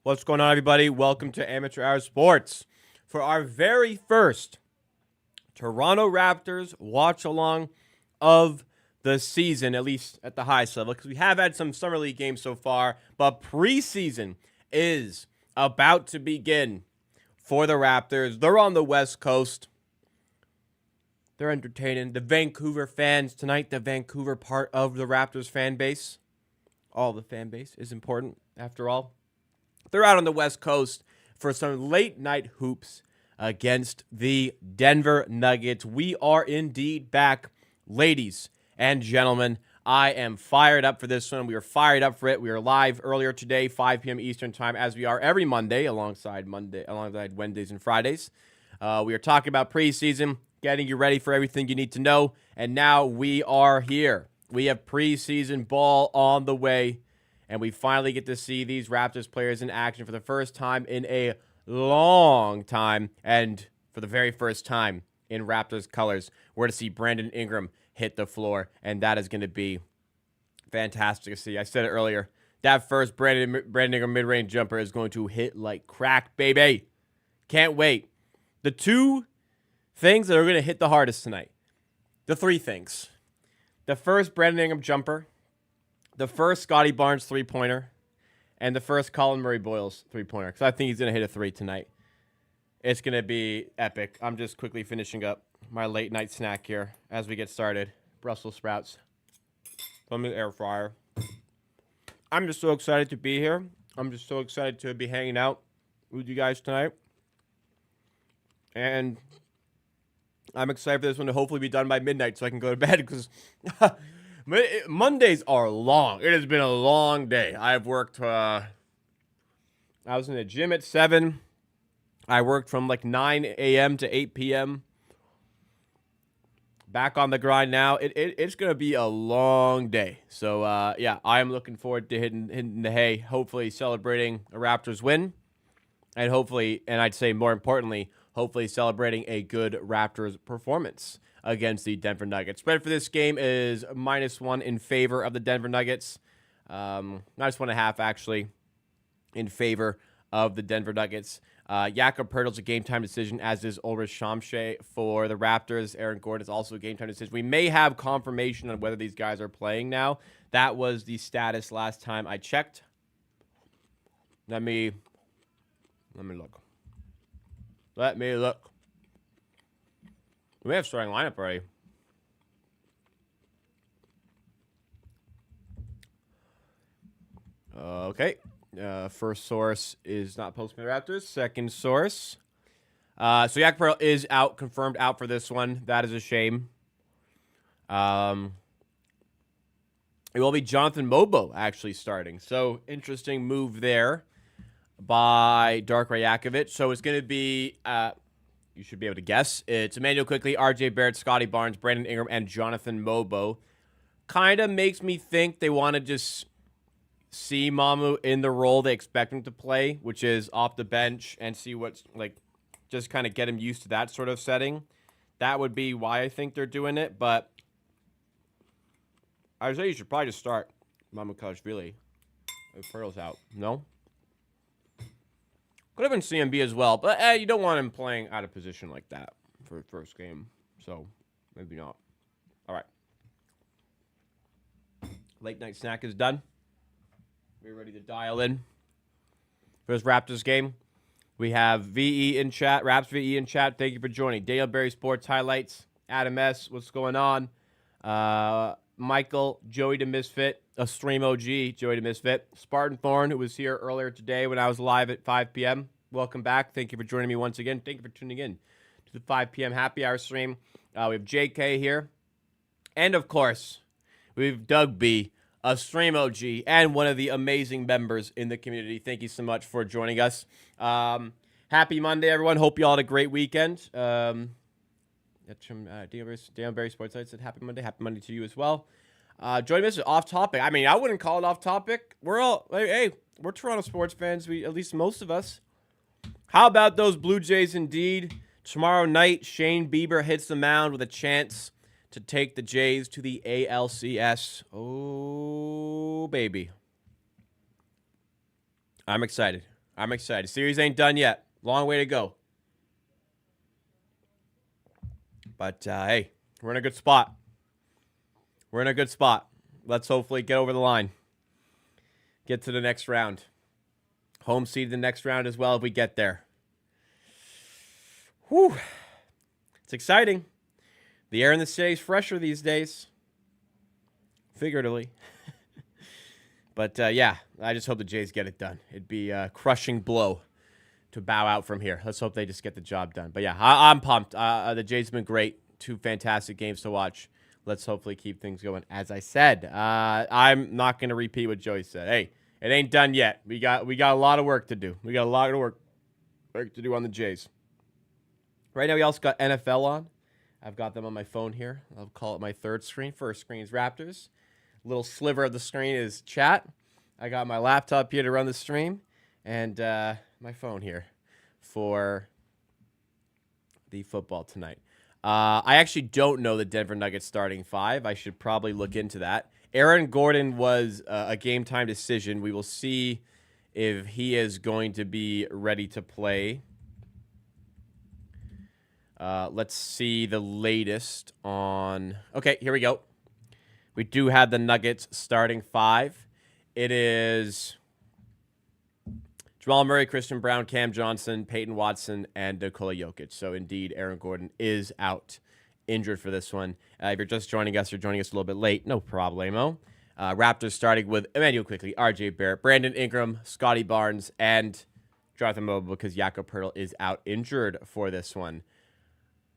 What's going on, everybody? Welcome to Amateur Hour Sports for our very first Toronto Raptors watch-along of the season, at least at the highest level, because we have had some Summer League games so far, but preseason is about to begin for the Raptors. They're on the West Coast. They're entertaining the Vancouver fans tonight, the Vancouver part of the Raptors fan base. All the fan base is important, after all. They're out on the West Coast for some late-night hoops against the Denver Nuggets. We are indeed back, ladies and gentlemen. I am fired up for this one. We are fired up for it. We are live earlier today, 5 p.m. Eastern Time, as we are every Monday, alongside Wednesdays and Fridays. We are talking about preseason, getting you ready for everything you need to know, and now we are here. We have preseason ball on the way. And we finally get to see these Raptors players in action for the first time in a long time. And for the very first time in Raptors colors, we're to see Brandon Ingram hit the floor. And that is going to be fantastic to see. I said it earlier. That first Brandon Ingram mid-range jumper is going to hit like crack, baby. Can't wait. The two things that are going to hit the hardest tonight. The three things. The first Brandon Ingram jumper. The first Scotty Barnes three-pointer, and the first Colin Murray-Boyles three-pointer, because I think he's going to hit a three tonight. It's going to be epic. I'm just quickly finishing up my late-night snack here as we get started. Brussels sprouts from the air fryer. I'm just so excited to be here. I'm just so excited to be hanging out with you guys tonight. And I'm excited for this one to hopefully be done by midnight so I can go to bed, because Mondays are long. It has been a long day. I've worked, I was in the gym at 7. I worked from like 9 a.m. to 8 p.m. Back on the grind now. It's going to be a long day. So, yeah, I am looking forward to hitting the hay, hopefully celebrating a Raptors win. And hopefully, and I'd say more importantly, hopefully celebrating a good Raptors performance against the Denver Nuggets. Spread for this game is -1 in favor of the Denver Nuggets. -1.5, actually, in favor of the Denver Nuggets. Jakob Poeltl's a game-time decision, as is Ulrich Shamshe for the Raptors. Aaron Gordon is also a game-time decision. We may have confirmation on whether these guys are playing now. That was the status last time I checked. Let me look. We have starting lineup already. Okay. First source is not Postman Raptors. Second source. So Jakob Poeltl is out, confirmed out for this one. That is a shame. It will be Jonathan Mobo actually starting. So interesting move there by Dark Rajakovic. So it's going to be... you should be able to guess. It's Emmanuel Quickley, RJ Barrett, Scotty Barnes, Brandon Ingram, and Jonathan Mobo. Kind of makes me think they want to just see Mamu in the role they expect him to play, which is off the bench, and see what's, like, just kind of get him used to that sort of setting. That would be why I think they're doing it, but I would say you should probably just start Mamu Kalashvili if Poeltl's out. No? Could have been CMB as well, but you don't want him playing out of position like that for the first game. So, maybe not. All right. Late night snack is done. We're ready to dial in for this Raptors game. We have VE in chat, Raps VE in chat. Thank you for joining. Dale Berry Sports Highlights. Adam S., what's going on? Michael, Joey the Misfit, a stream OG, Joey the Misfit. Spartan Thorn, who was here earlier today when I was live at 5 p.m. Welcome back. Thank you for joining me once again. Thank you for tuning in to the 5 p.m. happy hour stream. We have JK here. And, of course, we have Doug B., a stream OG, and one of the amazing members in the community. Thank you so much for joining us. Happy Monday, everyone. Hope you all had a great weekend. That's from Dan Berry Sports Lights said happy Monday. Happy Monday to you as well. Joining us off topic. I mean, I wouldn't call it off topic. We're all, hey, we're Toronto sports fans. At least most of us. How about those Blue Jays indeed? Tomorrow night, Shane Bieber hits the mound with a chance to take the Jays to the ALCS. Oh, baby. I'm excited. I'm excited. Series ain't done yet. Long way to go. But, hey, we're in a good spot. Let's hopefully get over the line. Get to the next round. Home seed the next round as well if we get there. Whew. It's exciting. The air in the city is fresher these days. Figuratively. But, yeah, I just hope the Jays get it done. It'd be a crushing blow to bow out from here. Let's hope they just get the job done. But, yeah, I'm pumped. The Jays have been great. 2 fantastic games to watch. Let's hopefully keep things going. As I said, I'm not going to repeat what Joey said. Hey, it ain't done yet. We got a lot of work to do. We got a lot of work to do on the Jays. Right now, we also got NFL on. I've got them on my phone here. I'll call it my third screen. First screen is Raptors. Little sliver of the screen is chat. I got my laptop here to run the stream. And my phone here for the football tonight. I actually don't know the Denver Nuggets starting 5. I should probably look into that. Aaron Gordon was a game-time decision. We will see if he is going to be ready to play. Let's see the latest on... Okay, here we go. We do have the Nuggets starting 5. It is Jamal Murray, Christian Brown, Cam Johnson, Peyton Watson, and Nikola Jokic. So, indeed, Aaron Gordon is out, injured for this one. If you're just joining us or joining us a little bit late, no problemo. Raptors starting with Emmanuel Quickly, RJ Barrett, Brandon Ingram, Scotty Barnes, and Jonathan Mobley because Jakob Poeltl is out injured for this one.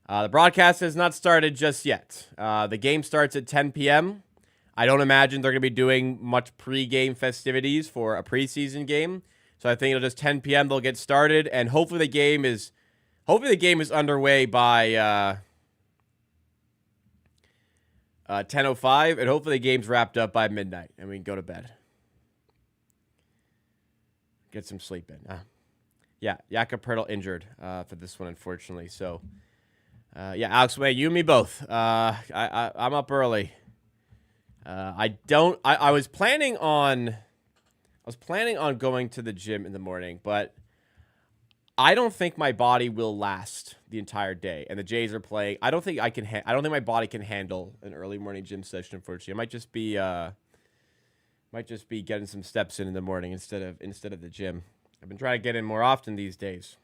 The broadcast has not started just yet. The game starts at 10 p.m. I don't imagine they're going to be doing much pregame festivities for a preseason game. So I think it'll just 10 p.m. they'll get started, and hopefully the game is underway by 10:05, and hopefully the game's wrapped up by midnight, and we can go to bed. Get some sleep in. Yeah, Jakob Poeltl injured for this one, unfortunately. So, yeah, Alex Way, you and me both. I'm up early. I was planning on going to the gym in the morning, but I don't think my body will last the entire day. And the Jays are playing. I don't think my body can handle an early morning gym session. Unfortunately, I might just be getting some steps in the morning instead of the gym. I've been trying to get in more often these days.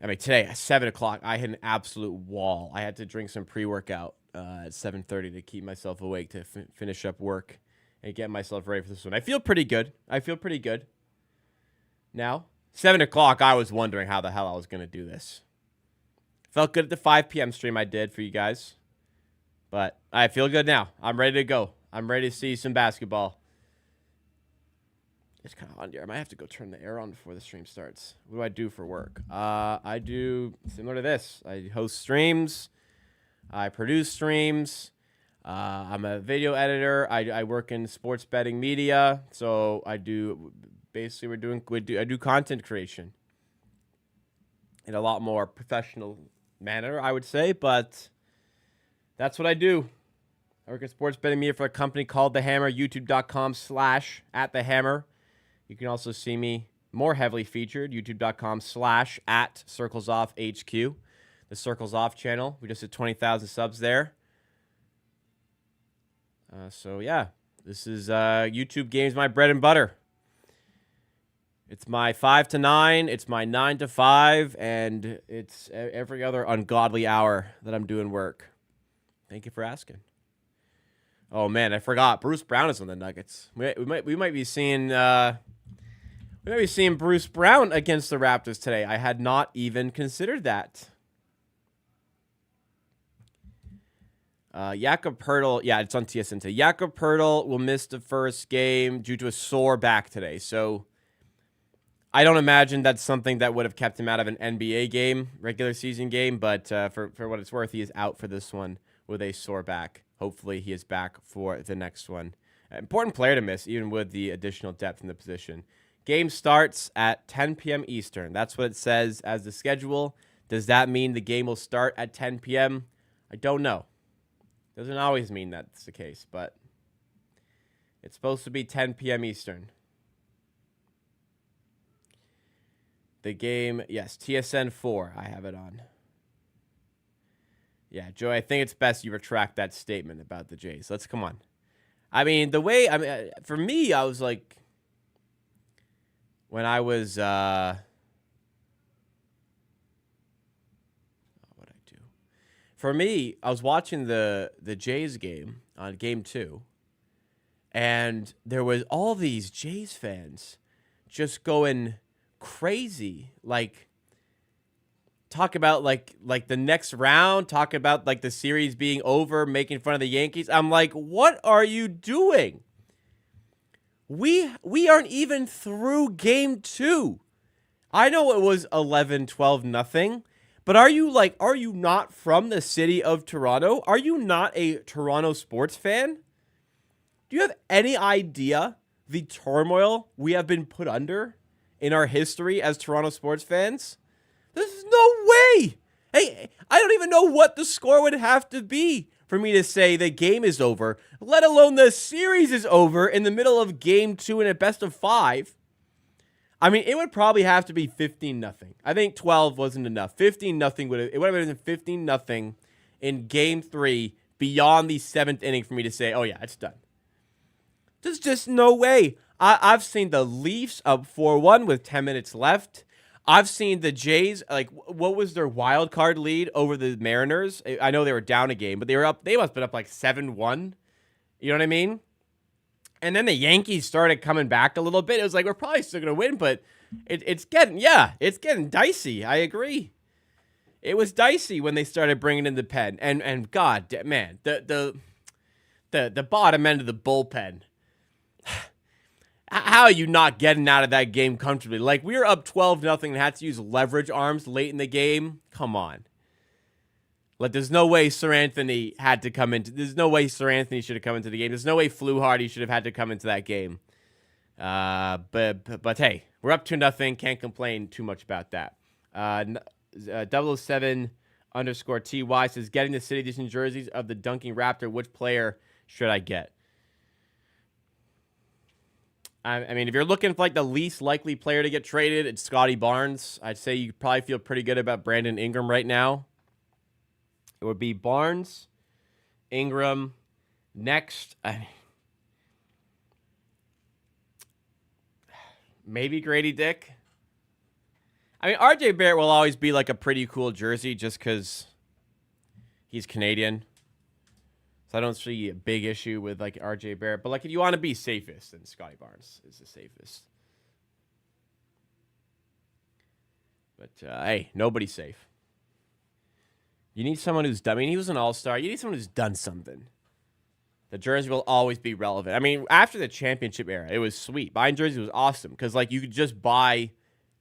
I mean, today at 7 o'clock, I had an absolute wall. I had to drink some pre-workout at 7:30 to keep myself awake to finish up work and get myself ready for this one. I feel pretty good. Now, 7 o'clock, I was wondering how the hell I was going to do this. Felt good at the 5 p.m. stream I did for you guys. But I feel good now. I'm ready to go. I'm ready to see some basketball. It's kind of on here. I might have to go turn the air on before the stream starts. What do I do for work? I do similar to this. I host streams. I produce streams. I'm a video editor. I work in sports betting media. So I do I do content creation in a lot more professional manner, I would say. But that's what I do. I work in sports betting media for a company called The Hammer. YouTube.com/@TheHammer. You can also see me more heavily featured, youtube.com/@CirclesOffHQ, the Circles Off channel. We just hit 20,000 subs there. So, yeah, this is YouTube games, my bread and butter. It's my 5 to 9, it's my 9 to 5, and it's every other ungodly hour that I'm doing work. Thank you for asking. Oh, man, I forgot. Bruce Brown is on the Nuggets. We might be seeing... We might be seeing Bruce Brown against the Raptors today. I had not even considered that. Jakob Poeltl, yeah, it's on TSN today. Jakob Poeltl will miss the first game due to a sore back today. So I don't imagine that's something that would have kept him out of an NBA game, regular season game. But for what it's worth, he is out for this one with a sore back. Hopefully he is back for the next one. Important player to miss, even with the additional depth in the position. Game starts at 10 p.m. Eastern. That's what it says as the schedule. Does that mean the game will start at 10 p.m.? I don't know. Doesn't always mean that's the case, but it's supposed to be 10 p.m. Eastern. The game, yes, TSN 4. I have it on. Yeah, Joey, I think it's best you retract that statement about the Jays. Let's come on. I mean, for me, I was like, when I was, what'd I do? For me, I was watching the Jays game on Game 2, and there was all these Jays fans just going crazy, like talk about like the next round, talk about like the series being over, making fun of the Yankees. I'm like, what are you doing? We aren't even through Game 2. I know it was 11-12 nothing, but are you not from the city of Toronto? Are you not a Toronto sports fan? Do you have any idea the turmoil we have been put under in our history as Toronto sports fans? There's no way. Hey, I don't even know what the score would have to be for me to say the game is over, let alone the series is over in the middle of Game 2 in a best of 5. I mean, it would probably have to be 15-0. I think 12 wasn't enough. 15-0 would have been 15-0 in Game 3 beyond the 7th inning for me to say, oh yeah, it's done. There's just no way. I've seen the Leafs up 4-1 with 10 minutes left. I've seen the Jays, like, what was their wild card lead over the Mariners? I know they were down a game, but they must have been up like 7-1. You know what I mean? And then the Yankees started coming back a little bit. It was like, we're probably still going to win, but it's getting dicey. I agree. It was dicey when they started bringing in the pen. And God, man, the bottom end of the bullpen. How are you not getting out of that game comfortably? Like, we were up 12-0 and had to use leverage arms late in the game. Come on. Like, there's no way Sir Anthony had to come into. There's no way Sir Anthony should have come into the game. There's no way Fluharty should have had to come into that game. But hey, we're up 2-0. Can't complain too much about that. 007_TY says, getting the City Edition jerseys of the dunking Raptor. Which player should I get? I mean, if you're looking for like the least likely player to get traded, it's Scotty Barnes. I'd say you probably feel pretty good about Brandon Ingram right now. It would be Barnes, Ingram, next. Maybe Grady Dick. I mean, RJ Barrett will always be like a pretty cool jersey just because he's Canadian. So I don't see a big issue with like RJ Barrett. But like if you want to be safest, then Scotty Barnes is the safest. But hey, nobody's safe. You need someone who's done. I mean, he was an all-star. You need someone who's done something. The jersey will always be relevant. I mean, after the championship era, it was sweet. Buying jerseys was awesome because like you could just buy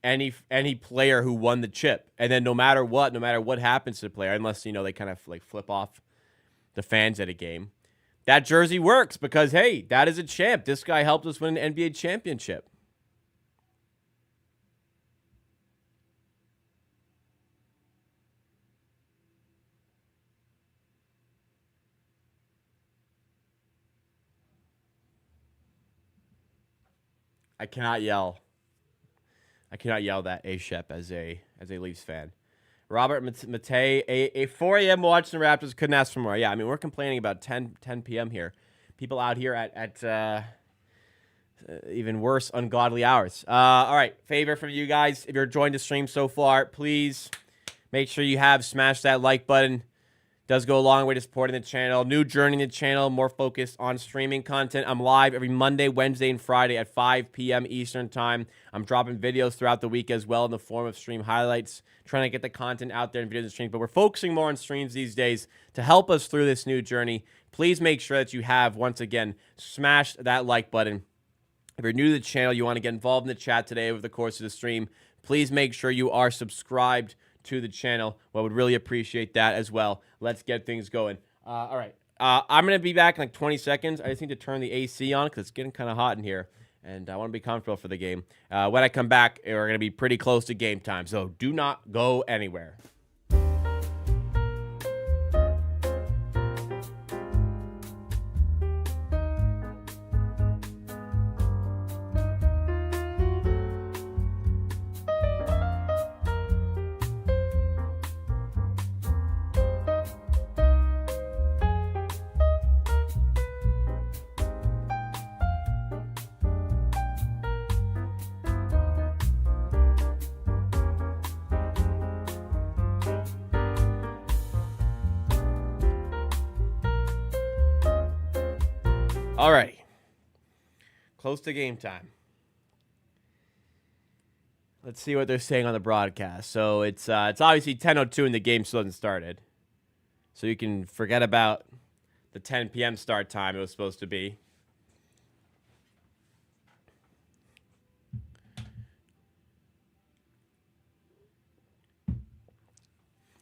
any player who won the chip, and then no matter what happens to the player, unless you know they kind of like flip off the fans at a game, that jersey works because, hey, that is a champ. This guy helped us win an NBA championship. I cannot yell that A-Shep as a Leafs fan. Robert Matei, a 4 a.m. watching the Raptors, couldn't ask for more. Yeah, I mean, we're complaining about 10 p.m. here. People out here at even worse, ungodly hours. All right, favor from you guys. If you're enjoying the stream so far, please make sure you have smashed that like button. Does go a long way to supporting the channel. New journey in the channel, more focused on streaming content. I'm live every Monday, Wednesday, and Friday at 5 p.m. Eastern time. I'm dropping videos throughout the week as well in the form of stream highlights, trying to get the content out there in videos and streams. But we're focusing more on streams these days to help us through this new journey. Please make sure that you have, once again, smashed that like button. If you're new to the channel, you want to get involved in the chat today over the course of the stream, please make sure you are subscribed to the channel. Well, I would really appreciate that as well. Let's get things going. All right. I'm going to be back in like 20 seconds. I just need to turn the AC on because it's getting kind of hot in here, and I want to be comfortable for the game. When I come back, we're going to be pretty close to game time, so do not go anywhere. All right. Close to game time. Let's see what they're saying on the broadcast. So it's obviously 10:02 and the game still hasn't started. So you can forget about the 10 p.m. start time it was supposed to be.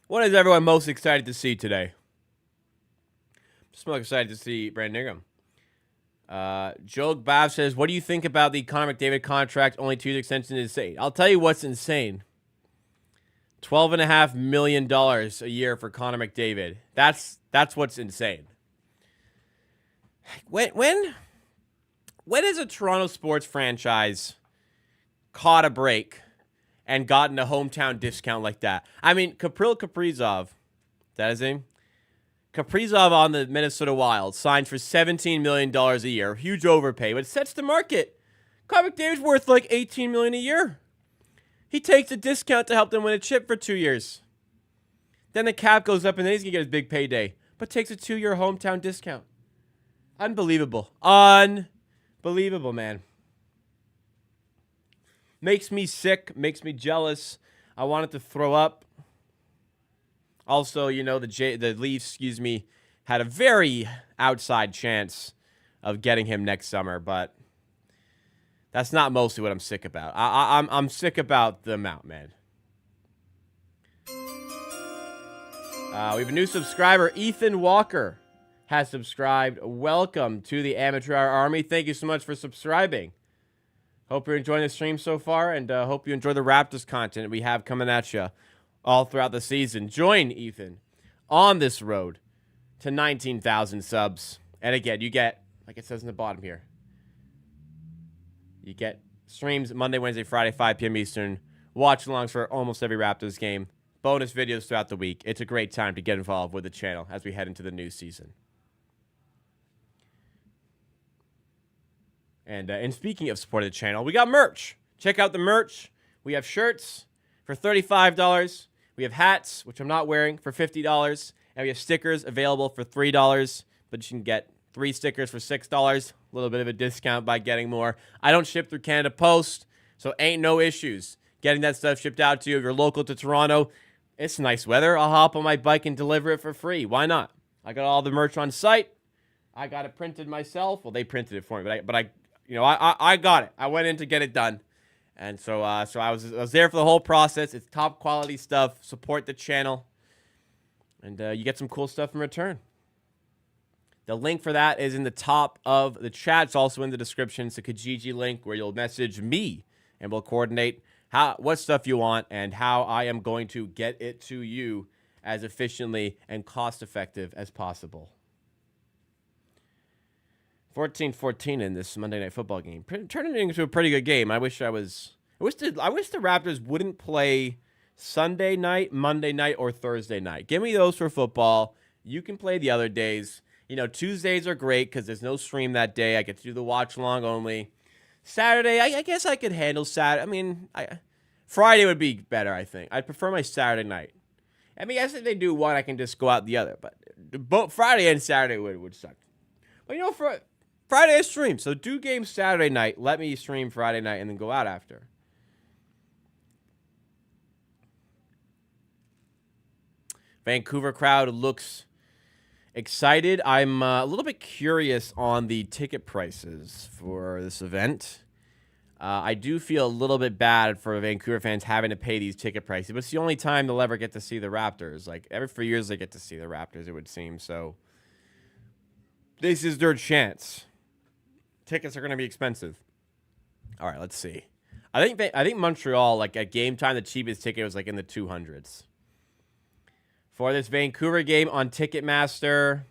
What is everyone most excited to see today? Just most excited to see Brandon Ingram. Joe Bav says, what do you think about the Connor McDavid contract? Only 2 years extension is insane. I'll tell you what's insane. $12.5 million a year for Connor McDavid. That's what's insane. When has a Toronto sports franchise caught a break and gotten a hometown discount like that? I mean, Kaprizov, is that his name? Kaprizov on the Minnesota Wild signed for $17 million a year. Huge overpay, but it sets the market. Connor McDavid's worth like $18 million a year. He takes a discount to help them win a chip for 2 years. Then the cap goes up and then he's going to get his big payday, but takes a 2-year hometown discount. Unbelievable. Unbelievable, man. Makes me sick, makes me jealous. I wanted to throw up. Also, you know, the Leafs, had a very outside chance of getting him next summer, but that's not mostly what I'm sick about. I'm sick about the amount, man. We have a new subscriber, Ethan Walker, has subscribed. Welcome to the Amateur Hour Army. Thank you so much for subscribing. Hope you're enjoying the stream so far, and hope you enjoy the Raptors content we have coming at you all throughout the season. Join Ethan on this road to 19,000 subs. And again, you get, like it says in the bottom here, you get streams Monday, Wednesday, Friday, 5 p.m. Eastern, watch-alongs for almost every Raptors game, bonus videos throughout the week. It's a great time to get involved with the channel as we head into the new season. And speaking of supporting the channel, we got merch. Check out the merch. We have shirts for $35. We have hats, which I'm not wearing, for $50. And we have stickers available for $3. But you can get 3 stickers for $6. A little bit of a discount by getting more. I don't ship through Canada Post, so ain't no issues getting that stuff shipped out to you. If you're local to Toronto, it's nice weather. I'll hop on my bike and deliver it for free. Why not? I got all the merch on site. I got it printed myself. Well, they printed it for me, but I got it. I went in to get it done. And so I was there for the whole process. It's top quality stuff. Support the channel. And you get some cool stuff in return. The link for that is in the top of the chat. It's also in the description. It's a Kijiji link where you'll message me and we'll coordinate what stuff you want and how I am going to get it to you as efficiently and cost effective as possible. 14-14 in this Monday Night Football game. Turning it into a pretty good game. I wish the Raptors wouldn't play Sunday night, Monday night, or Thursday night. Give me those for football. You can play the other days. You know, Tuesdays are great because there's no stream that day. I get to do the watch-along only. Saturday, I guess I could handle Saturday. I mean, Friday would be better, I think. I'd prefer my Saturday night. I mean, I guess if they do one, I can just go out the other. But both Friday and Saturday would suck. But, you know, Friday I stream, so do games Saturday night. Let me stream Friday night and then go out after. Vancouver crowd looks excited. I'm a little bit curious on the ticket prices for this event. I do feel a little bit bad for Vancouver fans having to pay these ticket prices, but it's the only time they'll ever get to see the Raptors. Like, every 4 years they get to see the Raptors, it would seem. So this is their chance. Tickets are going to be expensive. All right, let's see. I think Montreal, like at game time, the cheapest ticket was like in the 200s. For this Vancouver game on Ticketmaster,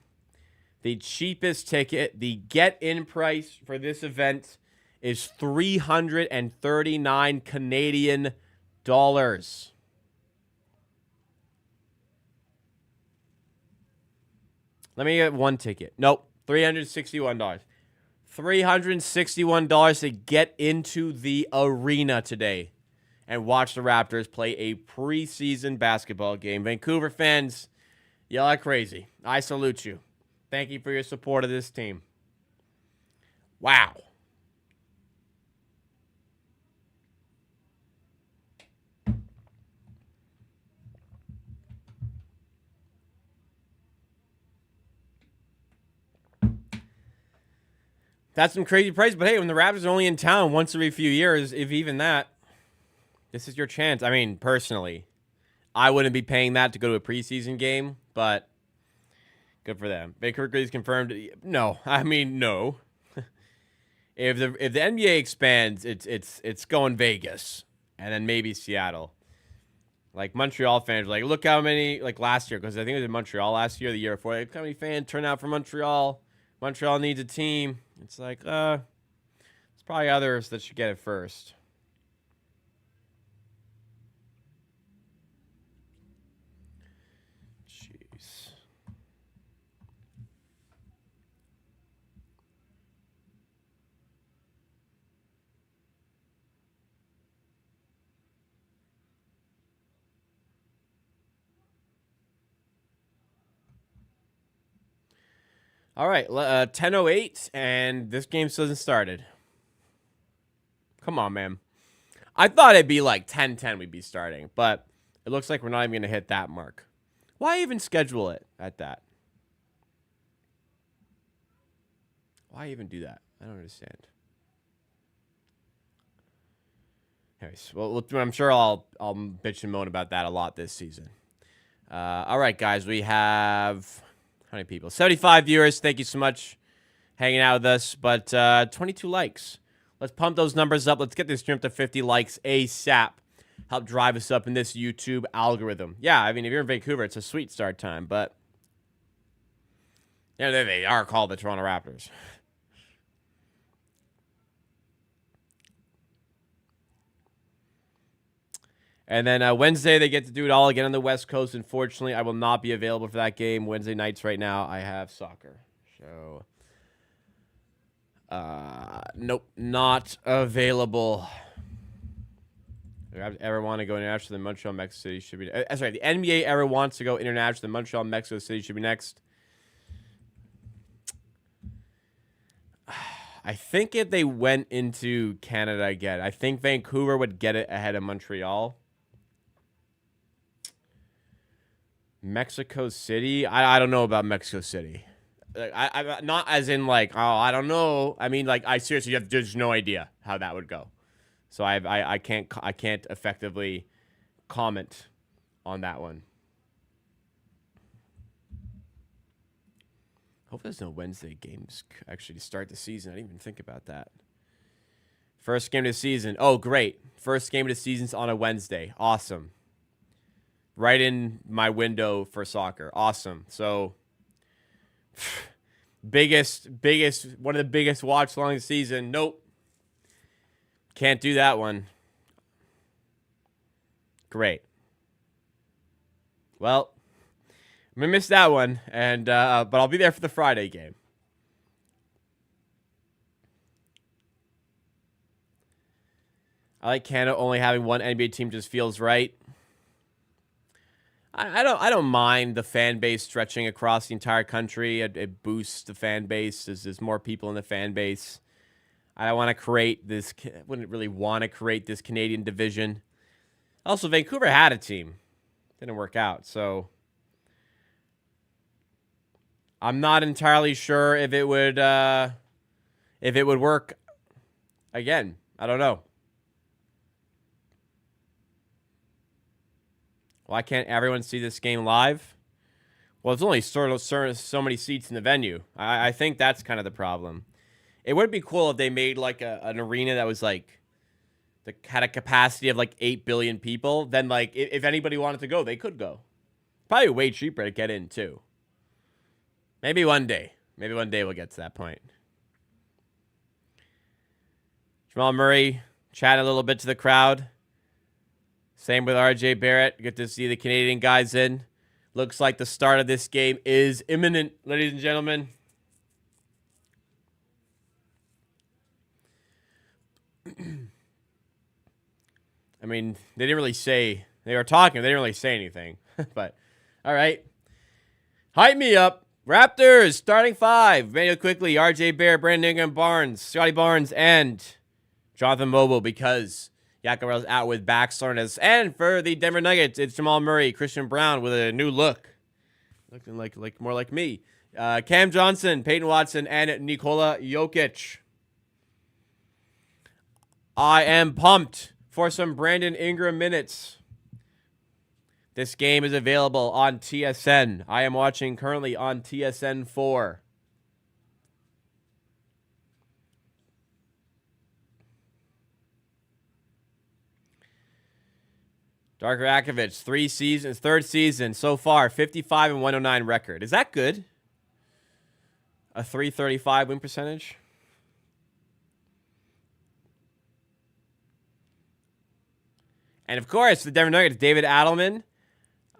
the cheapest ticket, the get-in price for this event is 339 Canadian dollars. Let me get one ticket. Nope, $361. $361 to get into the arena today and watch the Raptors play a preseason basketball game. Vancouver fans, y'all are crazy. I salute you. Thank you for your support of this team. Wow. That's some crazy price. But hey, when the Raptors are only in town once every few years, if even that, this is your chance. I mean, personally, I wouldn't be paying that to go to a preseason game, but good for them. Vancouver Grizzlies confirmed. No, I mean no. If the NBA expands, it's going Vegas and then maybe Seattle. Like Montreal fans, like look how many like last year, because I think it was in Montreal last year, the year before. Like, how many fans turn out for Montreal? Montreal needs a team. It's like, there's probably others that should get it first. Jeez. All right, 10:08, and this game still hasn't started. Come on, man. I thought it'd be like 10:10 we'd be starting, but it looks like we're not even going to hit that mark. Why even schedule it at that? Why even do that? I don't understand. Anyways, well, I'm sure I'll bitch and moan about that a lot this season. All right, guys, we have how many people? 75 viewers. Thank you so much hanging out with us. But 22 likes. Let's pump those numbers up. Let's get this stream up to 50 likes ASAP. Help drive us up in this YouTube algorithm. Yeah, I mean, if you're in Vancouver, it's a sweet start time. But yeah, they are called the Toronto Raptors. And then Wednesday, they get to do it all again on the West Coast. Unfortunately, I will not be available for that game. Wednesday nights right now, I have soccer. So, nope, not available. If you ever want to go international, then Montreal, Mexico City should be... sorry, the NBA ever wants to go international, then Montreal, Mexico City should be next. I think if they went into Canada again, I think Vancouver would get it ahead of Montreal. Mexico City? I don't know about Mexico City. I not as in like, oh, I don't know. I mean, like, I seriously have just no idea how that would go. So I can't effectively comment on that one. Hope there's no Wednesday games actually to start the season. I didn't even think about that. First game of the season. Oh, great. First game of the season's on a Wednesday. Awesome. Right in my window for soccer. Awesome. So, biggest, one of the biggest watch-along of the season. Nope. Can't do that one. Great. Well, I'm going to miss that one, and but I'll be there for the Friday game. I like Canada only having one NBA team just feels right. I don't mind the fan base stretching across the entire country. It boosts the fan base. There's more people in the fan base. I don't want to create this. Wouldn't really want to create this Canadian division. Also, Vancouver had a team. Didn't work out. So I'm not entirely sure if it would work again. I don't know. Why can't everyone see this game live? Well, there's only so many seats in the venue. I think that's kind of the problem. It would be cool if they made like an arena that was like had a capacity of like 8 billion people. Then like if anybody wanted to go, they could go. Probably way cheaper to get in too. Maybe one day. Maybe one day we'll get to that point. Jamal Murray chatting a little bit to the crowd. Same with RJ Barrett. Good to see the Canadian guys in. Looks like the start of this game is imminent, ladies and gentlemen. I mean, they didn't really say... They were talking. They didn't really say anything. But, all right. Hype me up. Raptors starting five. Manuel quickly. RJ Bear, Brandon Ingram, Barnes, Scotty Barnes, and Jonathan Mobile because Yakarel's out with back soreness. And for the Denver Nuggets, it's Jamal Murray, Christian Brown with a new look. Looking like more like me. Cam Johnson, Peyton Watson, and Nikola Jokic. I am pumped for some Brandon Ingram minutes. This game is available on TSN. I am watching currently on TSN 4. Darko Rakovic, third season so far, 55 and 109 record. Is that good? A 335 win percentage? And of course, the Denver Nuggets, David Adelman.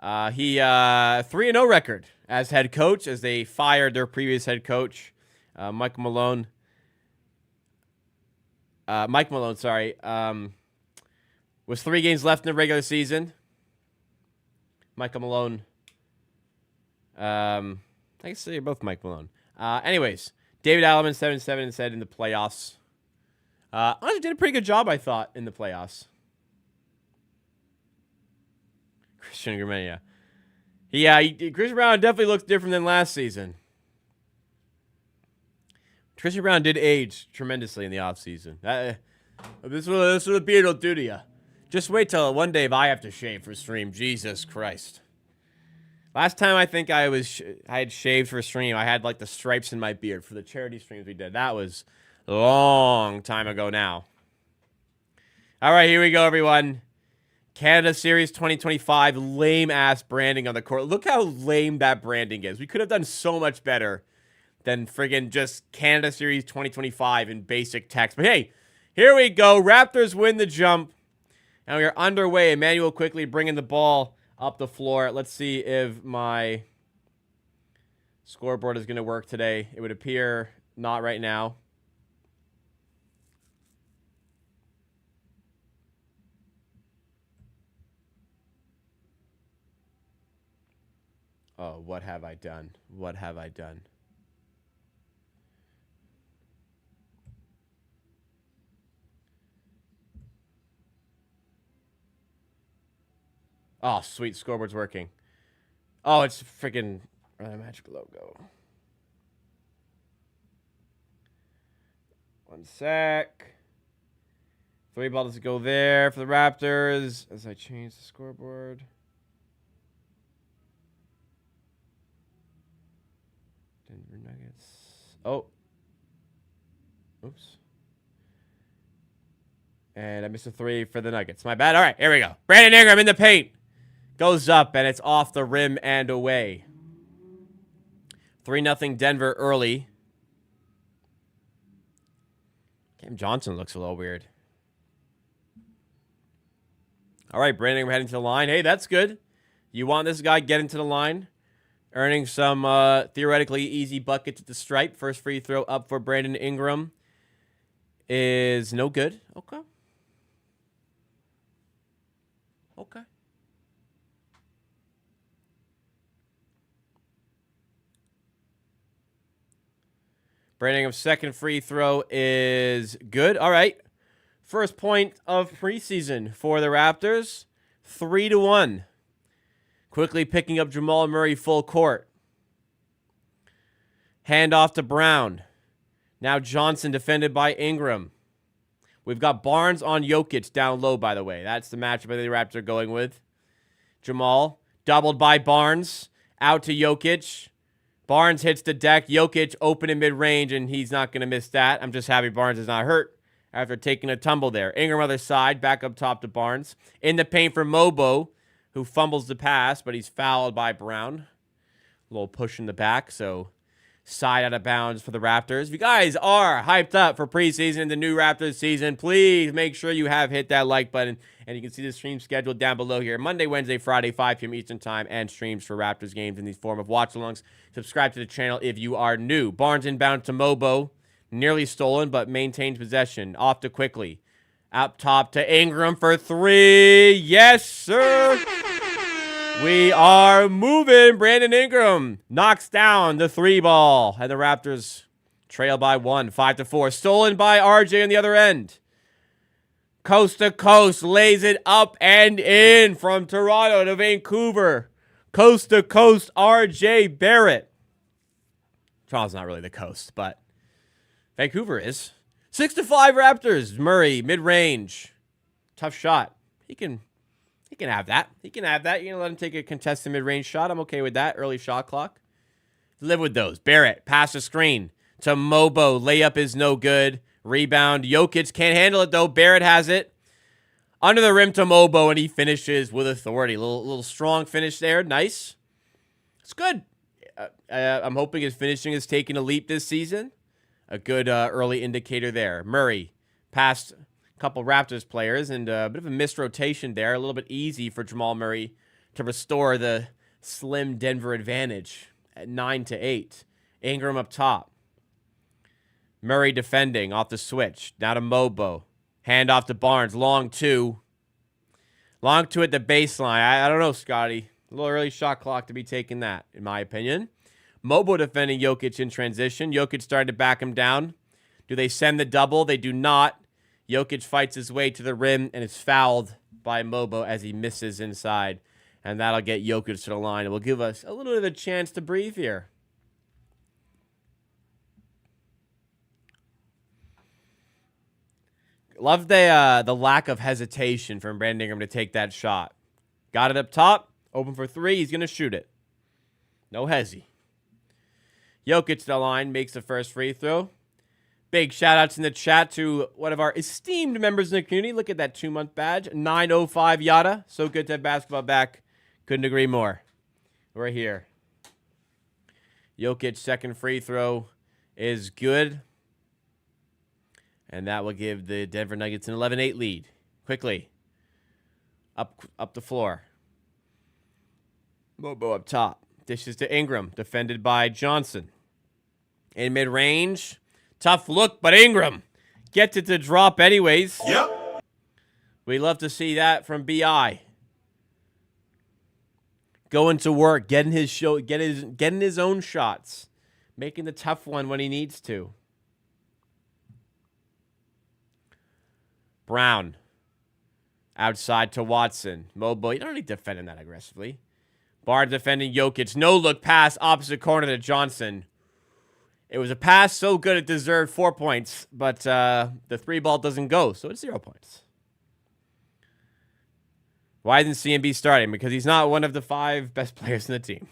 He 3-0 record as head coach as they fired their previous head coach, Mike Malone. Was 3 games left in the regular season. Michael Malone. I guess they're both Mike Malone. Anyways, David Adelman 7-7 and said in the playoffs. Honestly, did a pretty good job, I thought, in the playoffs. Christian Gramegna. Christian Brown definitely looks different than last season. Christian Brown did age tremendously in the offseason. This is what the beard will do to you. Just wait till one day if I have to shave for stream. Jesus Christ. Last time I think I had shaved for stream, I had like the stripes in my beard for the charity streams we did. That was a long time ago now. All right, here we go, everyone. Canada Series 2025, lame-ass branding on the court. Look how lame that branding is. We could have done so much better than friggin' just Canada Series 2025 in basic text. But hey, here we go. Raptors win the jump. And we are underway. Emmanuel quickly bringing the ball up the floor. Let's see if my scoreboard is going to work today. It would appear not right now. Oh, what have I done? What have I done? Oh, sweet. Scoreboard's working. Oh, it's freaking Magic logo. One sec. 3 balls to go there for the Raptors as I change the scoreboard. Denver Nuggets. Oh. Oops. And I missed a 3 for the Nuggets. My bad. All right, here we go. Brandon Ingram in the paint. Goes up, and it's off the rim and away. 3-0 Denver early. Cam Johnson looks a little weird. All right, Brandon Ingram heading to the line. Hey, that's good. You want this guy getting to the line, earning some theoretically easy buckets at the stripe. First free throw up for Brandon Ingram is no good. Okay. Okay. Brandon Ingram's second free throw is good. All right. First point of preseason for the Raptors. 3-1. Quickly picking up Jamal Murray full court. Hand off to Brown. Now Johnson defended by Ingram. We've got Barnes on Jokic down low, by the way. That's the matchup the Raptors are going with. Jamal doubled by Barnes. Out to Jokic. Barnes hits the deck. Jokic open in mid-range, and he's not going to miss that. I'm just happy Barnes is not hurt after taking a tumble there. Ingram other side, back up top to Barnes. In the paint for Mobo, who fumbles the pass, but he's fouled by Brown. A little push in the back, so side out of bounds for the Raptors. If you guys are hyped up for preseason, the new Raptors season, please make sure you have hit that like button. And you can see the stream schedule down below here. Monday, Wednesday, Friday, 5 p.m. Eastern Time, and streams for Raptors games in the form of watch-alongs. Subscribe to the channel if you are new. Barnes inbound to Mobo. Nearly stolen, but maintains possession. Off to Quickly. Up top to Ingram for 3. Yes, sir. We are moving. Brandon Ingram knocks down the 3 ball, and the Raptors trail by 1, 5-4. Stolen by RJ on the other end. Coast to coast, lays it up and in from Toronto to Vancouver. Coast to coast, RJ Barrett. Toronto's not really the coast, but Vancouver is. 6-5 Raptors. Murray, mid-range. Tough shot. He can have that. You're going to let him take a contested mid-range shot. I'm okay with that. Early shot clock. Live with those. Barrett, pass the screen to Mobo. Layup is no good. Rebound. Jokic can't handle it, though. Barrett has it. Under the rim to Mobo, and he finishes with authority. Little strong finish there. Nice. It's good. I'm hoping his finishing is taking a leap this season. A good early indicator there. Murray passed a couple Raptors players, and a bit of a missed rotation there. A little bit easy for Jamal Murray to restore the slim Denver advantage at 9-8. Ingram up top. Murray defending off the switch. Now to Mobo. Hand off to Barnes. Long two. Long two at the baseline. I don't know, Scotty. A little early shot clock to be taking that, in my opinion. Mobo defending Jokic in transition. Jokic started to back him down. Do they send the double? They do not. Jokic fights his way to the rim and is fouled by Mobo as he misses inside. And that'll get Jokic to the line. It will give us a little bit of a chance to breathe here. Love the lack of hesitation from Brandon Ingram to take that shot. Got it up top. Open for 3. He's going to shoot it. No hezzy. Jokic to the line. Makes the first free throw. Big shout-outs in the chat to one of our esteemed members in the community. Look at that 2-month badge. 905 Yada. So good to have basketball back. Couldn't agree more. We're here. Jokic second free throw is good. And that will give the Denver Nuggets an 11-8 lead. Quickly. Up the floor. Mobo up top. Dishes to Ingram. Defended by Johnson. In mid-range. Tough look, but Ingram gets it to drop anyways. Yep. We love to see that from BI. Going to work. Getting his own shots. Making the tough one when he needs to. Brown. Outside to Watson. Mobo. You don't need defending that aggressively. Barnes defending Jokic. No look pass. Opposite corner to Johnson. It was a pass so good it deserved 4 points. But the 3 ball doesn't go. So it's 0 points. Why isn't CMB starting? Because he's not one of the 5 best players in the team.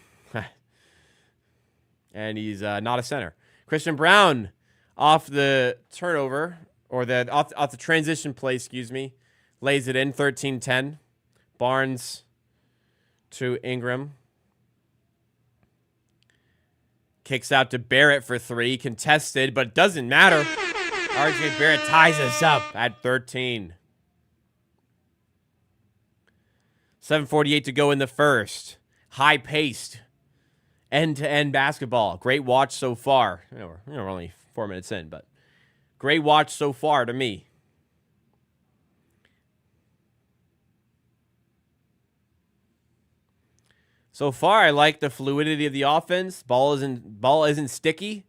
And he's not a center. Christian Brown off the turnover. Or off the transition play, excuse me. Lays it in, 13-10. Barnes to Ingram. Kicks out to Barrett for 3. Contested, but doesn't matter. RJ Barrett ties us up at 13. 7:48 to go in the first. High-paced. End-to-end basketball. Great watch so far. We're only 4 minutes in, but great watch so far to me. So far, I like the fluidity of the offense. Ball isn't sticky.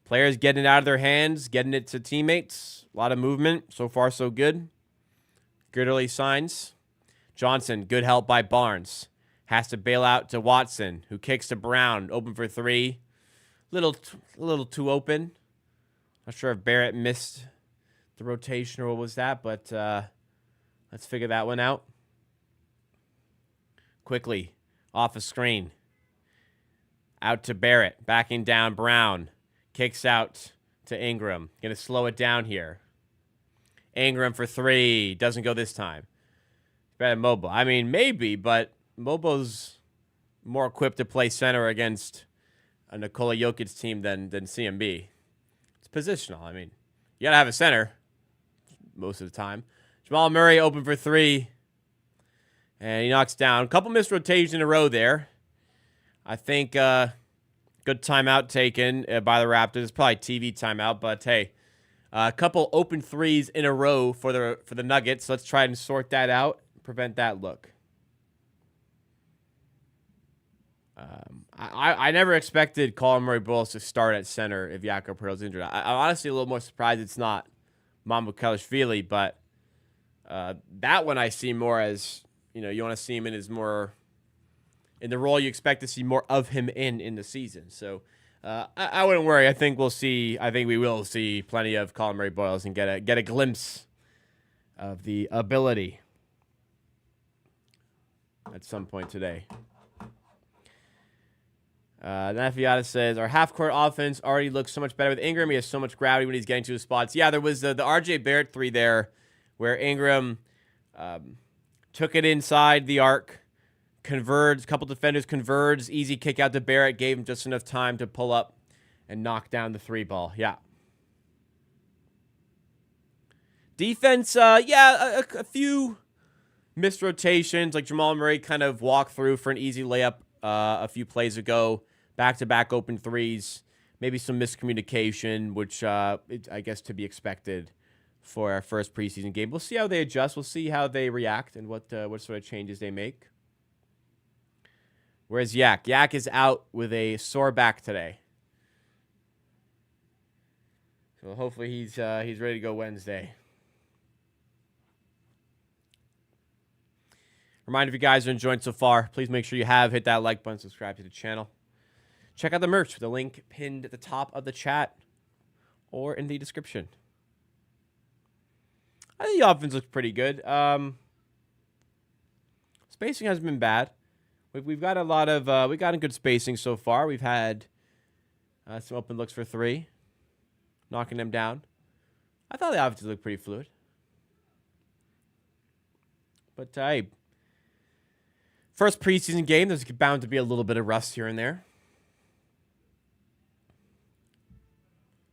Players getting it out of their hands, getting it to teammates. A lot of movement. So far, so good. Good early signs. Johnson, good help by Barnes. Has to bail out to Watson, who kicks to Brown. Open for 3. Little too open. Not sure if Barrett missed the rotation or what was that, but let's figure that one out. Quickly, off a screen. Out to Barrett, backing down Brown. Kicks out to Ingram. Going to slow it down here. Ingram for 3. Doesn't go this time. Better Mobo. I mean, maybe, but Mobo's more equipped to play center against a Nikola Jokic team than CMB. Positional. I mean, you got to have a center most of the time. Jamal Murray open for 3. And he knocks down. A couple missed rotations in a row there. I think good timeout taken by the Raptors. Probably TV timeout, but hey, a couple open 3s in a row for the Nuggets. Let's try and sort that out. Prevent that look. I never expected Colin Murray-Boyles to start at center if Jakob Poeltl's injured. I'm honestly a little more surprised it's not Mamukelashvili, but that one I see more as, you want to see him in as more in the role you expect to see more of him in the season. So I wouldn't worry. I think we will see plenty of Colin Murray-Boyles and get a glimpse of the ability at some point today. Nafiata says, our half-court offense already looks so much better with Ingram. He has so much gravity when he's getting to his spots. Yeah, there was the RJ Barrett 3 there where Ingram took it inside the arc, converged, a couple defenders converged, easy kick out to Barrett, gave him just enough time to pull up and knock down the 3 ball. Yeah. Defense, a few missed rotations, like Jamal Murray kind of walked through for an easy layup a few plays ago. Back-to-back open threes. Maybe some miscommunication, which I guess to be expected for our first preseason game. We'll see how they adjust. We'll see how they react and what sort of changes they make. Where's Yak? Yak is out with a sore back today. So hopefully he's ready to go Wednesday. Reminder, if you guys are enjoying so far, please make sure you hit that like button, subscribe to the channel. Check out the merch, the link pinned at the top of the chat or in the description. I think the offense looks pretty good. Spacing hasn't been bad. We've got we've gotten good spacing so far. We've had some open looks for 3, knocking them down. I thought the offense looked pretty fluid. But hey, first preseason game, there's bound to be a little bit of rust here and there.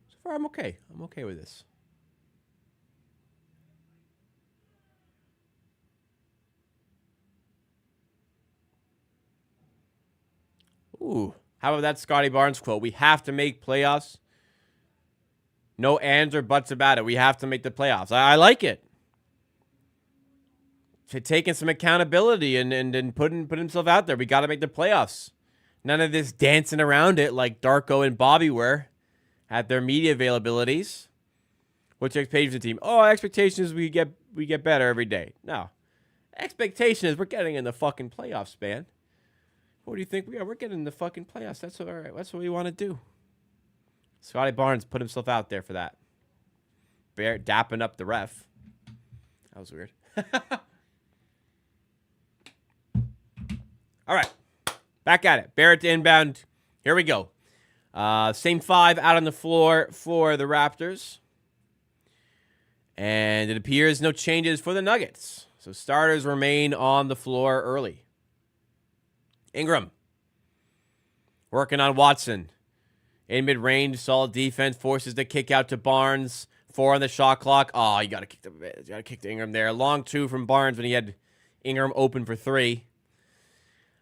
So far, I'm okay. I'm okay with this. Ooh, how about that Scotty Barnes quote? We have to make playoffs. No ands or buts about it. We have to make the playoffs. I like it. Taking some accountability and putting himself out there. We got to make the playoffs. None of this dancing around it like Darko and Bobby were at their media availabilities. What's your expectation of the team? Oh, expectation is we get better every day. No. Expectation is we're getting in the fucking playoffs, man. What do you think we are? We're getting in the fucking playoffs. That's all right. That's what we want to do. Scotty Barnes put himself out there for that. Barrett dapping up the ref. That was weird. All right, back at it. Barrett to inbound. Here we go. Same 5 out on the floor for the Raptors. And it appears no changes for the Nuggets. So starters remain on the floor early. Ingram working on Watson. In mid-range, solid defense. Forces the kick out to Barnes. 4 on the shot clock. Oh, you got to kick the Ingram there. Long 2 from Barnes when he had Ingram open for 3.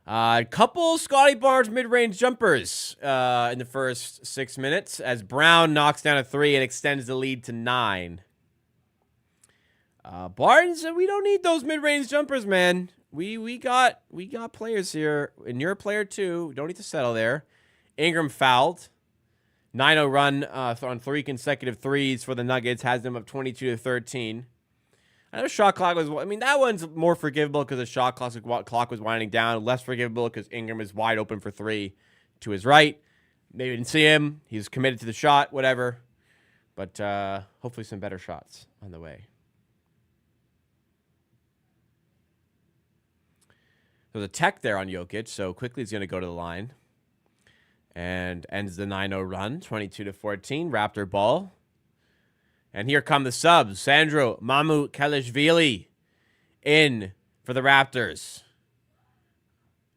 Couple Scotty Barnes mid-range jumpers in the first 6 minutes as Brown knocks down a 3 and extends the lead to 9. Barnes, we don't need those mid-range jumpers, man. We got players here, and you're a player too. Don't need to settle there. Ingram fouled. 9-0 run on 3 consecutive threes for the Nuggets has them up 22-13. I know shot clock was, that one's more forgivable because the shot clock was winding down. Less forgivable because Ingram is wide open for 3 to his right. Maybe didn't see him. He's committed to the shot, whatever. But hopefully some better shots on the way. There's a tech there on Jokic, so quickly he's going to go to the line. And ends the 9-0 run, 22-14, Raptor ball. And here come the subs. Sandro Mamukelashvili in for the Raptors.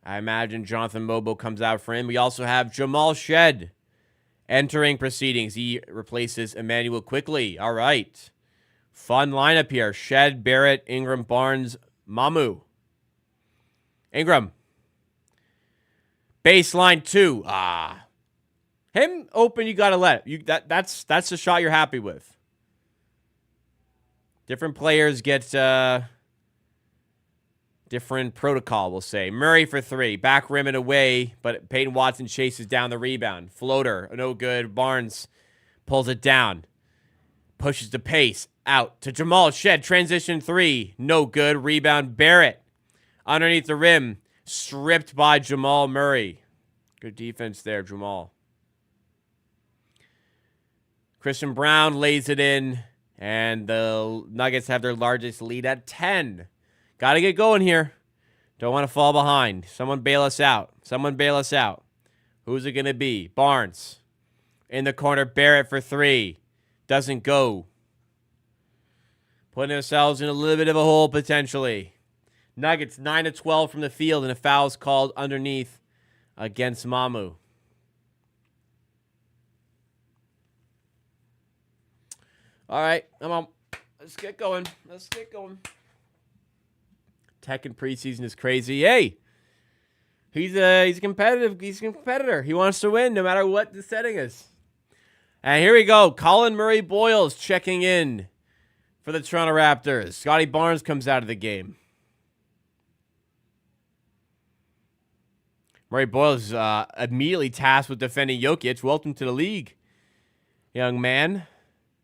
I imagine Jonathan Mobo comes out for him. We also have Jamal Shed entering proceedings. He replaces Emmanuel quickly. All right. Fun lineup here. Shed, Barrett, Ingram, Barnes, Mamu. Ingram. Baseline 2. Him open, you got to let it. That's the shot you're happy with. Different players get Different protocol, we'll say. Murray for 3. Back rim and away, but Peyton Watson chases down the rebound. Floater, no good. Barnes pulls it down. Pushes the pace. Out to Jamal Shed. Transition 3. No good. Rebound Barrett. Underneath the rim. Stripped by Jamal Murray. Good defense there, Jamal. Christian Brown lays it in. And the Nuggets have their largest lead at 10. Got to get going here. Don't want to fall behind. Someone bail us out. Someone bail us out. Who's it going to be? Barnes. In the corner, Barrett for 3. Doesn't go. Putting ourselves in a little bit of a hole, potentially. Nuggets, 9-12 from the field, and a foul's called underneath against Mamu. All right, come on. Let's get going. Let's get going. Tech in preseason is crazy. Hey, he's a competitive. He's a competitor. He wants to win no matter what the setting is. And here we go. Colin Murray-Boyles checking in for the Toronto Raptors. Scotty Barnes comes out of the game. Murray-Boyles immediately tasked with defending Jokic. Welcome to the league, young man.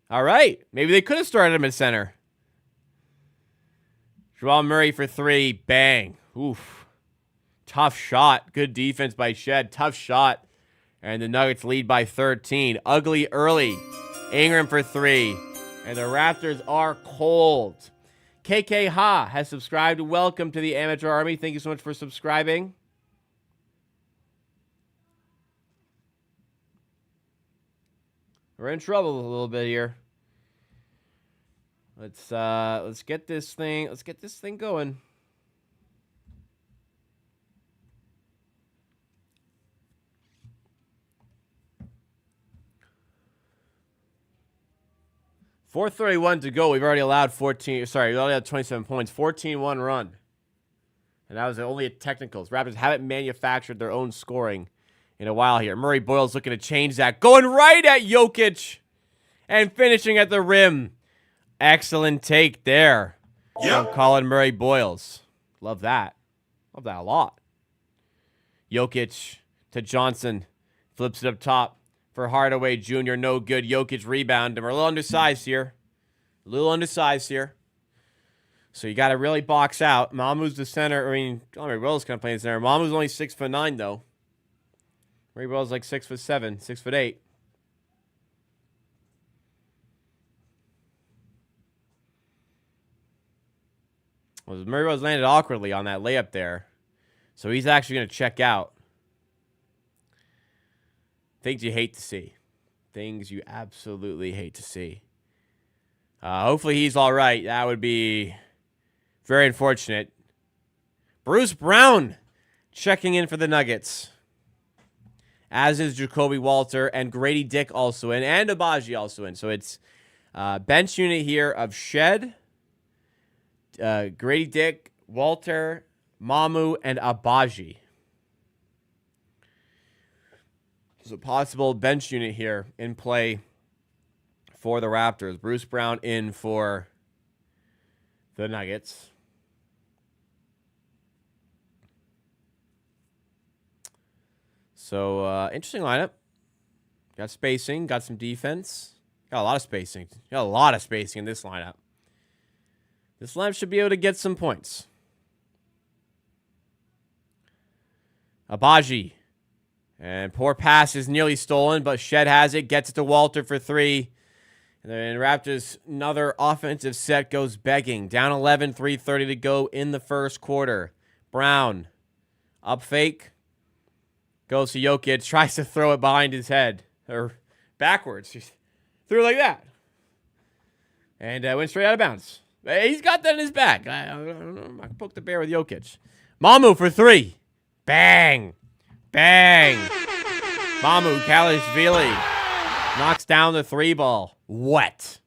All right. Maybe they could have started him at center. Jamal Murray for 3. Bang. Oof. Tough shot. Good defense by Shed. Tough shot. And the Nuggets lead by 13. Ugly early. Ingram for 3. And the Raptors are cold. KK Ha has subscribed. Welcome to the Amateur Army. Thank you so much for subscribing. We're in trouble a little bit here. Let's get this thing going. .431 to go. We've already allowed 14. Sorry, we already had 27 points. 14-1 run. And that was only at technicals. Raptors haven't manufactured their own scoring in a while here. Murray-Boyles looking to change that. Going right at Jokic. And finishing at the rim. Excellent take there. From Colin Murray-Boyles. Love that. Love that a lot. Jokic to Johnson. Flips it up top for Hardaway Jr. No good. Jokic rebound. And we're a little undersized here. So you got to really box out. Mamu's the center. I mean, Murray-Boyles kind of playing center. Mamu's only 6'9", though. Murray-Boyles like 6'7", 6'8". Well, Murray-Boyles landed awkwardly on that layup there. So he's actually going to check out. Things you hate to see. Things you absolutely hate to see. Hopefully he's all right. That would be very unfortunate. Bruce Brown checking in for the Nuggets. As is Jacoby Walter and Grady Dick also in. And Abaji also in. So it's bench unit here of Shed, Grady Dick, Walter, Mamu, and Abaji. There's a possible bench unit here in play for the Raptors. Bruce Brown in for the Nuggets. So, interesting lineup. Got spacing, got some defense. Got a lot of spacing. Got a lot of spacing in this lineup. This lineup should be able to get some points. Abaji. And poor pass is nearly stolen, but Shed has it. Gets it to Walter for 3. And then Raptors, another offensive set goes begging. Down 11, 3:30 to go in the first quarter. Brown. Up fake. Goes to Jokic. Tries to throw it behind his head. Or backwards. Just threw it like that. And went straight out of bounds. He's got that in his bag. I can poke the bear with Jokic. Mamu for 3. Bang. Bang. Mamu Kalishvili knocks down the 3 ball. Wet.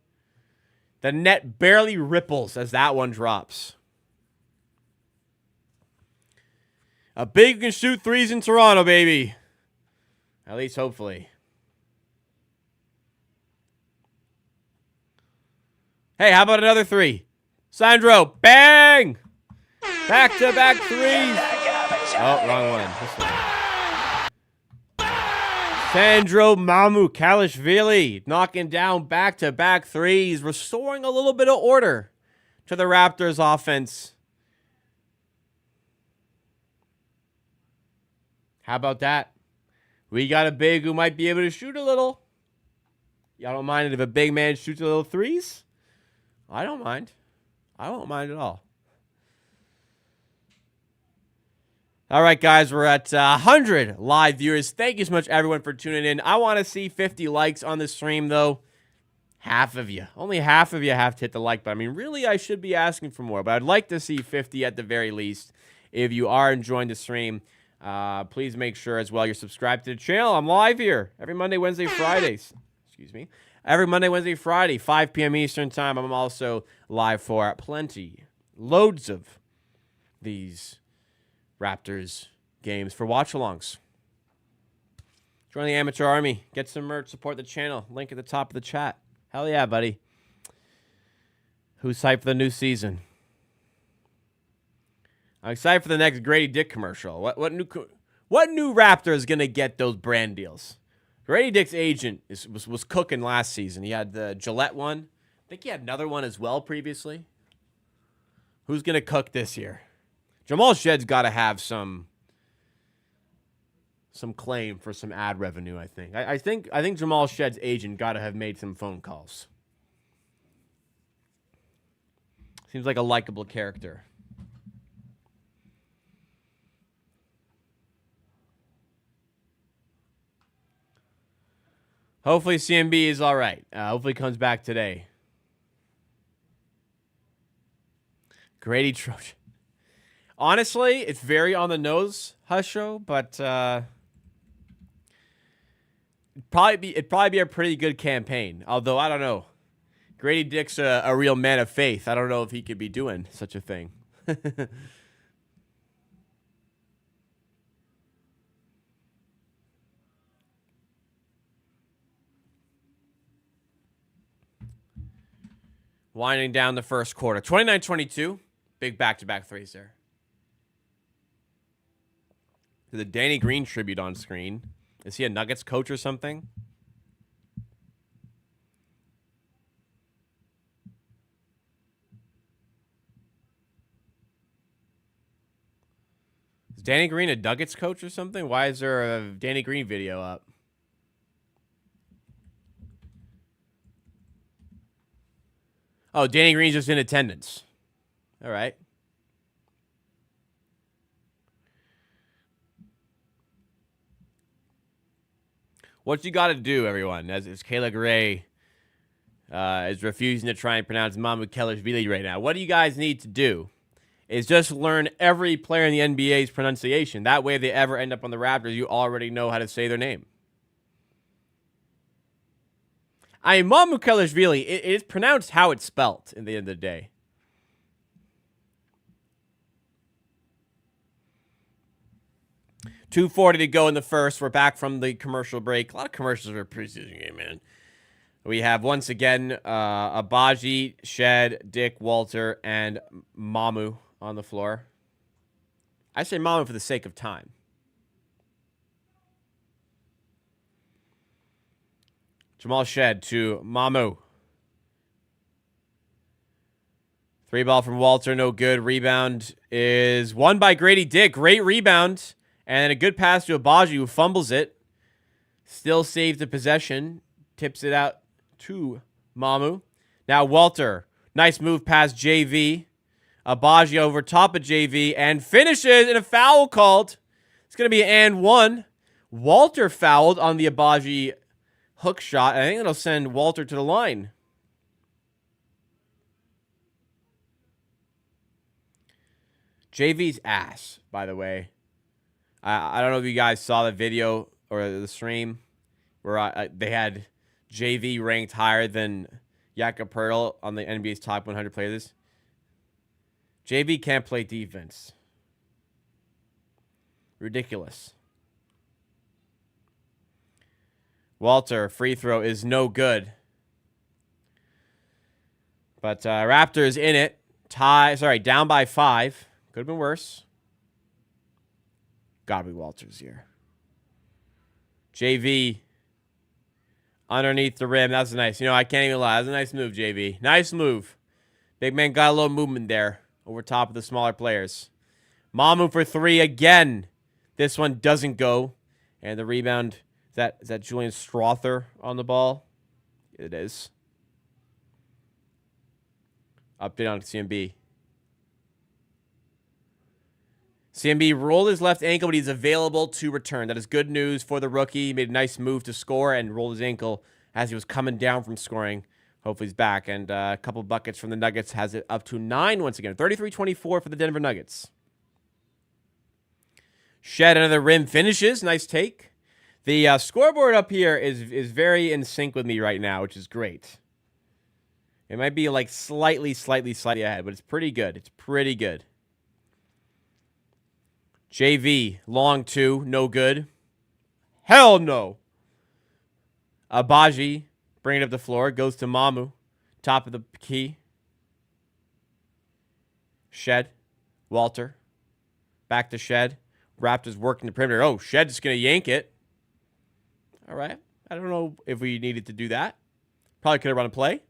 The net barely ripples as that one drops. A big can shoot threes in Toronto, baby. At least hopefully. Hey, how about another 3? Sandro, bang! Back-to-back threes. Oh, wrong one. This one. Sandro Mamukelashvili knocking down back-to-back threes, restoring a little bit of order to the Raptors offense. How about that? We got a big who might be able to shoot a little. Y'all don't mind it if a big man shoots a little threes? I don't mind. I won't mind at all. All right, guys, we're at 100 live viewers. Thank you so much, everyone, for tuning in. I want to see 50 likes on the stream, though. Half of you. Only half of you have to hit the like button. I mean, really, I should be asking for more, but I'd like to see 50 at the very least. If you are enjoying the stream, please make sure as well you're subscribed to the channel. I'm live here every Monday, Wednesday, Fridays. Excuse me. Every Monday, Wednesday, Friday, 5 p.m. Eastern Time. I'm also live for loads of these Raptors games for watch-alongs. Join the amateur army. Get some merch. Support the channel. Link at the top of the chat. Hell yeah, buddy. Who's hyped for the new season? I'm excited for the next Grady Dick commercial. What new Raptor is going to get those brand deals? Grady Dick's agent was cooking last season. He had the Gillette one. I think he had another one as well previously. Who's going to cook this year? Jamal Shedd's got to have some claim for some ad revenue, I think. I think Jamal Shedd's agent got to have made some phone calls. Seems like a likable character. Hopefully CMB is all right. Hopefully comes back today. Grady Trojan. Honestly, it's very on the nose, Husho, but it'd probably be a pretty good campaign. Although I don't know, Grady Dick's a real man of faith. I don't know if he could be doing such a thing. Winding down the first quarter, 29-22, big back-to-back threes there. The Danny Green tribute on screen. Is he a Nuggets coach or something? Is Danny Green a Nuggets coach or something? Why is there a Danny Green video up? Oh, Danny Green's just in attendance. All right. What you got to do, everyone, as Kayla Gray is refusing to try and pronounce Mamukelashvili right now. What do you guys need to do is just learn every player in the NBA's pronunciation. That way, if they ever end up on the Raptors, you already know how to say their name. Mamukelashvili, it is pronounced how it's spelt in the end of the day. .240 to go in the first. We're back from the commercial break. A lot of commercials for a preseason game, man. We have, once again, Abaji, Shed, Dick, Walter, and Mamu on the floor. I say Mamu for the sake of time. Jamal Shed to Mamu. Three ball from Walter, no good. Rebound is won by Grady Dick. Great rebound. And a good pass to Abaji, who fumbles it. Still saves the possession. Tips it out to Mamu. Now Walter. Nice move past JV. Abaji over top of JV. And finishes in a foul called. It's going to be an and one. Walter fouled on the Abaji hook shot. I think it'll send Walter to the line. JV's ass, by the way. I don't know if you guys saw the video or the stream where they had JV ranked higher than Jakob Poeltl on the NBA's top 100 players. JV can't play defense. Ridiculous. Walter, free throw is no good. But Raptors in it. Down by 5. Could have been worse. Gotta be Walter's here. JV underneath the rim. That's nice. I can't even lie. That's a nice move, JV. Nice move. Big man got a little movement there over top of the smaller players. Mamu for three again. This one doesn't go. And the rebound, is that Julian Strother on the ball? It is. Update on CMB. CMB rolled his left ankle, but he's available to return. That is good news for the rookie. He made a nice move to score and rolled his ankle as he was coming down from scoring. Hopefully he's back. And a couple buckets from the Nuggets has it up to 9 once again. 33-24 for the Denver Nuggets. Shed under the rim finishes. Nice take. The scoreboard up here is very in sync with me right now, which is great. It might be like slightly ahead, but it's pretty good. It's pretty good. JV, long two, no good. Hell no. Abaji, bring it up the floor, goes to Mamu, top of the key. Shed, Walter, back to Shed. Raptors working the perimeter. Oh, Shed just going to yank it. All right. I don't know if we needed to do that. Probably could have run a play,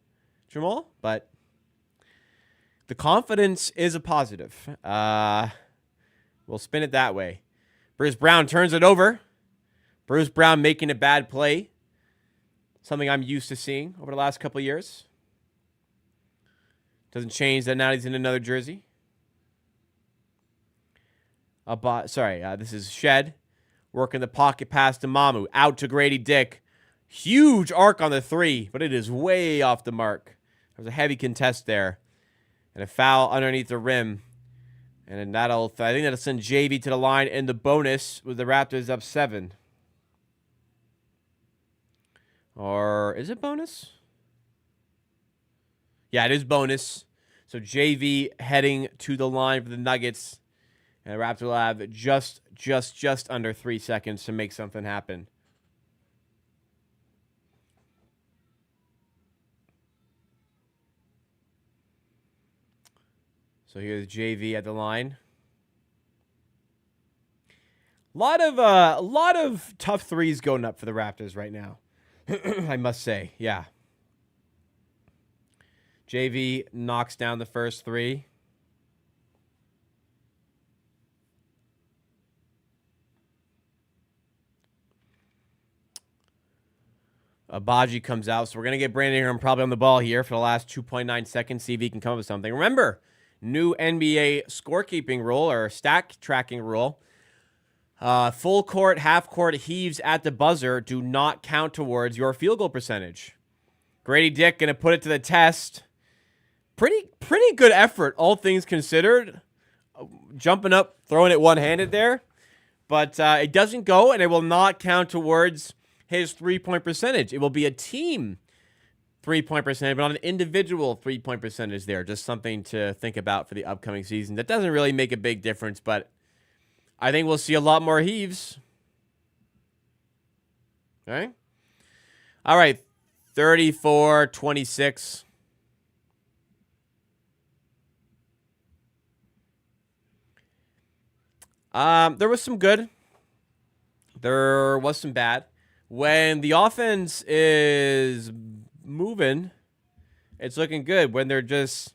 Jamal, but the confidence is a positive. We'll spin it that way. Bruce Brown turns it over. Bruce Brown making a bad play. Something I'm used to seeing over the last couple of years. Doesn't change that now he's in another jersey. This is Shed. Working the pocket pass to Mamu. Out to Grady Dick. Huge arc on the three, but it is way off the mark. There's a heavy contest there. And a foul underneath the rim. And then I think that'll send JV to the line in the bonus with the Raptors up 7. Or is it bonus? Yeah, it is bonus. So JV heading to the line for the Nuggets. And the Raptors will have just under 3 seconds to make something happen. So here's JV at the line. A lot of tough threes going up for the Raptors right now. I must say, yeah. JV knocks down the first three. Abaji comes out, so we're going to get Brandon Ingram probably on the ball here for the last 2.9 seconds, see if he can come up with something. Remember, new NBA scorekeeping rule or stack tracking rule. Full court, half court heaves at the buzzer do not count towards your field goal percentage. Grady Dick going to put it to the test. Pretty good effort, all things considered. Jumping up, throwing it one-handed there. But it doesn't go, and it will not count towards his three-point percentage. It will be a team three-point percentage, but not an individual three-point percentage there. Just something to think about for the upcoming season. That doesn't really make a big difference, but I think we'll see a lot more heaves. Okay? All right, 34-26. There was some good. There was some bad. When the offense is moving, it's looking good. When they're just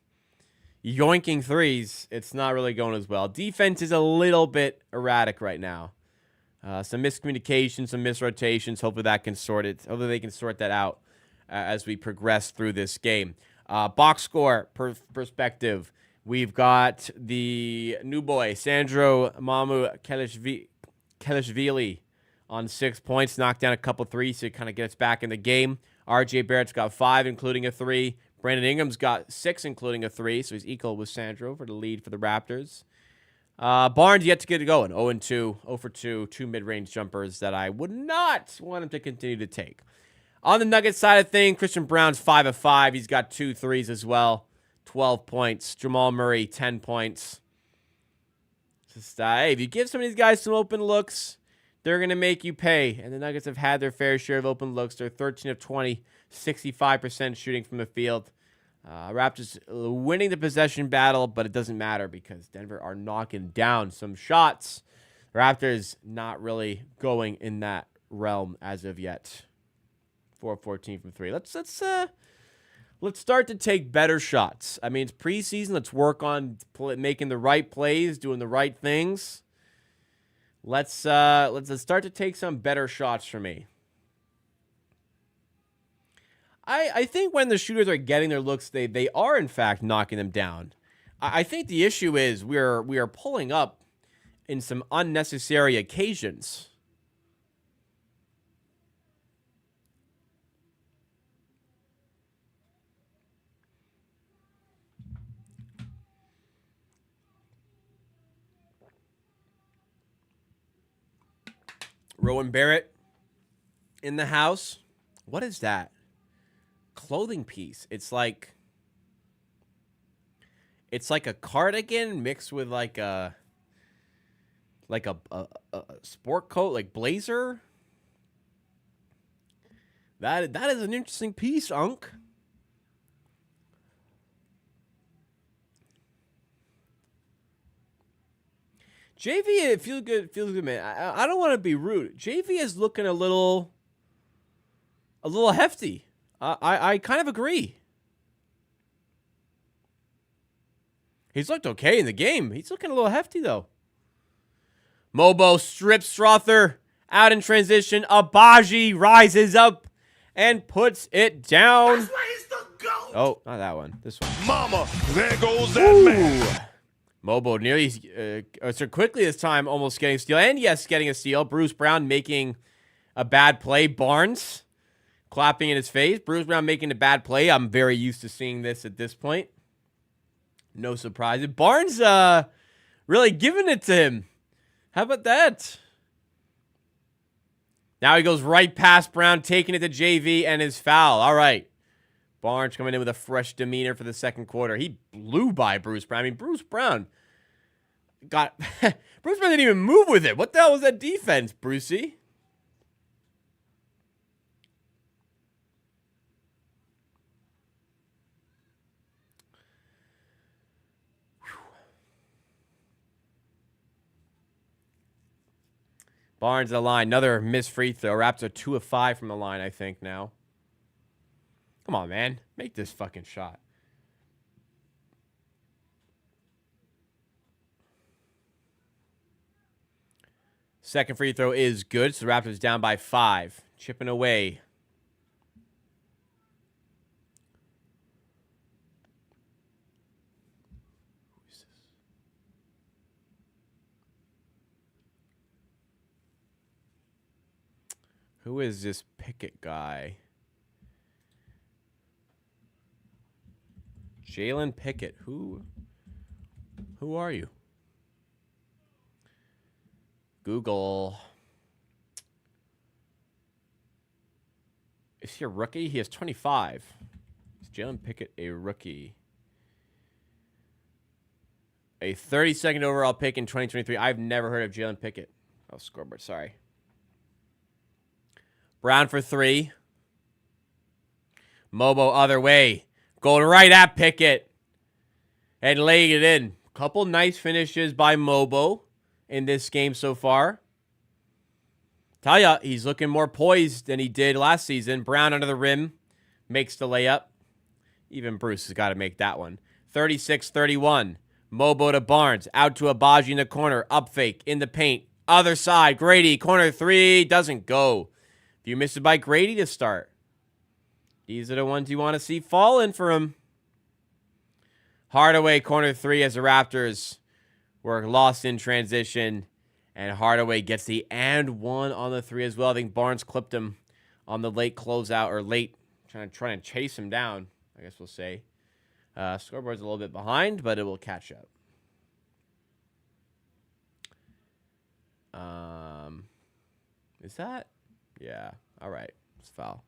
yoinking threes, it's not really going as well. Defense is a little bit erratic right now. Some miscommunication, some misrotations. Hopefully that can sort it. Hopefully they can sort that out as we progress through this game. Box score perspective. We've got the new boy, Sandro Mamu Kelishvili, on 6 points, knocked down a couple threes to kind of get us back in the game. R.J. Barrett's got 5, including a 3. Brandon Ingram's got 6, including a 3, so he's equal with Sandro for the lead for the Raptors. Barnes yet to get it going, 0-2, 0 for 2, 2 mid-range jumpers that I would not want him to continue to take. On the Nuggets side of things, Christian Brown's 5 of 5. He's got 2 threes as well, 12 points. Jamal Murray, 10 points. Just, hey, if you give some of these guys some open looks, they're going to make you pay. And the Nuggets have had their fair share of open looks. They're 13 of 20, 65% shooting from the field. Raptors winning the possession battle, but it doesn't matter because Denver are knocking down some shots. Raptors not really going in that realm as of yet. 4-14 from 3. Let's start to take better shots. I mean, it's preseason. Let's work on making the right plays, doing the right things. Let's start to take some better shots for me. I think when the shooters are getting their looks, they are in fact knocking them down. I think the issue is we are pulling up in some unnecessary occasions. Rowan Barrett in the house. What is that? Clothing piece. It's like a cardigan mixed with like a sport coat, like blazer. That is an interesting piece, Unc. JV, it feels good, man. I don't want to be rude. JV is looking a little hefty. I kind of agree. He's looked okay in the game. He's looking a little hefty, though. Mobo strips Strother out in transition. Abaji rises up and puts it down. That's why he's the GOAT. Oh, not that one. This one. Mama, there goes that man. Mobo nearly so quickly this time, almost getting a steal. And yes, getting a steal. Bruce Brown making a bad play. Barnes clapping in his face. Bruce Brown making a bad play. I'm very used to seeing this at this point. No surprise. Barnes really giving it to him. How about that? Now he goes right past Brown, taking it to JV and his foul. All right. Barnes coming in with a fresh demeanor for the second quarter. He blew by Bruce Brown. I mean, Bruce Brown got... Bruce Brown didn't even move with it. What the hell was that defense, Brucey? Barnes the line. Another missed free throw. Raptors are 2 of 5 from the line, I think, now. Come on, man. Make this fucking shot. Second free throw is good. So the Raptors down by 5. Chipping away. Who is this Pickett guy? Jalen Pickett. Who are you? Google. Is he a rookie? He has 25. Is Jalen Pickett a rookie? A 32nd overall pick in 2023. I've never heard of Jalen Pickett. Oh, scoreboard. Sorry. Brown for 3. Mobo other way. Going right at Pickett. And laying it in. Couple nice finishes by Mobo in this game so far. Tell ya, he's looking more poised than he did last season. Brown under the rim. Makes the layup. Even Bruce has got to make that one. 36-31. Mobo to Barnes. Out to Abaji in the corner. Up fake. In the paint. Other side. Grady. Corner 3. Doesn't go. You missed it by Grady to start. These are the ones you want to see falling for him. Hardaway, corner 3 as the Raptors were lost in transition. And Hardaway gets the and one on the 3 as well. I think Barnes clipped him on the late closeout, or late, trying to chase him down, I guess we'll say. Scoreboard's a little bit behind, but it will catch up. Is that? Yeah. All right. It's foul.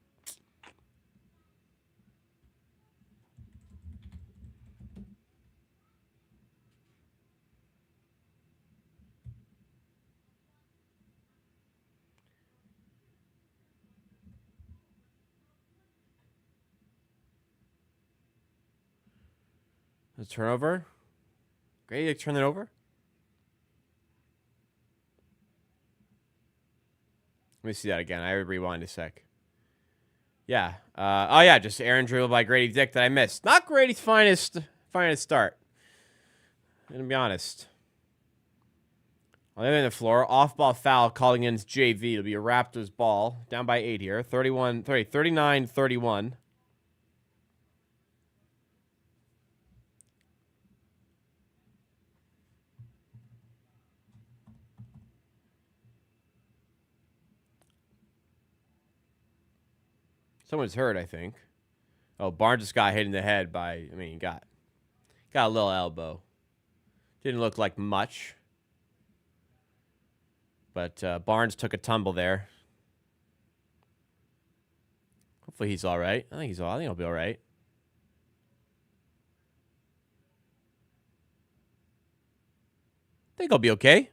A turnover. Grady turn it over. Let me see that again. I would rewind a sec. Yeah. Oh, yeah. Just Aaron dribble by Grady Dick that I missed. Not Grady's finest start. I'm going to be honest. On the other end of the floor, off-ball foul calling in JV. It'll be a Raptors ball. Down by 8 here. 39-31. Someone's hurt, I think. Oh, Barnes just got hit in the head by, got a little elbow. Didn't look like much. But Barnes took a tumble there. Hopefully he's all right. I think he'll be all right. I think he'll be okay.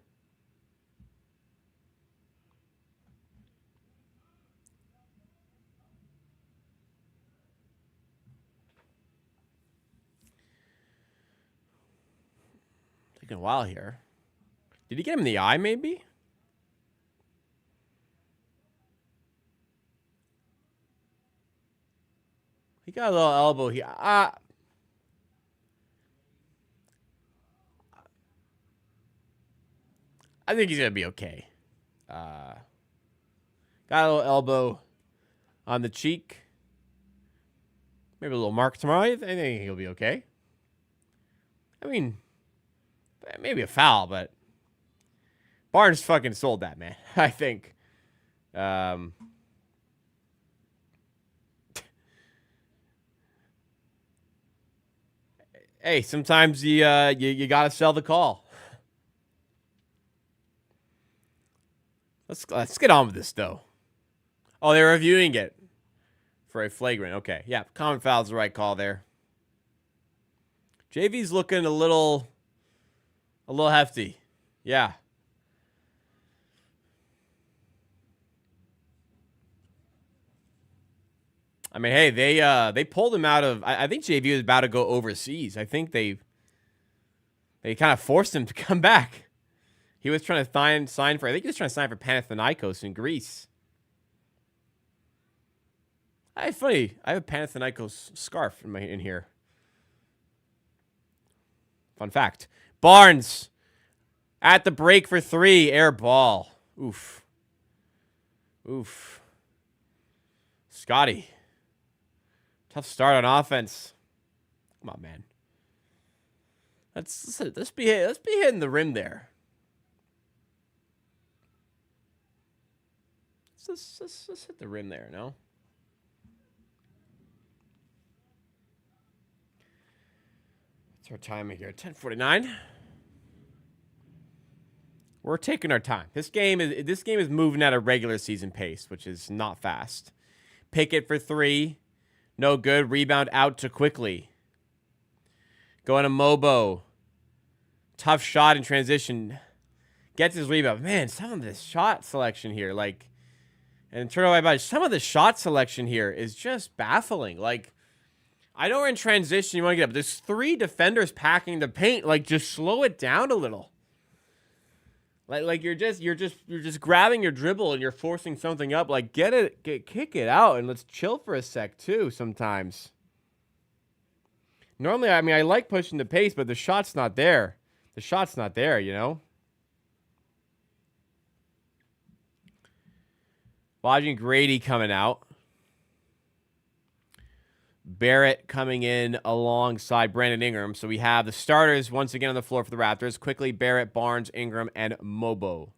Taking a while here. Did he get him in the eye, maybe? He got a little elbow here. I think he's going to be okay. Got a little elbow on the cheek. Maybe a little mark tomorrow. I think he'll be okay. Maybe a foul, but Barnes fucking sold that, man. I think. Hey, sometimes you gotta sell the call. Let's get on with this though. Oh, they're reviewing it for a flagrant. Okay, yeah, common foul's the right call there. JV's looking a little hefty. Yeah. Hey, they pulled him out of. I think JV was about to go overseas. I think they kind of forced him to come back. He was trying to sign for. I think he was trying to sign for Panathinaikos in Greece. Funny. I have a Panathinaikos scarf in here. Fun fact. Barnes at the break for 3. Air ball. Oof. Scotty. Tough start on offense. Come on, man. Let's be hitting the rim there. Let's hit the rim there, no? What's our timing here? 10:49. We're taking our time. This game is moving at a regular season pace, which is not fast. Pickett for 3. No good. Rebound out to Quickly. Going to Mobo. Tough shot in transition. Gets his rebound. Man, some of this shot selection here, and turnover by some of the shot selection here is just baffling. I know we're in transition. You want to get up. There's 3 defenders packing the paint. Just slow it down a little. You're just grabbing your dribble and you're forcing something up. Kick it out and let's chill for a sec too. Sometimes. Normally, I like pushing the pace, but the shot's not there. The shot's not there, you know. Watching Grady coming out. Barrett coming in alongside Brandon Ingram. So we have the starters once again on the floor for the Raptors. Quickly, Barrett, Barnes, Ingram, and Mobo.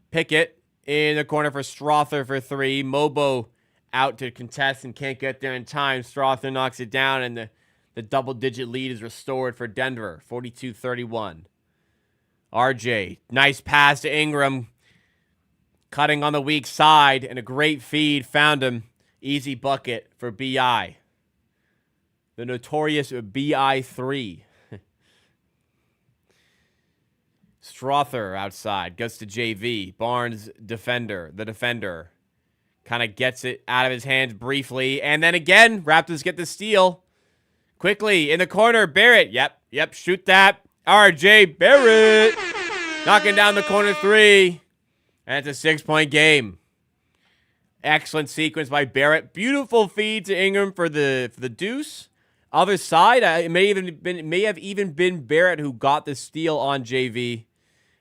Pickett in the corner for Strother for 3. Mobo out to contest and can't get there in time. Strother knocks it down, and the double-digit lead is restored for Denver, 42-31. RJ, nice pass to Ingram. Cutting on the weak side, and a great feed. Found him. Easy bucket for B.I. The notorious B.I. 3. Strother outside. Goes to JV. Barnes, the defender. Kind of gets it out of his hands briefly. And then again, Raptors get the steal. Quickly in the corner, Barrett. Yep, shoot that. RJ Barrett knocking down the corner three. And it's a 6-point game. Excellent sequence by Barrett. Beautiful feed to Ingram for the deuce. Other side, it may have even been Barrett who got the steal on JV.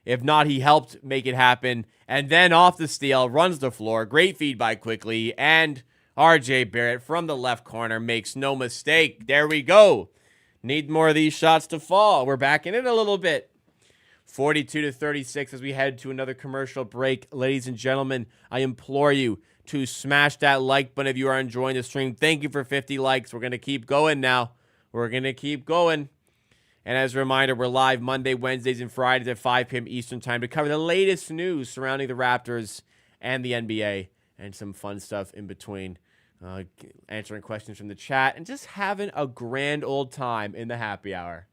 If not, he helped make it happen. And then off the steal, runs the floor. Great feed by Quickly. And RJ Barrett from the left corner makes no mistake. There we go. Need more of these shots to fall. We're back in it a little bit. 42-36 as we head to another commercial break. Ladies and gentlemen, I implore you to smash that like button if you are enjoying the stream. Thank you for 50 likes. We're going to keep going now. We're going to keep going. And as a reminder, we're live Monday, Wednesdays, and Fridays at 5 p.m. Eastern Time to cover the latest news surrounding the Raptors and the NBA and some fun stuff in between. Answering questions from the chat and just having a grand old time in the happy hour.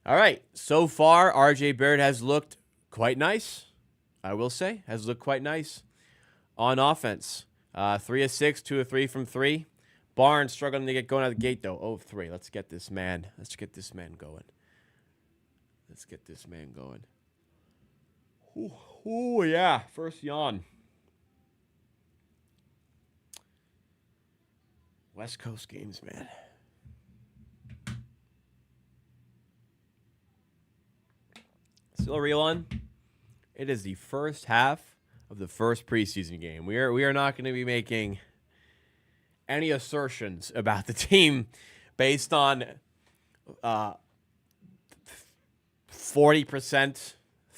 All right. So far, RJ Barrett has looked quite nice. I will say, has looked quite nice on offense. 3 of 6, 2 of 3 from 3. Barnes struggling to get going out of the gate, though. 0 of 3. Let's get this man. Let's get this man going. Let's get this man going. Ooh, yeah. First yawn. West Coast games, man. Still a real one. It is the first half of the first preseason game. We are not going to be making any assertions about the team based on 40%,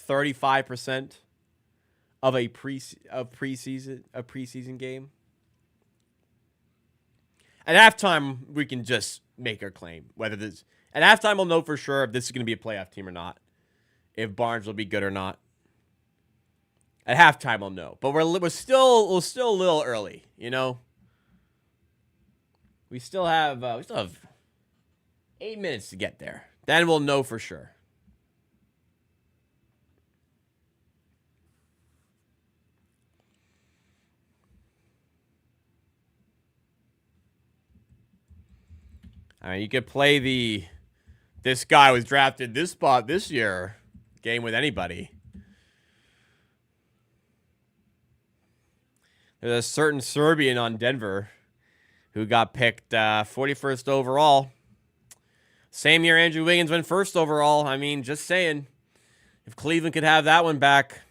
35% of a preseason game. At halftime, we can just make our claim. At halftime, we'll know for sure if this is going to be a playoff team or not. If Barnes will be good or not. At halftime, we'll know. But we're still a little early, you know. We still have 8 minutes to get there. Then we'll know for sure. I mean, you could play this guy was drafted this spot this year game with anybody. There's a certain Serbian on Denver who got picked 41st overall. Same year Andrew Wiggins went first overall. I mean, just saying. If Cleveland could have that one back,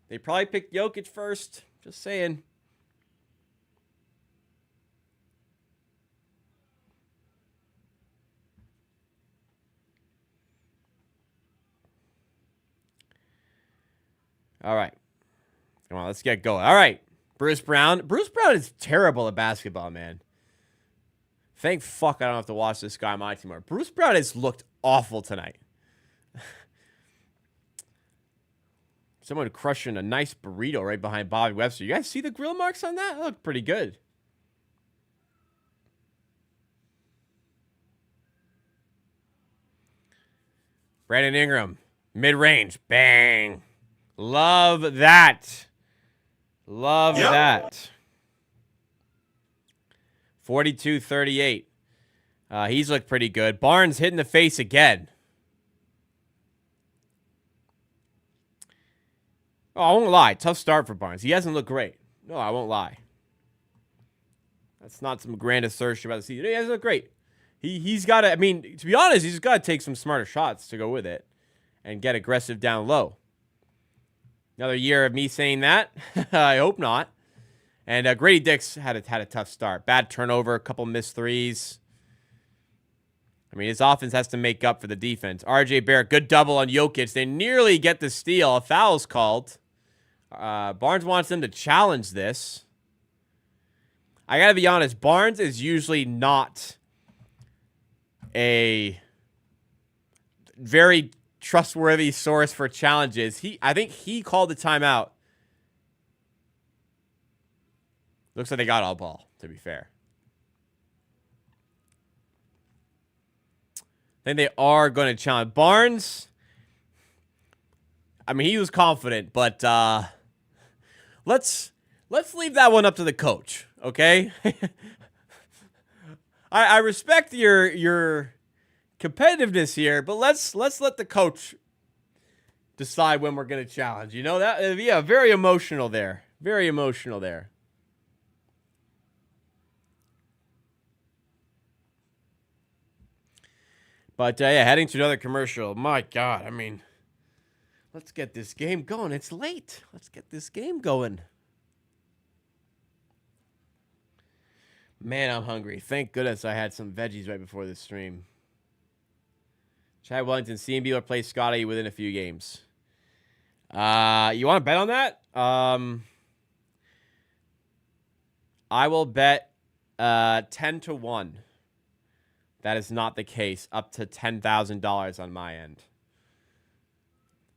they probably picked Jokic first. Just saying. All right. Come on, let's get going. All right. Bruce Brown. Bruce Brown is terrible at basketball, man. Thank fuck I don't have to watch this guy on my team. Bruce Brown has looked awful tonight. Someone crushing a nice burrito right behind Bobby Webster. You guys see the grill marks on that? That looked pretty good. Brandon Ingram. Mid-range. Bang. Love that. Love that. 42-38. He's looked pretty good. Barnes hit in the face again. Oh, I won't lie. Tough start for Barnes. He hasn't looked great. No, I won't lie. That's not some grand assertion about the season. He hasn't looked great. He's got to, I mean, to be honest, he's got to take some smarter shots to go with it and get aggressive down low. Another year of me saying that. I hope not. And Grady Dick's had a tough start. Bad turnover, a couple missed threes. I mean, his offense has to make up for the defense. RJ Barrett, good double on Jokic. They nearly get the steal. A foul's called. Barnes wants them to challenge this. I got to be honest. Barnes is usually not a very trustworthy source for challenges. I think he called the timeout. Looks like they got all ball, to be fair. I think they are going to challenge. Barnes, I mean, he was confident, but let's leave that one up to the coach, okay? I respect your competitiveness here, but let's let the coach decide when we're going to challenge. You know that? Yeah, very emotional there. Very emotional there. But yeah, heading to another commercial. My God, I mean, let's get this game going. It's late. Let's get this game going. Man, I'm hungry. Thank goodness I had some veggies right before this stream. Chad Wellington, CMB will play Scotty within a few games. You want to bet on that? I will bet 10-1. That is not the case. Up to $10,000 on my end.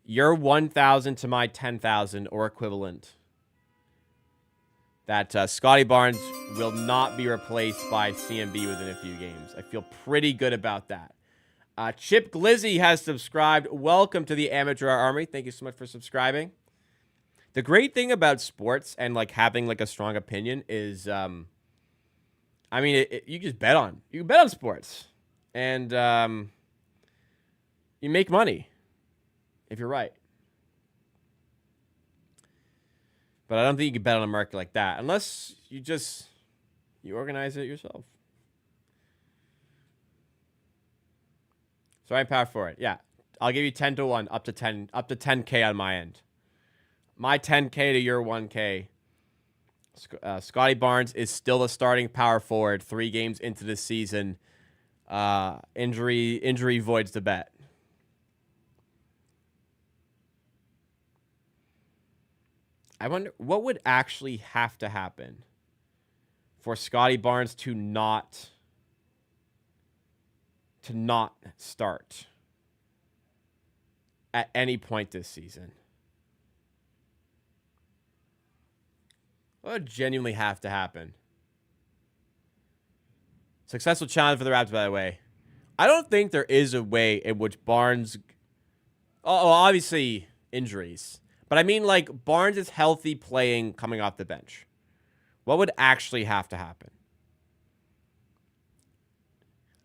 Your 1,000 to my 10,000 or equivalent. That Scotty Barnes will not be replaced by CMB within a few games. I feel pretty good about that. Chip Glizzy has subscribed. Welcome to the Amateur Army. Thank you so much for subscribing. The great thing about sports and like having like a strong opinion is, I mean, you just bet on. You can bet on sports, and you make money if you're right. But I don't think you can bet on a market like that unless you organize it yourself. So I'm power for it. Yeah, I'll give you 10-1, up to 10K on my end. My 10K to your 1K. Scotty Barnes is still a starting power forward 3 games into the season. Injury voids the bet. I wonder what would actually have to happen for Scotty Barnes to not start at any point this season. What would genuinely have to happen? Successful challenge for the Raptors, by the way. I don't think there is a way in which Barnes... Oh, obviously, injuries. But I mean, like, Barnes is healthy playing coming off the bench. What would actually have to happen?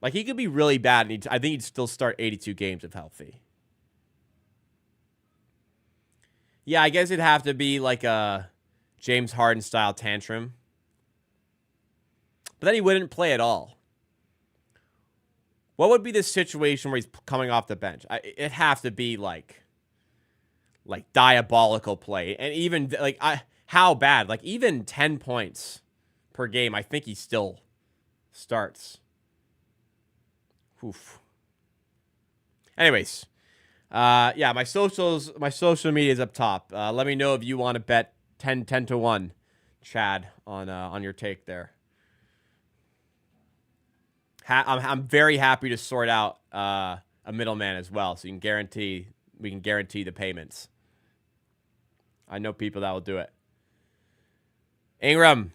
Like, he could be really bad, and I think he'd still start 82 games if healthy. Yeah, I guess it'd have to be like a James Harden-style tantrum. But then he wouldn't play at all. What would be the situation where he's coming off the bench? It'd have to be like diabolical play. And even, like, how bad? Like, even 10 points per game, I think he still starts. Oof. Anyways, yeah, my social media is up top. Let me know if you want to bet 10-1, Chad, on your take there. I'm very happy to sort out a middleman as well, so we can guarantee the payments. I know people that will do it. Ingram,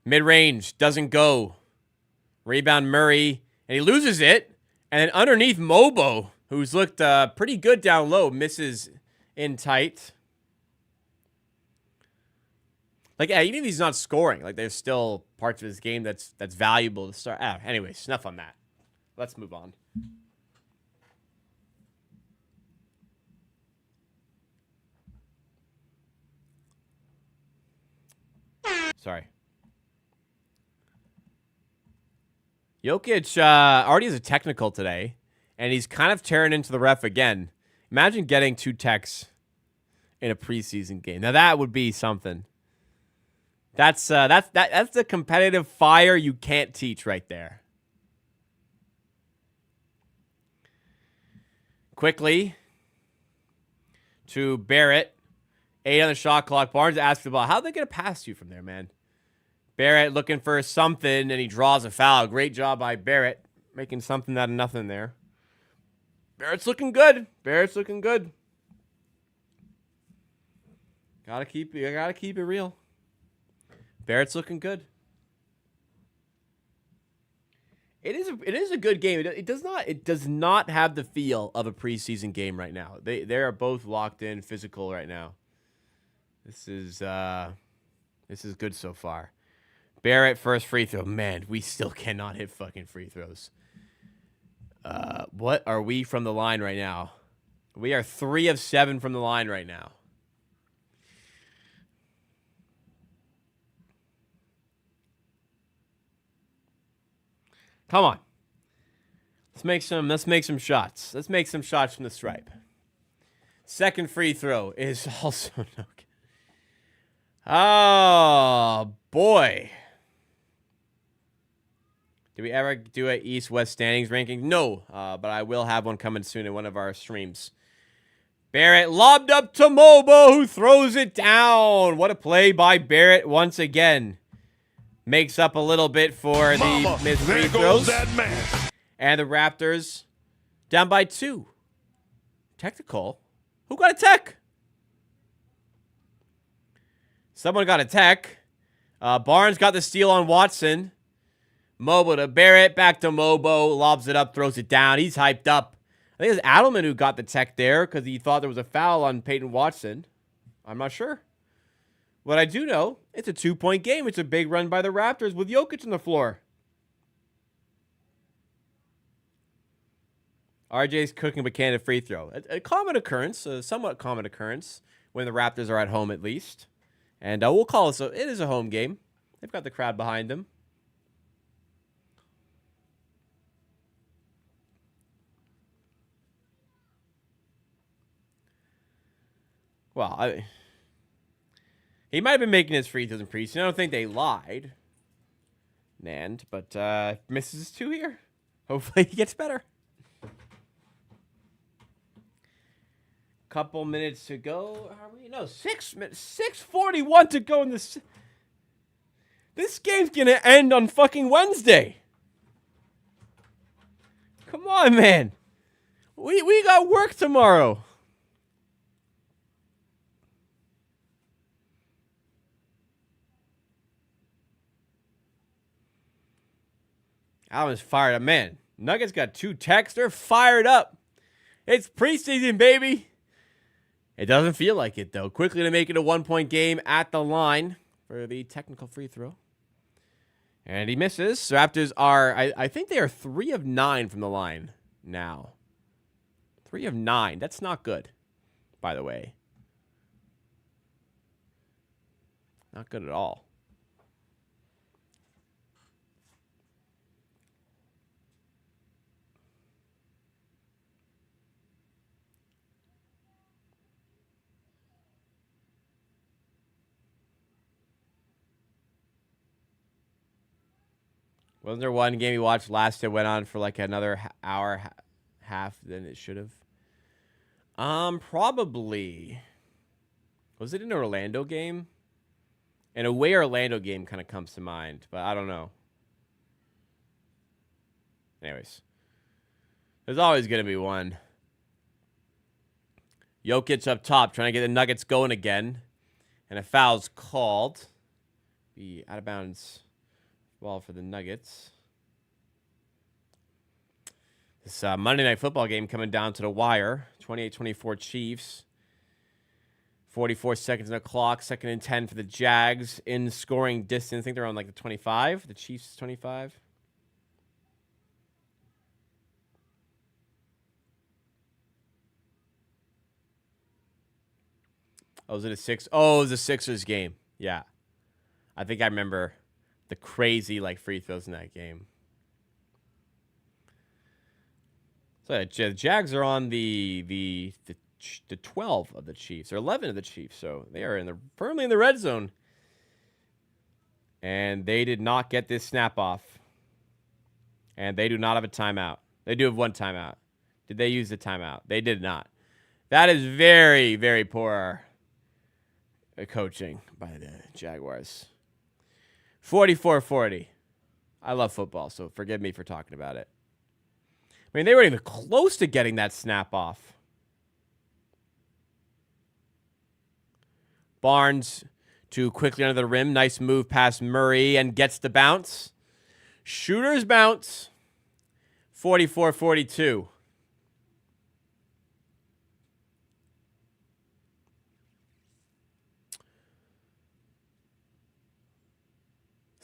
mid-range, doesn't go. Rebound Murray, and he loses it. And then underneath Mobo, who's looked pretty good down low, misses in tight. Like, yeah, even if he's not scoring, like, there's still parts of his game that's valuable to start. Anyways, enough on that. Let's move on. Sorry. Jokic already has a technical today, and he's kind of tearing into the ref again. Imagine getting 2 techs in a preseason game. Now that would be something. That's the competitive fire you can't teach right there. Quickly to Barrett. 8 on the shot clock. Barnes asks the ball. How are they going to pass you from there, man? Barrett looking for something, and he draws a foul. Great job by Barrett, making something out of nothing there. Barrett's looking good. Gotta keep it real. Barrett's looking good. It is a good game. It does not have the feel of a preseason game right now. They are both locked in, physical right now. This is good so far. Barrett, first free throw. Man, we still cannot hit fucking free throws. What are we from the line right now? We are 3 of 7 from the line right now. Come on. Let's make some shots. Let's make some shots from the stripe. Second free throw is also no good. Oh, boy. Do we ever do an East-West standings ranking? No, but I will have one coming soon in one of our streams. Barrett lobbed up to Mobo, who throws it down. What a play by Barrett once again. Makes up a little bit for the missed free throws. That man. And the Raptors down by 2. Technical? Who got a tech? Someone got a tech. Barnes got the steal on Watson. Mobo to Barrett, back to Mobo, lobs it up, throws it down. He's hyped up. I think it was Adelman who got the tech there because he thought there was a foul on Peyton Watson. I'm not sure. What I do know, it's a 2-point game. It's a big run by the Raptors with Jokic on the floor. RJ's cooking but can't hit free throw. A common occurrence, a somewhat common occurrence when the Raptors are at home at least. And we'll call it, it is a home game. They've got the crowd behind them. Well, he might have been making his free throws in preseason. I don't think they lied. Nand, but misses 2 here. Hopefully he gets better. Couple minutes to go. Are we? No, 6 minutes. 6:41 to go in this. This game's gonna end on fucking Wednesday. Come on, man. We got work tomorrow. Allen's fired up. Man, Nuggets got 2 techs. They're fired up. It's preseason, baby. It doesn't feel like it, though. Quickly to make it a 1-point game at the line for the technical free throw. And he misses. Raptors are, I think they are 3 of 9 from the line now. 3 of 9. That's not good, by the way. Not good at all. Wasn't there one game you watched last that went on for like another hour, half than it should have? Probably. Was it an Orlando game? An away Orlando game kind of comes to mind, but I don't know. Anyways. There's always going to be one. Jokic up top trying to get the Nuggets going again. And a foul's called. Be out of bounds. Ball for the Nuggets. This Monday Night Football game coming down to the wire. 28-24 Chiefs. 44 seconds on the clock. 2nd and 10 for the Jags. In scoring distance. I think they're on like the 25. The Chiefs 25. Oh, was it a 6? Oh, it was a Sixers game. Yeah. I think I remember the crazy like free throws in that game. So the Jags are on the 12 of the Chiefs, or 11 of the Chiefs, so they are firmly in the red zone. And they did not get this snap off. And they do not have a timeout. They do have one timeout. Did they use the timeout? They did not. That is very, very poor coaching by the Jaguars. 44-40. I love football, so forgive me for talking about it. I mean, they weren't even close to getting that snap off. Barnes too quickly under the rim. Nice move past Murray and gets the bounce. Shooter's bounce. 44-42.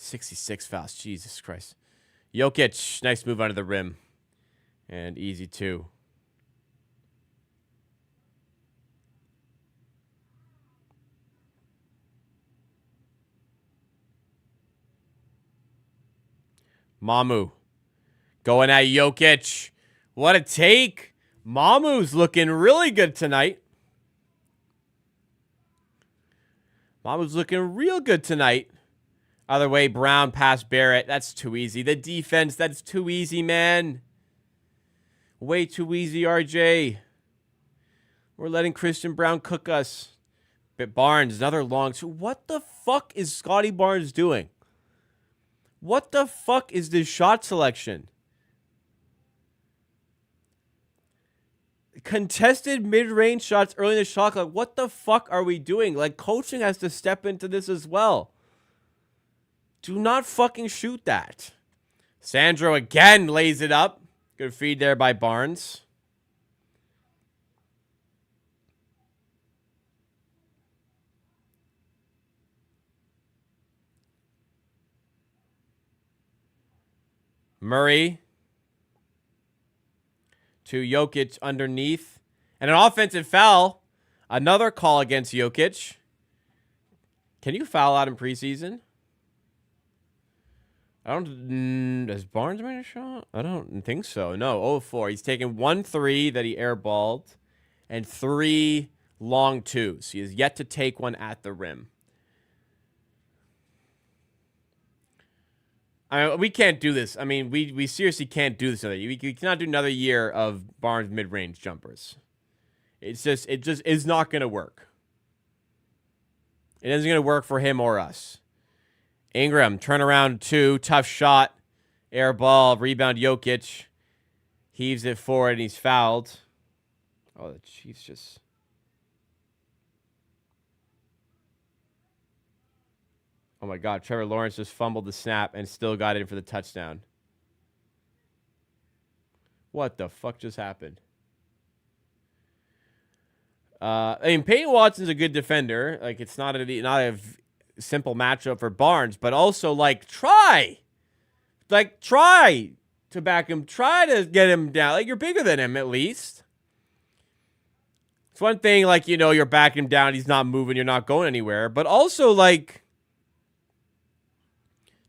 66 fouls. Jesus Christ. Jokic, nice move under the rim. And easy too. Mamu going at Jokic. What a take. Mamu's looking really good tonight. Mamu's looking real good tonight. Other way, Brown past Barrett. That's too easy. The defense, that's too easy, man. Way too easy, RJ. We're letting Christian Brown cook us. But Barnes, another long two. What the fuck is Scotty Barnes doing? What the fuck is this shot selection? Contested mid-range shots early in the shot clock. What the fuck are we doing? Like, coaching has to step into this as well. Do not fucking shoot that. Sandro again lays it up. Good feed there by Barnes. Murray to Jokic underneath. And an offensive foul. Another call against Jokic. Can you foul out in preseason? Does Barnes make a shot? I don't think so. No, 0-4. He's taken 1 3 that he airballed and 3 long twos. He has yet to take one at the rim. I mean, we can't do this. I mean, we seriously can't do this. We cannot do another year of Barnes mid-range jumpers. It just is not going to work. It isn't going to work for him or us. Ingram, turnaround 2, tough shot, air ball, rebound Jokic, heaves it forward and he's fouled. Oh, the Chiefs just... Oh my God, Trevor Lawrence just fumbled the snap and still got in for the touchdown. What the fuck just happened? I mean, Peyton Watson's a good defender. Like, it's not a simple matchup for Barnes, but also, like, try to back him. Try to get him down. Like, you're bigger than him, at least. It's one thing, like, you know, you're backing him down. He's not moving. You're not going anywhere. But also, like...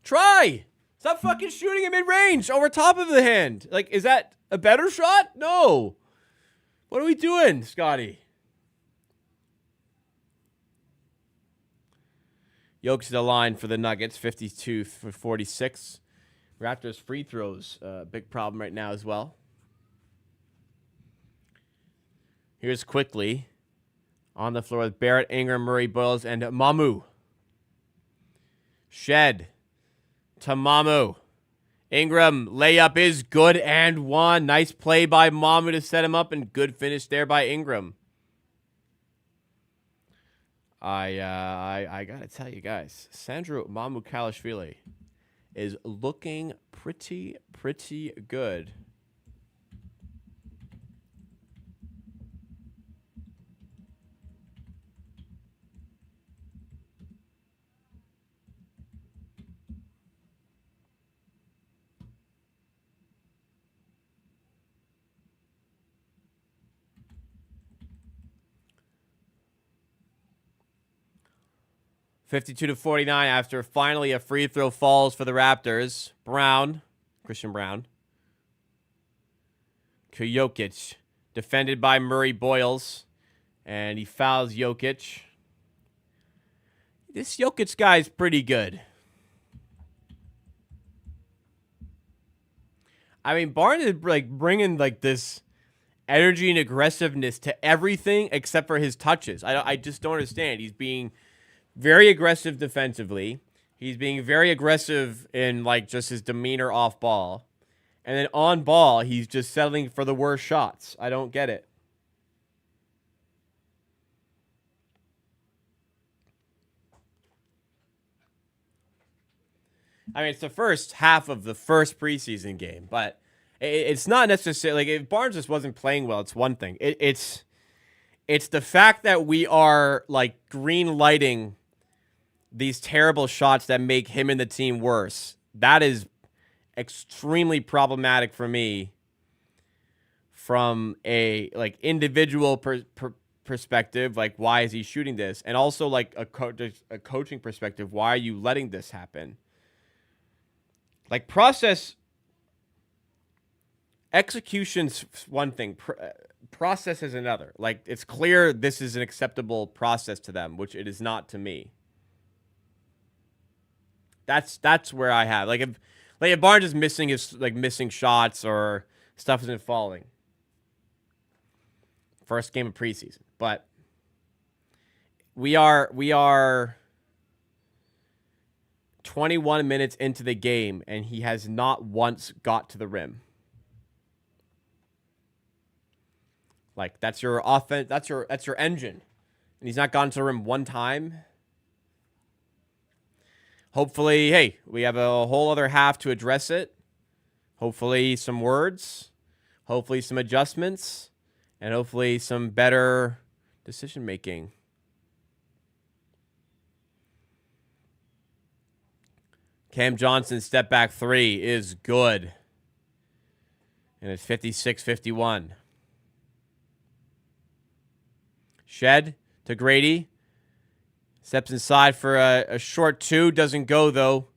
Try. Stop fucking shooting at mid-range over top of the hand. Like, is that a better shot? No. What are we doing, Scotty? Jokic to the line for the Nuggets, 52 for 46. Raptors free throws, big problem right now as well. Here's quickly on the floor with Barrett, Ingram, Murray, Boyles, and Mamu. Shed to Mamu. Ingram, layup is good and one. Nice play by Mamu to set him up, and good finish there by Ingram. I gotta tell you guys, Sandro Mamukelashvili is looking pretty good. (52-49) after finally a free throw falls for the Raptors. Christian Brown. To Jokic. Defended by Murray Boyles. And he fouls Jokic. This Jokic guy is pretty good. I mean, Barnes is like bringing like this energy and aggressiveness to everything except for his touches. I just don't understand. He's being very aggressive defensively. He's being very aggressive in like just his demeanor off ball. And then on ball, he's just settling for the worst shots. I don't get it. I mean, it's the first half of the first preseason game, but it's not necessarily like if Barnes just wasn't playing well, it's one thing. It's the fact that we are like green lighting these terrible shots that make him and the team worse. That is extremely problematic for me from a individual perspective. Like, why is he shooting this? And also like a coaching perspective, why are you letting this happen? Like, execution's one thing, process is another. Like, it's clear this is an acceptable process to them, which it is not to me. That's where I have if Barnes is missing shots or stuff isn't falling. First game of preseason, but we are 21 minutes into the game and he has not once got to the rim. Like, that's your offense, that's your engine. And he's not gotten to the rim one time. Hopefully, hey, we have a whole other half to address it. Hopefully some words, hopefully some adjustments, and hopefully some better decision making. Cam Johnson's step back three is good. And it's 56-51. Shed to Grady. Steps inside for a short two. Doesn't go, though.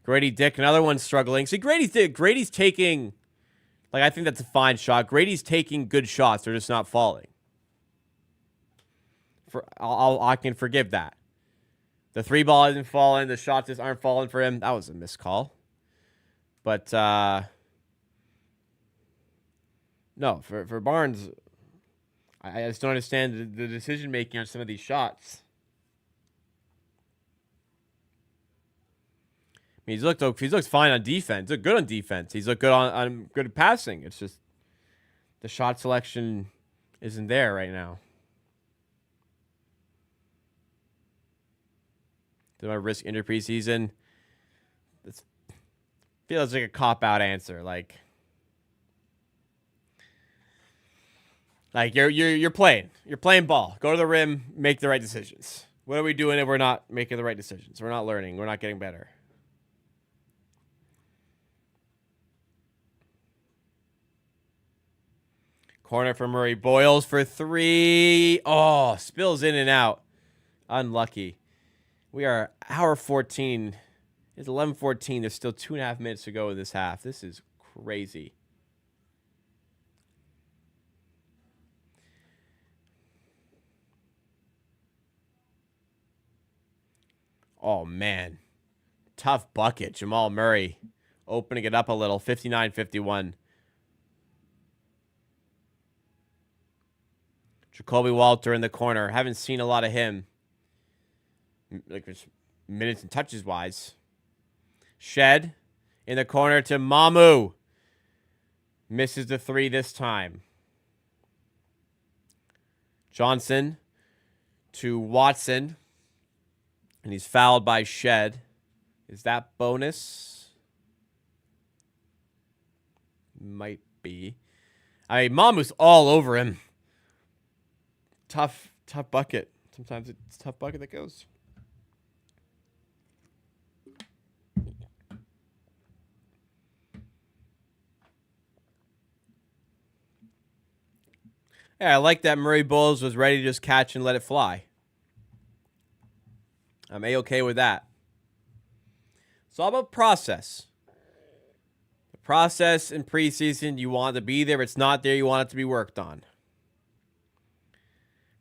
Grady Dick, another one struggling. See, Grady's taking... I think that's a fine shot. Grady's taking good shots. They're just not falling. I can forgive that. The three ball isn't falling. The shots just aren't falling for him. That was a missed call. But, no, for Barnes, I just don't understand the decision-making on some of these shots. I mean, he's looked fine on defense. He's looked good on defense. He's looked good on good at passing. It's just the shot selection isn't there right now. Do I risk inter preseason? This feels like a cop-out answer. Like you're playing. You're playing ball. Go to the rim, make the right decisions. What are we doing if we're not making the right decisions? We're not learning. We're not getting better. Corner for Murray. Boyles for three. Oh, spills in and out. Unlucky. We are hour 14. It's 11:14. There's still 2.5 minutes to go in this half. This is crazy. Oh, man. Tough bucket. Jamal Murray opening it up a little. 59-51. Jacoby Walter in the corner. Haven't seen a lot of him. Minutes and touches wise. Shed in the corner to Mamu. Misses the three this time. Johnson to Watson. And he's fouled by Shed. Is that bonus? Might be. I mean, Mamu's all over him. Tough bucket. Sometimes it's a tough bucket that goes. Yeah, I like that Murray Bowles was ready to just catch and let it fly. I'm A-okay with that. It's all about process. The process in preseason, you want it to be there. If it's not there, you want it to be worked on.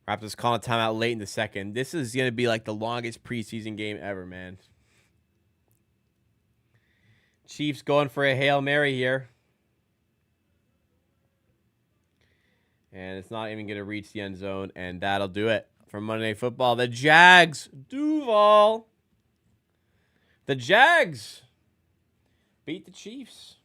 Raptors calling a timeout late in the second. This is going to be like the longest preseason game ever, man. Chiefs going for a Hail Mary here. And it's not even going to reach the end zone. And that'll do it for Monday Night Football. The Jags. Duval. The Jags beat the Chiefs.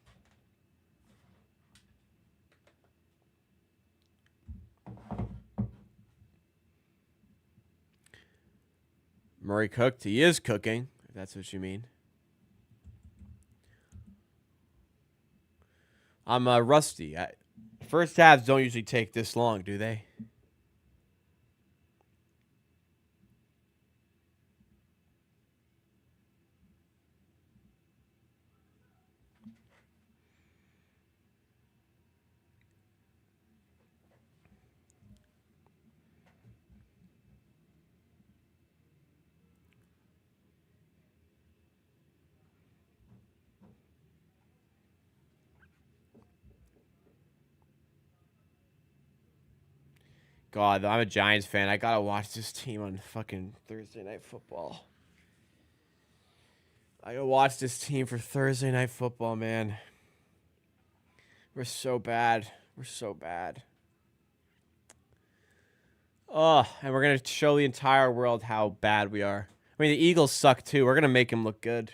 Murray cooked. He is cooking, if that's what you mean. I'm rusty. First halves don't usually take this long, do they? God, I'm a Giants fan. I gotta watch this team on fucking Thursday Night Football. I gotta watch this team for Thursday Night Football, man. We're so bad. We're so bad. Oh, and we're going to show the entire world how bad we are. I mean, the Eagles suck, too. We're going to make them look good.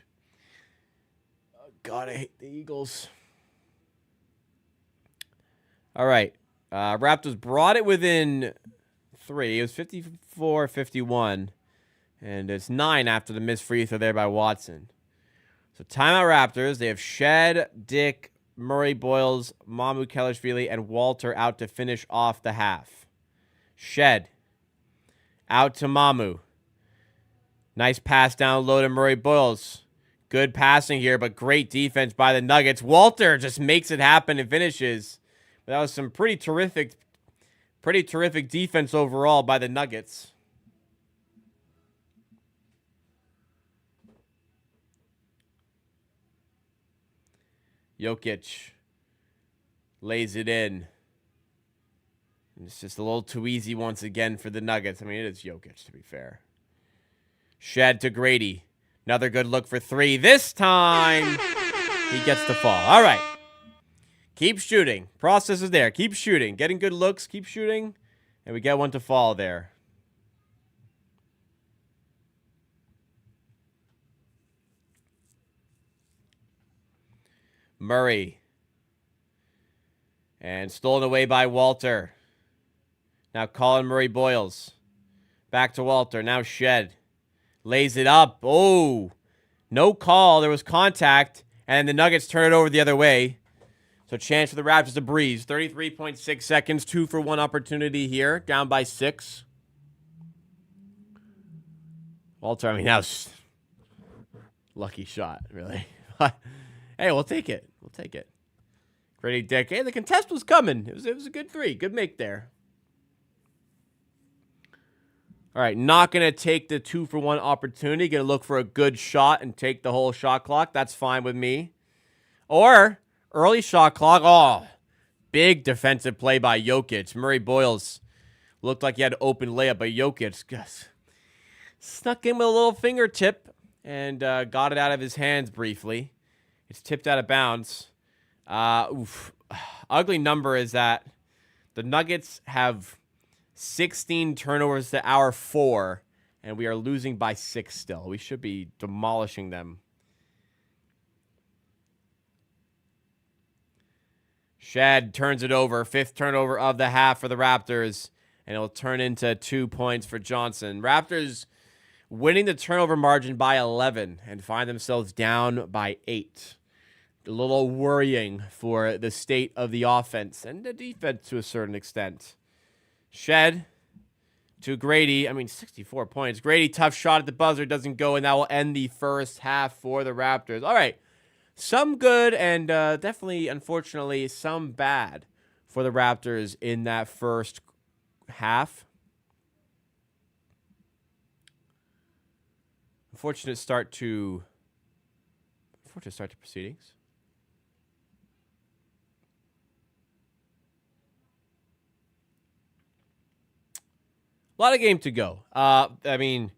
Oh, God, I hate the Eagles. All right. Raptors brought it within 3. It was 54-51. And it's 9 after the missed free throw there by Watson. So timeout Raptors. They have Shed, Dick, Murray, Boyles, Mamu Kelishvili, and Walter out to finish off the half. Shed. Out to Mamu. Nice pass down low to Murray Boyles. Good passing here, but great defense by the Nuggets. Walter just makes it happen and finishes. But that was some pretty terrific defense overall by the Nuggets. Jokic lays it in. It's just a little too easy once again for the Nuggets. I mean, it is Jokic, to be fair. Shed to Grady. Another good look for 3. This time, he gets the fall. All right. Keep shooting. Process is there. Keep shooting. Getting good looks. Keep shooting. And we get one to fall there. Murray. And stolen away by Walter. Now Colin Murray Boyles. Back to Walter. Now Shed. Lays it up. Oh. No call. There was contact. And the Nuggets turn it over the other way. So chance for the Raptors to breeze. 33.6 seconds. 2-for-1 opportunity here. Down by 6. Walter, I mean, that was lucky shot, really. Hey, we'll take it. We'll take it. Grady Dick. Hey, the contest was coming. It was a good 3. Good make there. All right, not going to take the 2-for-1 opportunity. Going to look for a good shot and take the whole shot clock. That's fine with me. Or early shot clock. Oh, big defensive play by Jokic. Murray Boyles looked like he had an open layup, but Jokic snuck in with a little fingertip and got it out of his hands briefly. It's tipped out of bounds. Ugly number is that the Nuggets have 16 turnovers to our 4, and we are losing by 6 still. We should be demolishing them. Shed turns it over. 5th turnover of the half for the Raptors, and it'll turn into 2 points for Johnson. Raptors winning the turnover margin by 11 and find themselves down by 8. A little worrying for the state of the offense and the defense to a certain extent. Shed to Grady. I mean, 64 points. Grady, tough shot at the buzzer. Doesn't go, and that will end the first half for the Raptors. All right. Some good and definitely, unfortunately, some bad for the Raptors in that first half. Unfortunate start to proceedings. A lot of game to go. I mean,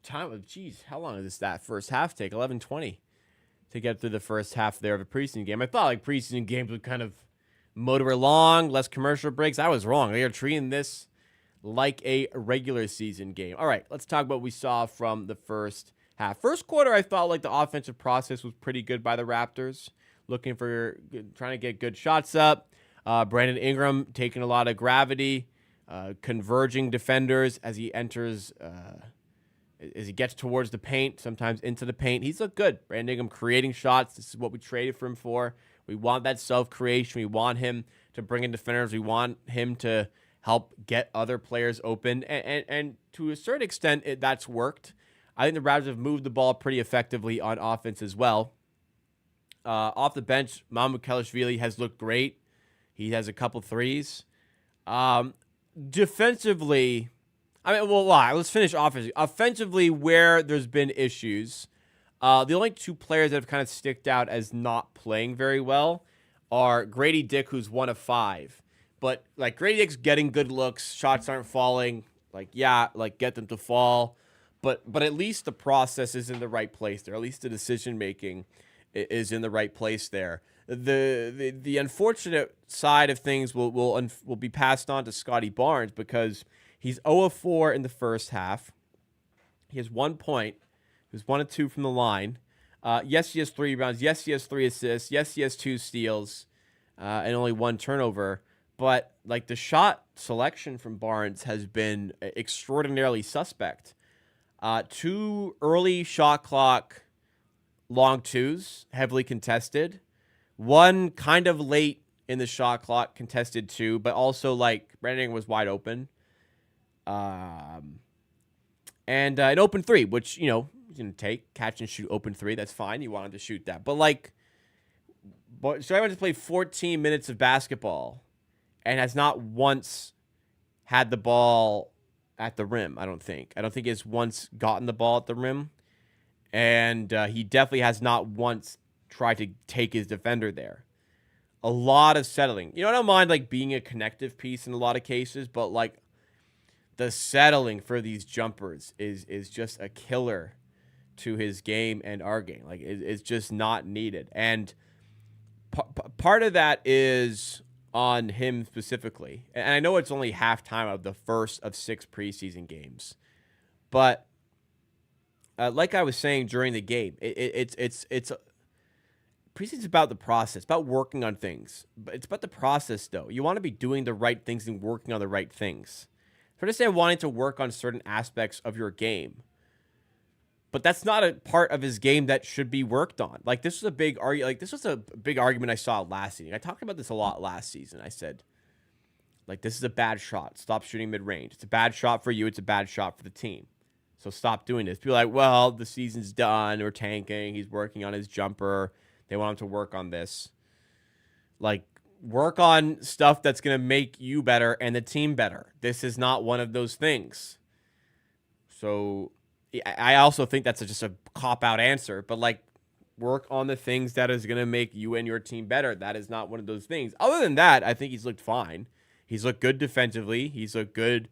how long does that first half take? 11:20 to get through the first half there of a preseason game. I thought like preseason games would kind of motor along, less commercial breaks. I was wrong. They are treating this like a regular season game. All right, let's talk about what we saw from the first half. First quarter, I felt like the offensive process was pretty good by the Raptors, trying to get good shots up. Brandon Ingram taking a lot of gravity. Converging defenders as he enters, as he gets towards the paint, sometimes into the paint. He's looked good. Brandon Ingram creating shots. This is what we traded for him for. We want that self-creation. We want him to bring in defenders. We want him to help get other players open. And to a certain extent, that's worked. I think the Raptors have moved the ball pretty effectively on offense as well. Off the bench, Mamu Kelishvili has looked great. He has a couple threes. Defensively, let's finish offensively. Offensively, where there's been issues, the only 2 players that have kind of sticked out as not playing very well are Grady Dick, who's 1 of 5. But like Grady Dick's getting good looks, shots aren't falling. Like, yeah, like get them to fall. But at least the process is in the right place there. At least the decision making is in the right place there. The unfortunate side of things will be passed on to Scotty Barnes because he's 0 of 4 in the first half. He has 1 point. He was 1 of 2 from the line. Yes, he has 3 rebounds. Yes, he has 3 assists. Yes, he has 2 steals and only 1 turnover. But like the shot selection from Barnes has been extraordinarily suspect. 2 early shot clock long twos, heavily contested. 1 kind of late in the shot clock, contested 2, but also like Brandon was wide open. And an open 3, which, you know, you can take, catch and shoot open 3. That's fine. You wanted to shoot that. But so I went to play 14 minutes of basketball and has not once had the ball at the rim, I don't think. I don't think he's once gotten the ball at the rim. And he definitely has not once tried to take his defender there. A lot of settling. You know, I don't mind like being a connective piece in a lot of cases, but like the settling for these jumpers is just a killer to his game and our game. Like it's just not needed. And part of that is on him specifically. And I know it's only halftime of the first of 6 preseason games, but like I was saying during the game, it's preseason's about the process, about working on things. But it's about the process, though. You want to be doing the right things and working on the right things. So I understand wanting to work on certain aspects of your game, but that's not a part of his game that should be worked on. Like this was a big argument I saw last season. I talked about this a lot last season. I said, like, this is a bad shot. Stop shooting mid range. It's a bad shot for you. It's a bad shot for the team. So stop doing this. People are like, well, the season's done. We're tanking. He's working on his jumper. They want him to work on this. Like, work on stuff that's going to make you better and the team better. This is not one of those things. So I also think that's just a cop-out answer. But, like, work on the things that is going to make you and your team better. That is not one of those things. Other than that, I think he's looked fine. He's looked good defensively. He's looked good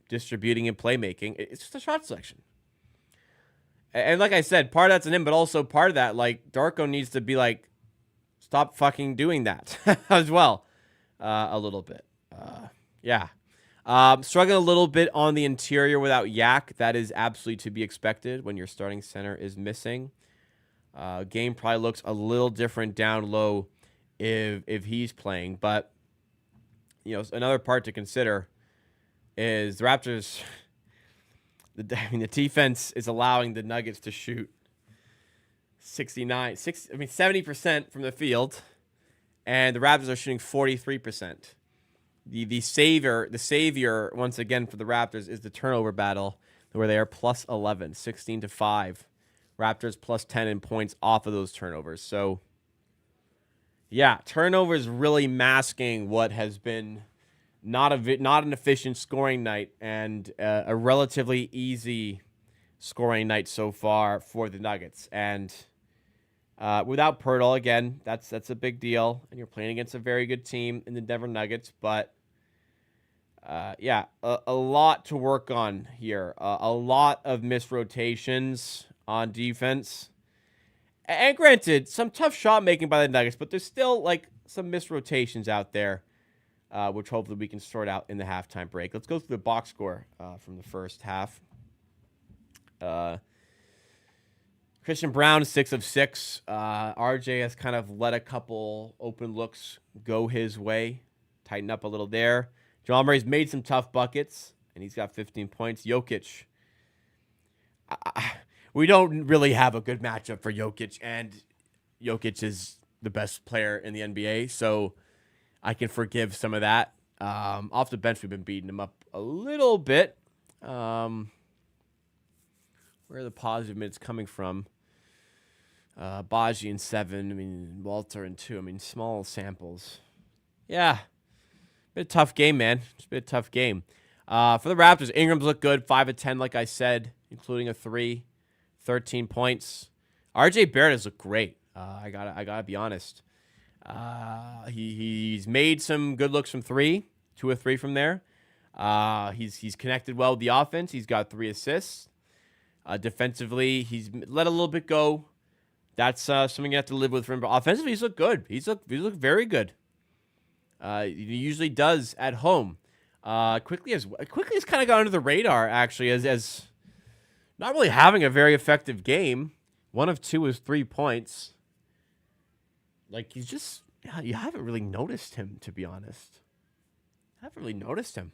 distributing and playmaking. It's just a shot selection. And like I said, part of that's on him, but also part of that, like, Darko needs to be like, stop fucking doing that as well a little bit. Yeah. Struggling a little bit on the interior without Yak. That is absolutely to be expected when your starting center is missing. Game probably looks a little different down low if he's playing. But, you know, another part to consider is the Raptors, the defense is allowing the Nuggets to shoot 70% from the field, and the Raptors are shooting 43%. The savior once again for the Raptors is the turnover battle, where they are plus 11, 16-5. Raptors plus 10 in points off of those turnovers. So, yeah, turnovers really masking what has been not an efficient scoring night and a relatively easy scoring night so far for the Nuggets. And without Pirtle, again, that's a big deal. And you're playing against a very good team in the Denver Nuggets. But, yeah, a lot to work on here. A lot of missed rotations on defense. And granted, some tough shot making by the Nuggets, but there's still, like, some missed rotations out there. Which hopefully we can sort out in the halftime break. Let's go through the box score from the first half. Christian Brown, 6 of 6. RJ has kind of let a couple open looks go his way. Tighten up a little there. Jamal Murray's made some tough buckets, and he's got 15 points. Jokic. We don't really have a good matchup for Jokic, and Jokic is the best player in the NBA, so I can forgive some of that. Off the bench, we've been beating him up a little bit. Where are the positive minutes coming from? Baji in 7. I mean, Walter in 2. I mean, small samples. Yeah. Been a tough game, man. It's been a tough game. For the Raptors, Ingram's looked good. 5 of 10, like I said, including a 3. 13 points. RJ Barrett has looked great. I gotta be honest. He's made some good looks from 3. 2 or 3 from there. He's connected well with the offense. He's got 3 assists. Defensively, he's let a little bit go. That's something you have to live with for him. But offensively, he's looked good. He's looked very good. He usually does at home. Quickly has kind of gone under the radar, actually, as not really having a very effective game. 1 of 2 is 3 points. Like, he's just, you haven't really noticed him, to be honest. I haven't really noticed him.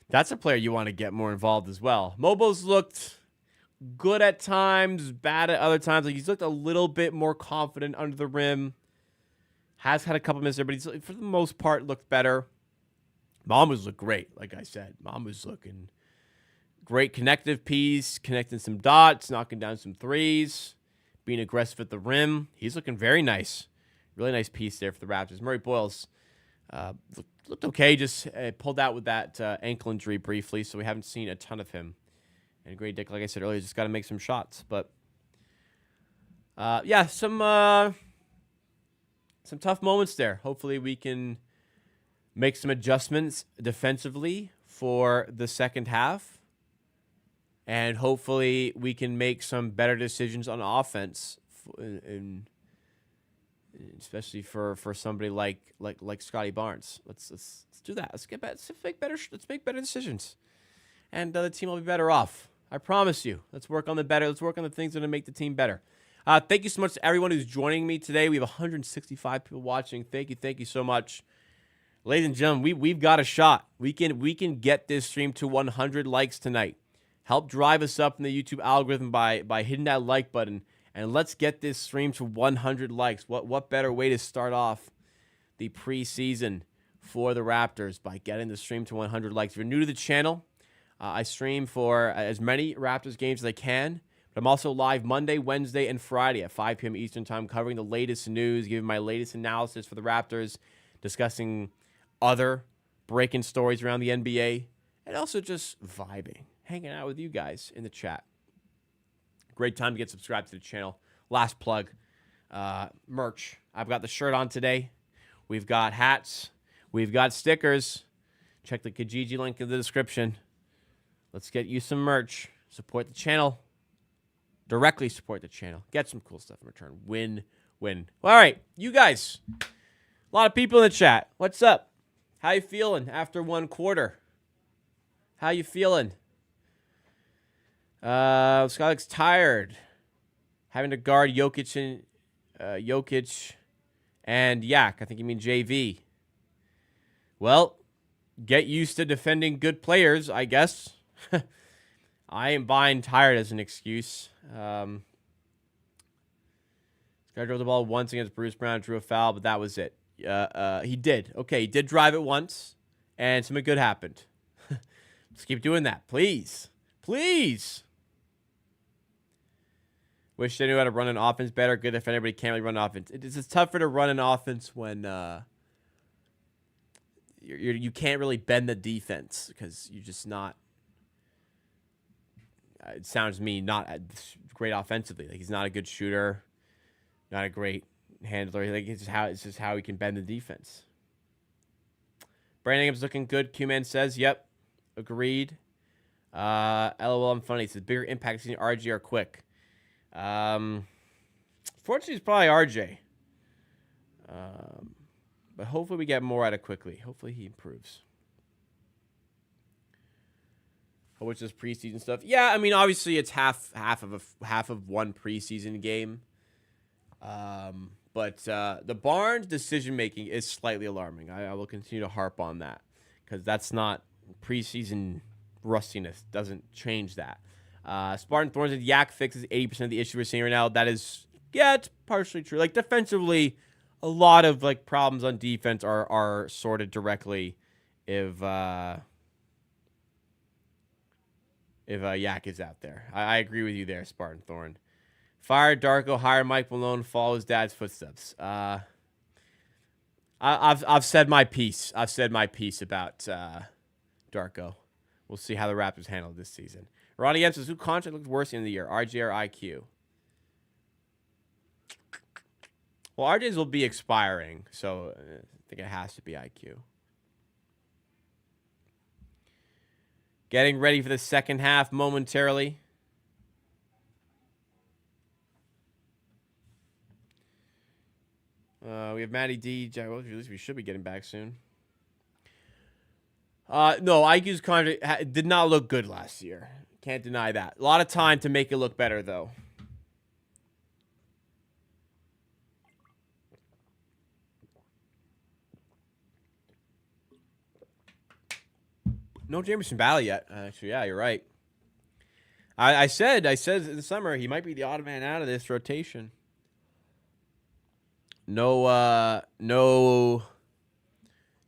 That's a player you want to get more involved as well. Mobo's looked good at times, bad at other times. Like, he's looked a little bit more confident under the rim. Has had a couple minutes there, but he's, for the most part, looked better. Mamu's looked great, like I said. Mamu's looking great connective piece, connecting some dots, knocking down some threes, being aggressive at the rim. He's looking very nice. Really nice piece there for the Raptors. Murray Boyles looked okay, just pulled out with that ankle injury briefly, so we haven't seen a ton of him. And Grady Dick, like I said earlier, just got to make some shots. But, yeah, some tough moments there. Hopefully we can make some adjustments defensively for the second half. And hopefully we can make some better decisions on offense, especially for somebody like Scotty Barnes. Let's do that. Let's make better decisions, and the team will be better off. I promise you. Let's work on the things that will make the team better. Thank you so much to everyone who's joining me today. We have 165 people watching. Thank you so much, ladies and gentlemen. We've got a shot. We can get this stream to 100 likes tonight. Help drive us up in the YouTube algorithm by hitting that like button. And let's get this stream to 100 likes. What better way to start off the preseason for the Raptors by getting the stream to 100 likes? If you're new to the channel, I stream for as many Raptors games as I can. But I'm also live Monday, Wednesday, and Friday at 5 p.m. Eastern Time, covering the latest news, giving my latest analysis for the Raptors, discussing other breaking stories around the NBA, and also just vibing, hanging out with you guys in the chat. Great time to get subscribed to the channel. Last plug, merch. I've got the shirt on today. We've got hats. We've got stickers. Check the Kijiji link in the description. Let's get you some merch. Support the channel. Directly support the channel. Get some cool stuff in return. Win. All right, you guys. A lot of people in the chat. What's up? How you feeling after one quarter? How you feeling? Scott looks tired. Having to guard Jokic and Yak. I think you mean JV. Well, get used to defending good players, I guess. I ain't buying tired as an excuse. Scott drove the ball once against Bruce Brown, drew a foul, but that was it. He did. Okay, he did drive it once, and something good happened. Let's keep doing that, please. Please. Wish they knew how to run an offense better. Good if anybody can't really run an offense. It's tougher to run an offense when you can't really bend the defense because you're just not. It sounds to me not great offensively. Like, he's not a good shooter, not a great handler. Like, it's just how he can bend the defense. Brandon Ingham's looking good. Q-Man says, "Yep, agreed." LOL, I'm funny. It's a bigger impact seeing RJ quick. Fortunately, it's probably RJ. But hopefully we get more out of quickly. Hopefully he improves. Which is preseason stuff. Yeah, I mean, obviously it's half of one preseason game. But the Barnes decision making is slightly alarming. I will continue to harp on that because that's not preseason rustiness. Doesn't change that. Spartan Thorns and Yak fixes 80% of the issue we're seeing right now. That is, yeah, it's partially true. Like, defensively, a lot of like problems on defense are sorted directly if Yak is out there. I agree with you there, Spartan Thorn. Fire Darko, hire Mike Malone, follow his dad's footsteps. I've said my piece. I've said my piece about Darko. We'll see how the Raptors handle this season. Ronnie M says, who contract looks worse in the year, RJ or IQ? Well, RJ's will be expiring, so I think it has to be IQ. Getting ready for the second half momentarily. We have Matty D. Well, at least we should be getting back soon. No, IQ's contract did not look good last year. Can't deny that. A lot of time to make it look better, though. No Jameson Battle yet. Actually, yeah, you're right. I said in the summer he might be the odd man out of this rotation. No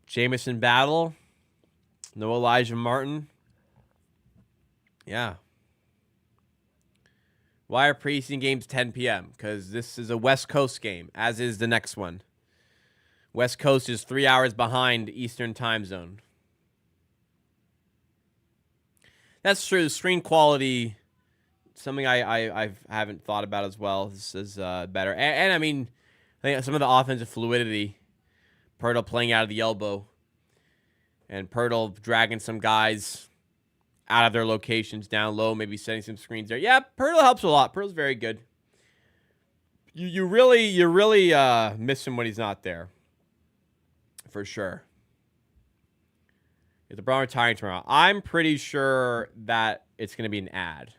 Jameson Battle. No Elijah Martin. Yeah. Why are preseason games 10 p.m.? Because this is a West Coast game, as is the next one. West Coast is 3 hours behind Eastern time zone. That's true. The screen quality, something I haven't thought about as well. This is better. And I mean, I think some of the offensive fluidity. Pirtle playing out of the elbow. And Pirtle dragging some guys out of their locations down low, maybe setting some screens there. Yeah, Pirtle helps a lot. Pirtle's very good. You really miss him when he's not there. For sure. Is LeBron retiring tomorrow? I'm pretty sure that it's going to be an ad.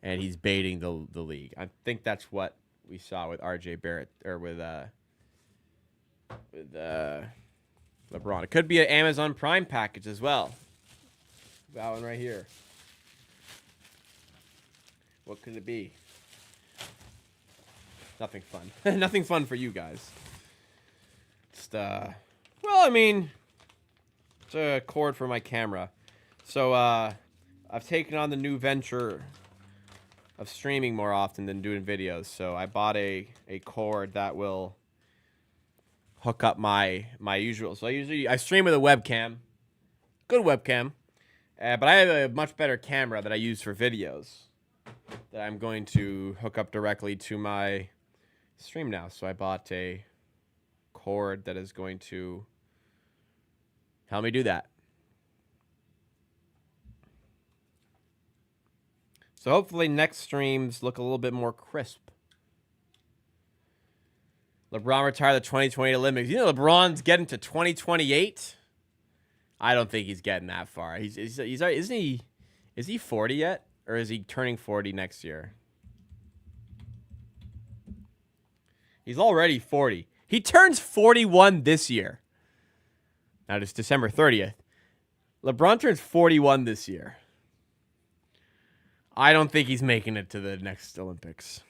And he's baiting the league. I think that's what we saw with RJ Barrett, or with LeBron. It could be an Amazon Prime package as well. That one right here. What could it be? Nothing fun. Nothing fun for you guys. Just, well, I mean, it's a cord for my camera. So, I've taken on the new venture of streaming more often than doing videos. So I bought a cord that will hook up my usual. So I stream with a webcam. Good webcam. But I have a much better camera that I use for videos that I'm going to hook up directly to my stream now. So I bought a cord that is going to help me do that. So hopefully next streams look a little bit more crisp. LeBron retired the 2028 Olympics. You know LeBron's getting to 2028? I don't think he's getting that far. Isn't he 40 yet? Or is he turning 40 next year? He's already 40. He turns 41 this year. Now it's December 30th. LeBron turns 41 this year. I don't think he's making it to the next Olympics.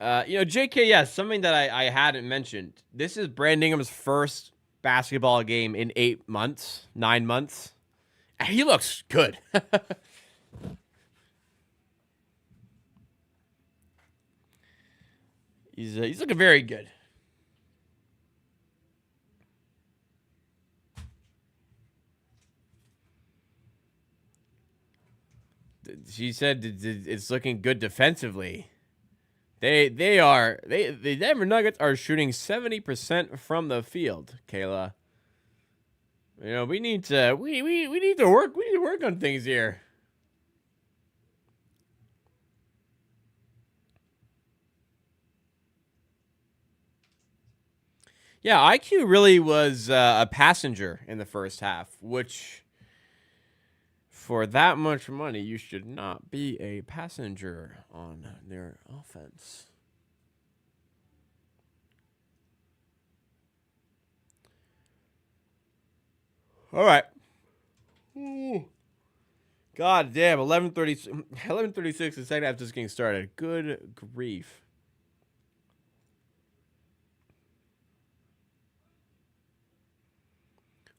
JK, yes, something that I hadn't mentioned. This is Brandon Ingram's first basketball game in 8 months, 9 months. And he looks good. He's looking very good. She said it's looking good defensively. The Denver Nuggets are shooting 70% from the field, Kayla. You know, we need to work on things here. Yeah, IQ really was a passenger in the first half, which for that much money, you should not be a passenger on their offense. All right. Ooh. God damn, 11:36, the second half just getting started. Good grief.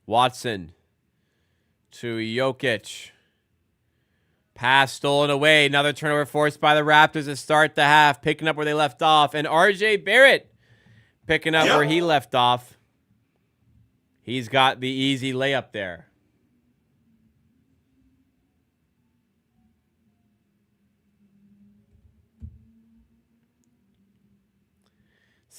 Watson to Jokic. Pass stolen away. Another turnover forced by the Raptors to start the half, picking up where they left off. And RJ Barrett picking up where he left off. He's got the easy layup there.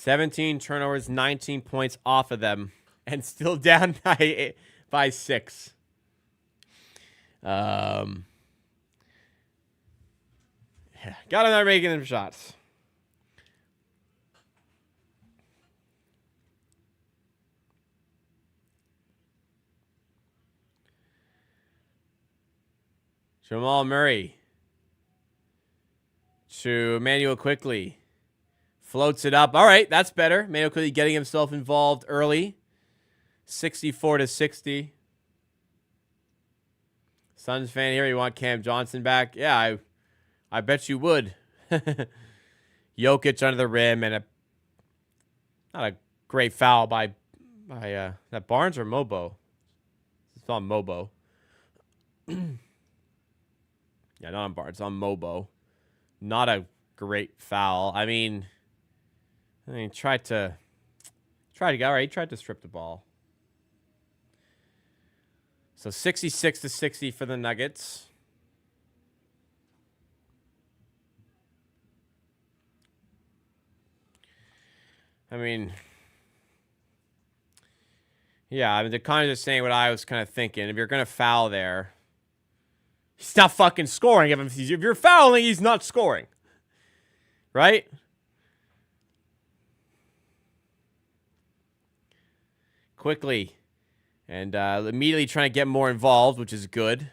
17 turnovers, 19 points off of them, and still down by 6. Yeah, got him there making them shots. Jamal Murray to Emmanuel Quickly. Floats it up. All right, that's better. Emmanuel Quickly getting himself involved early. 64-60. Suns fan here, you want Cam Johnson back? Yeah, I bet you would. Jokic under the rim and not a great foul by that Barnes or Mobo. It's on Mobo. Yeah, not on Barnes, on Mobo. Not a great foul. I mean, tried to go. All right, he tried to strip the ball. So 66-60 for the Nuggets. I mean, yeah, they're kind of just saying what I was kind of thinking. If you're going to foul there, he's not fucking scoring. If you're fouling, he's not scoring. Right? Quickly. And immediately trying to get more involved, which is good.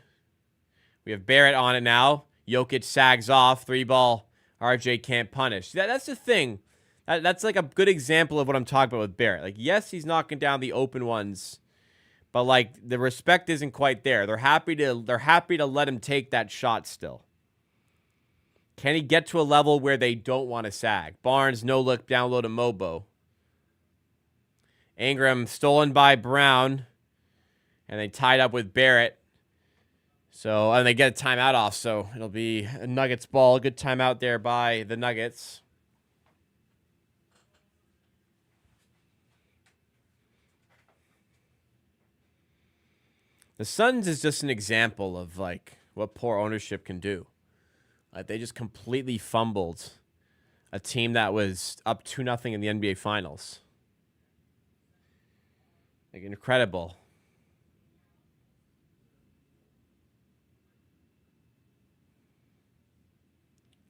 We have Barrett on it now. Jokic sags off. 3-ball. RJ can't punish. That's the thing. That's like a good example of what I'm talking about with Barrett. Like, yes, he's knocking down the open ones, but like the respect isn't quite there. They're happy to let him take that shot still. Can he get to a level where they don't want to sag? Barnes, no look, down low to Mobo. Ingram stolen by Brown. And they tied up with Barrett. So, and they get a timeout off. So it'll be a Nuggets ball. Good timeout there by the Nuggets. The Suns is just an example of like what poor ownership can do. They just completely fumbled a team that was up 2-0 in the NBA Finals. Like, incredible.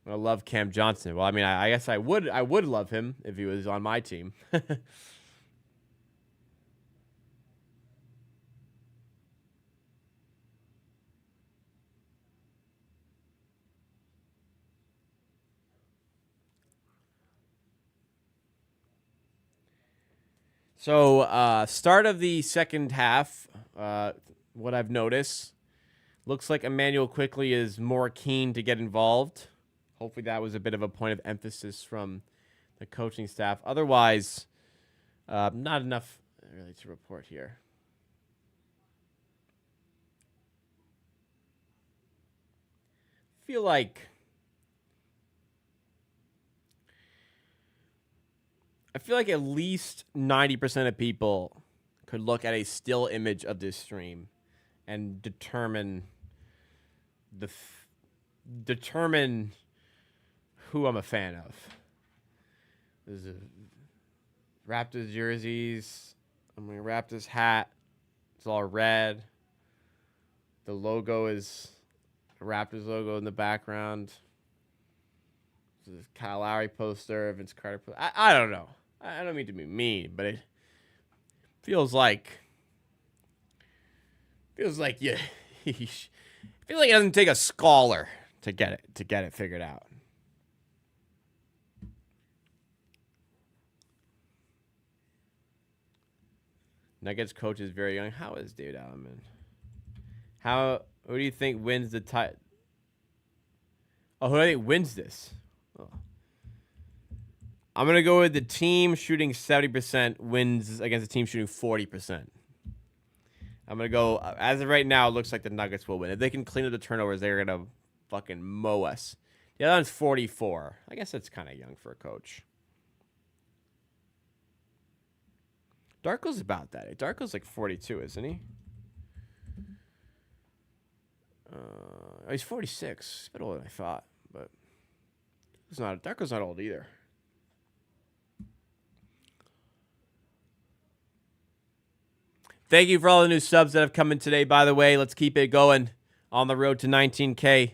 I love Cam Johnson. Well, I mean, I guess I would love him if he was on my team. So, start of the second half, what I've noticed, looks like Emmanuel Quickly is more keen to get involved. Hopefully that was a bit of a point of emphasis from the coaching staff. Otherwise, not enough really to report here. Feel like at least 90% of people could look at a still image of this stream and determine who I'm a fan of. There's a Raptors jerseys. I'm wearing a Raptors hat. It's all red. The logo is a Raptors logo in the background. There's a Kyle Lowry poster. Vince Carter poster. I don't know. I don't mean to be mean, but it feels like yeah. I feel like it doesn't take a scholar to get it figured out. Nuggets coach is very young. How is David Allen? Who do you think wins the title? Oh, who do I think wins this? Oh. I'm going to go with the team shooting 70% wins against the team shooting 40%. I'm going to go, as of right now, it looks like the Nuggets will win. If they can clean up the turnovers, they're going to fucking mow us. The other one's 44. I guess that's kind of young for a coach. Darko's about that. Darko's like 42, isn't he? He's 46. He's a bit older than I thought, but Darko's not old either. Thank you for all the new subs that have come in today, by the way. Let's keep it going on the road to 19K.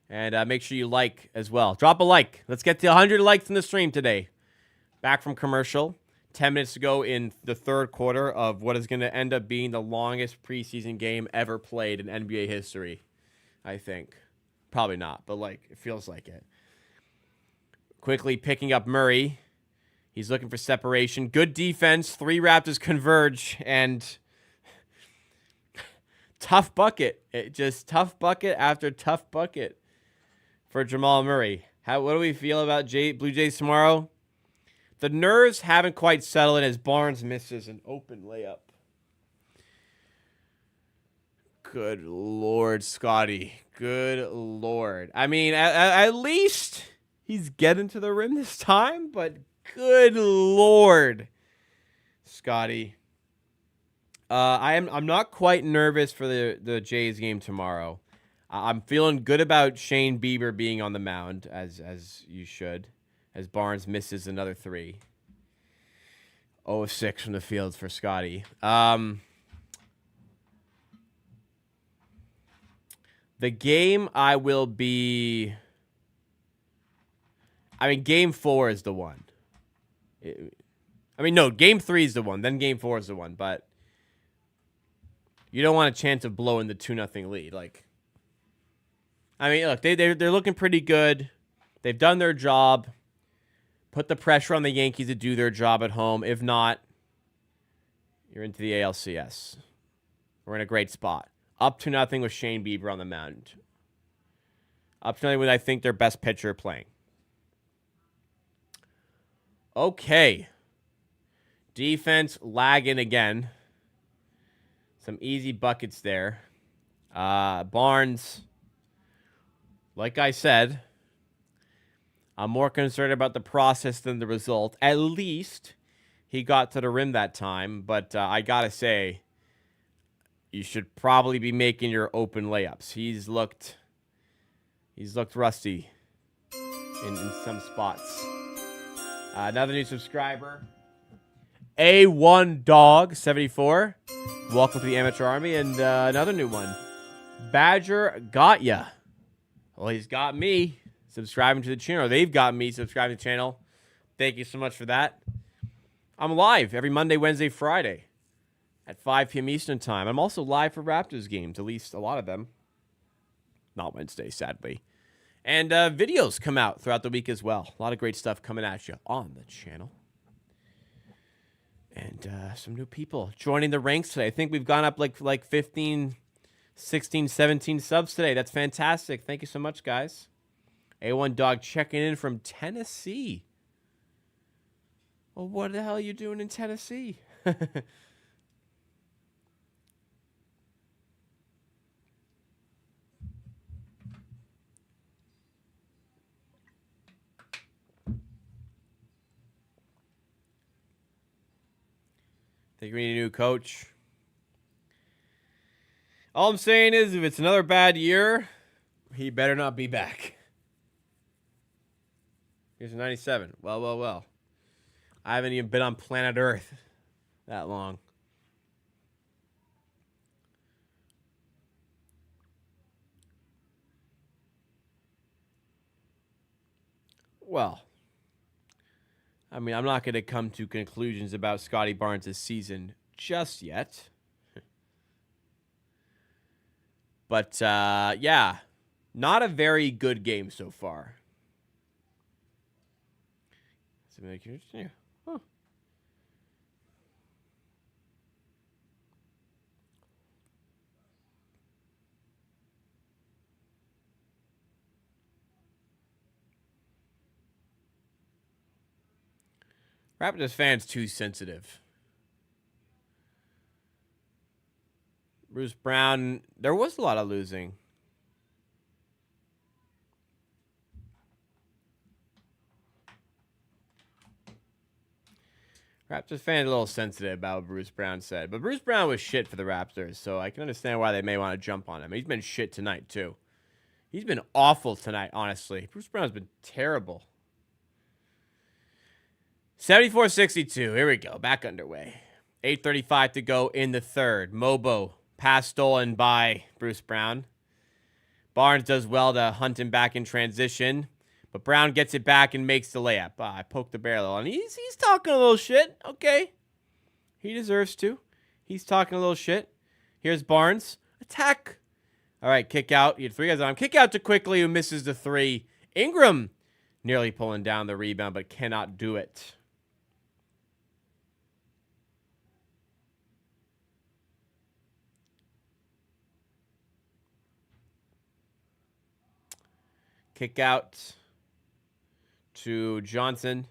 And make sure you like as well. Drop a like. Let's get to 100 likes in the stream today. Back from commercial. 10 minutes to go in the third quarter of what is going to end up being the longest preseason game ever played in NBA history, I think. Probably not, but it feels like it. Quickly picking up Murray. He's looking for separation. Good defense. 3 Raptors converge, and tough bucket. Just tough bucket after tough bucket for Jamal Murray. What do we feel about Blue Jays tomorrow? The nerves haven't quite settled in as Barnes misses an open layup. Good Lord, Scotty. Good Lord. I mean, at least he's getting to the rim this time, but good Lord, Scotty. I'm not quite nervous for the Jays game tomorrow. I'm feeling good about Shane Bieber being on the mound, as you should, as Barnes misses another 3. 0-6 from the field for Scotty. The game I will be... Game 4 is the one. Game 3 is the one. Then Game 4 is the one. But you don't want a chance of blowing the 2-0 lead. Look, they're looking pretty good. They've done their job. Put the pressure on the Yankees to do their job at home. If not, you're into the ALCS. We're in a great spot. Up 2-0 with Shane Bieber on the mound. Up 2-0 with, I think, their best pitcher playing. Okay. Defense lagging again. Some easy buckets there. Barnes, like I said, I'm more concerned about the process than the result. At least he got to the rim that time, but I got to say, you should probably be making your open layups. He's looked rusty in some spots. Another new subscriber, A1 Dog 74. Welcome to the Amateur Army. And another new one, Badger got ya. Well, he's got me subscribing to the channel. They've got me subscribing to the channel. Thank you so much for that. I'm live every Monday, Wednesday, Friday at 5 p.m. Eastern Time. I'm also live for Raptors games, at least a lot of them. Not Wednesday, sadly. And videos come out throughout the week as well. A lot of great stuff coming at you on the channel. And some new people joining the ranks today. I think we've gone up like 15, 16, 17 subs today. That's fantastic. Thank you so much, guys. A1 Dog checking in from Tennessee. Well, what the hell are you doing in Tennessee? Think we need a new coach. All I'm saying is, if it's another bad year, he better not be back. Here's a 97. Well. I haven't even been on planet Earth that long. Well, I'm not going to come to conclusions about Scotty Barnes' season just yet. But, yeah, not a very good game so far. Yeah. Huh. Raptors fans too sensitive. Bruce Brown, there was a lot of losing. Raptors fans a little sensitive about what Bruce Brown said. But Bruce Brown was shit for the Raptors, so I can understand why they may want to jump on him. He's been shit tonight, too. He's been awful tonight, honestly. Bruce Brown's been terrible. 74-62. Here we go. Back underway. 8:35 to go in the third. Mobo, pass stolen by Bruce Brown. Barnes does well to hunt him back in transition, but Brown gets it back and makes the layup. I poked the barrel on. He's talking a little shit. Okay. He deserves to. He's talking a little shit. Here's Barnes. Attack. All right, kick out. He had 3 guys on him. Kick out to Quickly, who misses the 3. Ingram nearly pulling down the rebound, but cannot do it. Kick out to Johnson.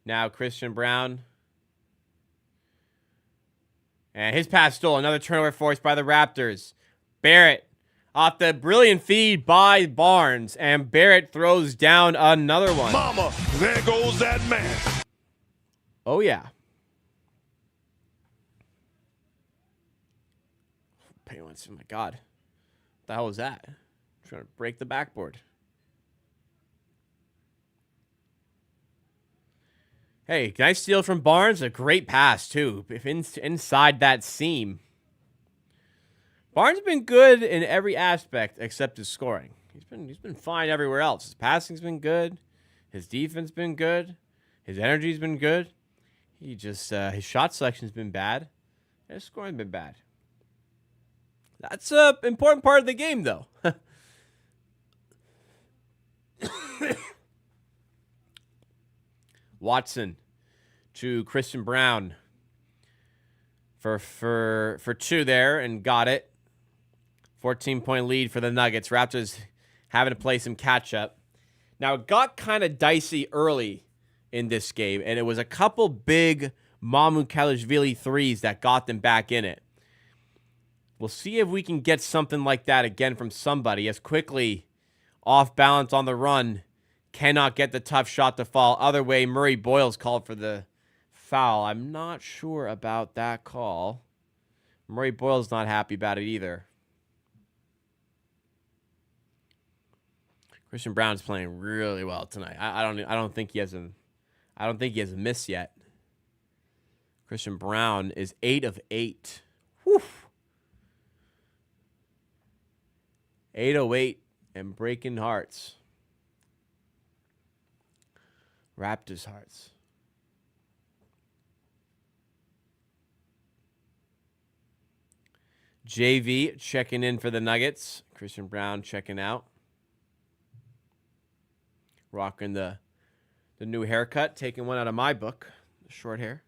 Now Christian Brown. And his pass stole. Another turnover forced by the Raptors. Barrett off the brilliant feed by Barnes. And Barrett throws down another one. Mama, there goes that man. Oh, yeah. Oh, my God. What the hell was that? I'm trying to break the backboard. Hey, nice steal from Barnes. A great pass, too. If inside that seam. Barnes has been good in every aspect except his scoring. He's been fine everywhere else. His passing's been good. His defense been good. His energy's been good. He just his shot selection's been bad. And his scoring's been bad. That's an important part of the game, though. Watson to Christian Brown for 2 there and got it. 14-point lead for the Nuggets. Raptors having to play some catch-up. Now, it got kind of dicey early in this game, and it was a couple big Mamukelashvili threes that got them back in it. We'll see if we can get something like that again from somebody as Quickly off balance on the run. Cannot get the tough shot to fall. Other way, Murray Boyles called for the foul. I'm not sure about that call. Murray Boyles not happy about it either. Christian Brown's playing really well tonight. I don't think he has a miss yet. Christian Brown is 8 of 8. Whew. 808 and breaking hearts. Raptors hearts. JV checking in for the Nuggets. Christian Brown checking out. Rocking the new haircut. Taking one out of my book. The short hair.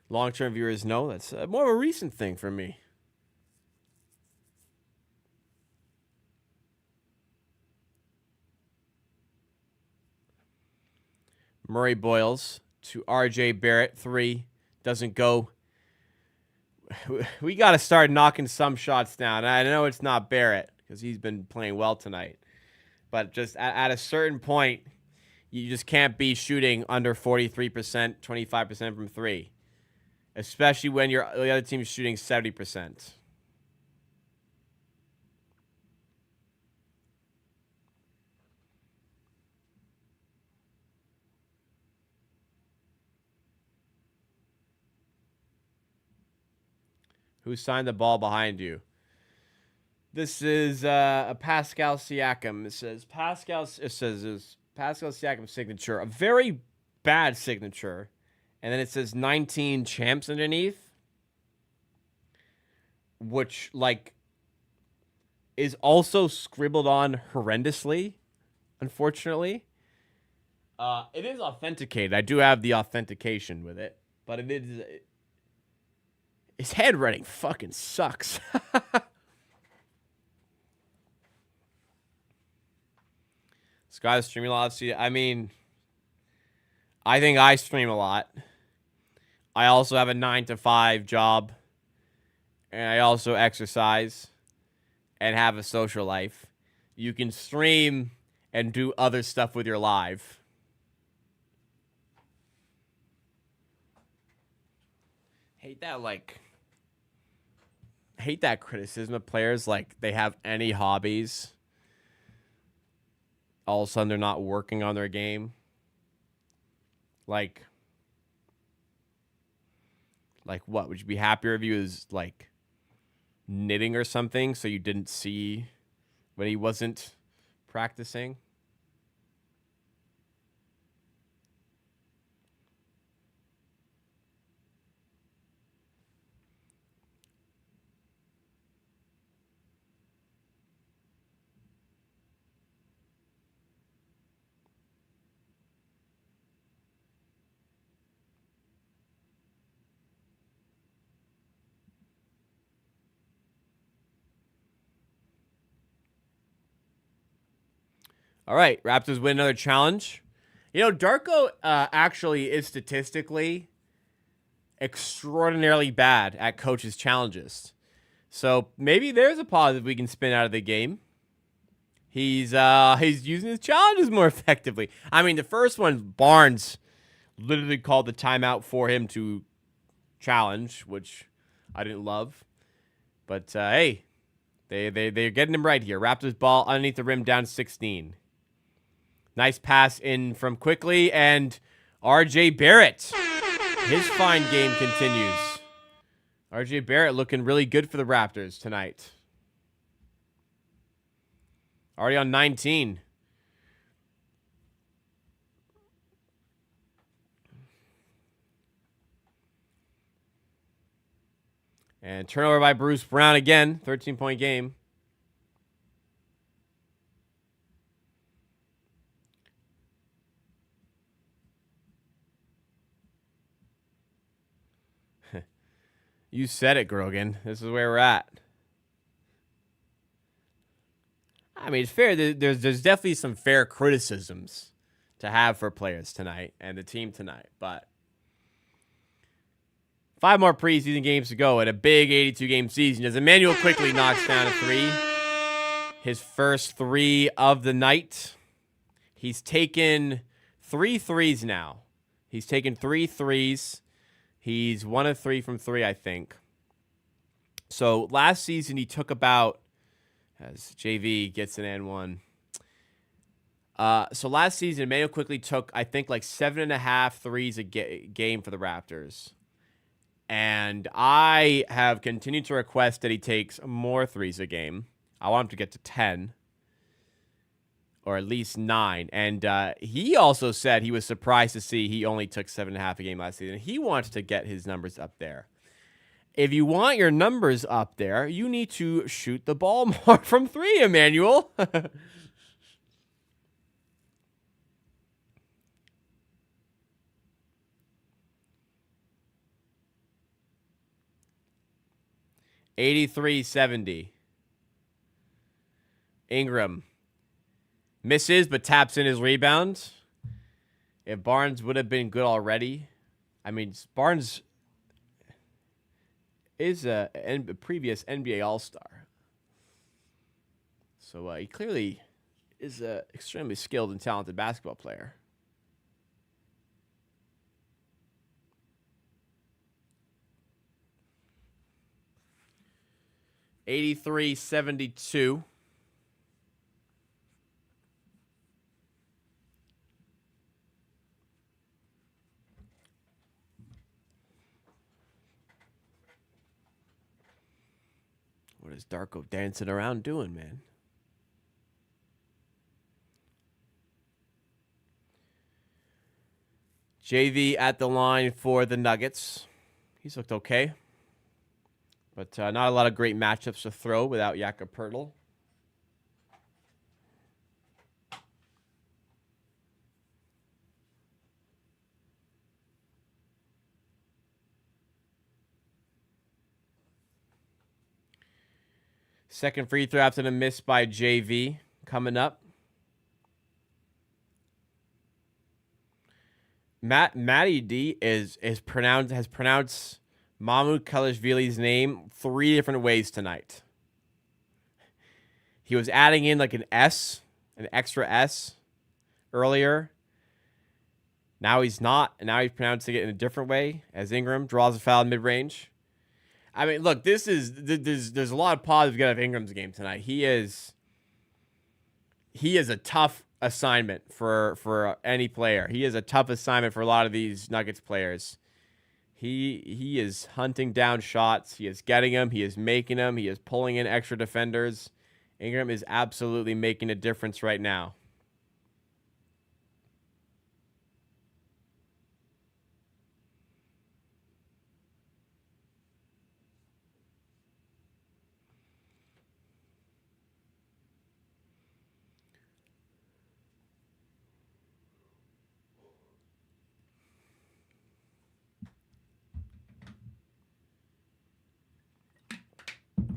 Long-term viewers know that's more of a recent thing for me. Murray Boyles to RJ Barrett. 3. Doesn't go. We got to start knocking some shots down. I know it's not Barrett because he's been playing well tonight. But just at a certain point, you just can't be shooting under 43%, 25% from 3. Especially when the other team is shooting 70%. Who signed the ball behind you? This is a Pascal Siakam. It says Pascal Siakam's signature. A very bad signature. And then it says 19 champs underneath. Which, is also scribbled on horrendously, unfortunately. It is authenticated. I do have the authentication with it. But it is... His handwriting fucking sucks. This guy's streaming a lot. I mean, I think I stream a lot. I also have a 9-to-5 job. And I also exercise and have a social life. You can stream and do other stuff with your life. Hate that criticism of players like they have any hobbies. All of a sudden they're not working on their game. Like, what? Would you be happier if he was, like, knitting or something so you didn't see when he wasn't practicing? All right, Raptors win another challenge. You know, Darko actually is statistically extraordinarily bad at coaches' challenges. So maybe there's a positive we can spin out of the game. He's using his challenges more effectively. I mean, the first one, Barnes literally called the timeout for him to challenge, which I didn't love. But hey, they're getting him right here. Raptors ball underneath the rim, down 16. Nice pass in from Quickly, and RJ Barrett. His fine game continues. RJ Barrett looking really good for the Raptors tonight. Already on 19. And turnover by Bruce Brown again. 13-point game. You said it, Grogan. This is where we're at. I mean, it's fair. There's definitely some fair criticisms to have for players tonight and the team tonight. But 5 more preseason games to go at a big 82-game season as Emmanuel Quickly knocks down a 3. His first 3 of the night. He's taken 3 threes now. He's taken 3 threes. He's 1 of 3 from 3, I think. So last season he took about, as JV gets an N1. So last season, Emmanuel Quickly took, I think, like 7.5 threes a game for the Raptors. And I have continued to request that he takes more threes a game. I want him to get to 10. Or at least 9. And he also said he was surprised to see he only took 7.5 a game last season. He wants to get his numbers up there. If you want your numbers up there, you need to shoot the ball more from 3, Emmanuel. 83-70. Ingram misses, but taps in his rebound. If Barnes would have been good already. I mean, Barnes is a previous NBA All-Star. So he clearly is an extremely skilled and talented basketball player. $83-72. What is Darko dancing around doing, man? JV at the line for the Nuggets. He's looked okay. But not a lot of great matchups to throw without Jakob Poeltl. Second free throw after the miss by JV coming up. Matty D has pronounced Mahmoud Kalashvili's name 3 different ways tonight. He was adding in like an S, an extra S earlier. Now he's not, and now he's pronouncing it in a different way as Ingram draws a foul in mid-range. I mean, look, there's a lot of positives out of Ingram's game tonight. He is a tough assignment for any player. He is a tough assignment for a lot of these Nuggets players. He is hunting down shots. He is getting them. He is making them. He is pulling in extra defenders. Ingram is absolutely making a difference right now.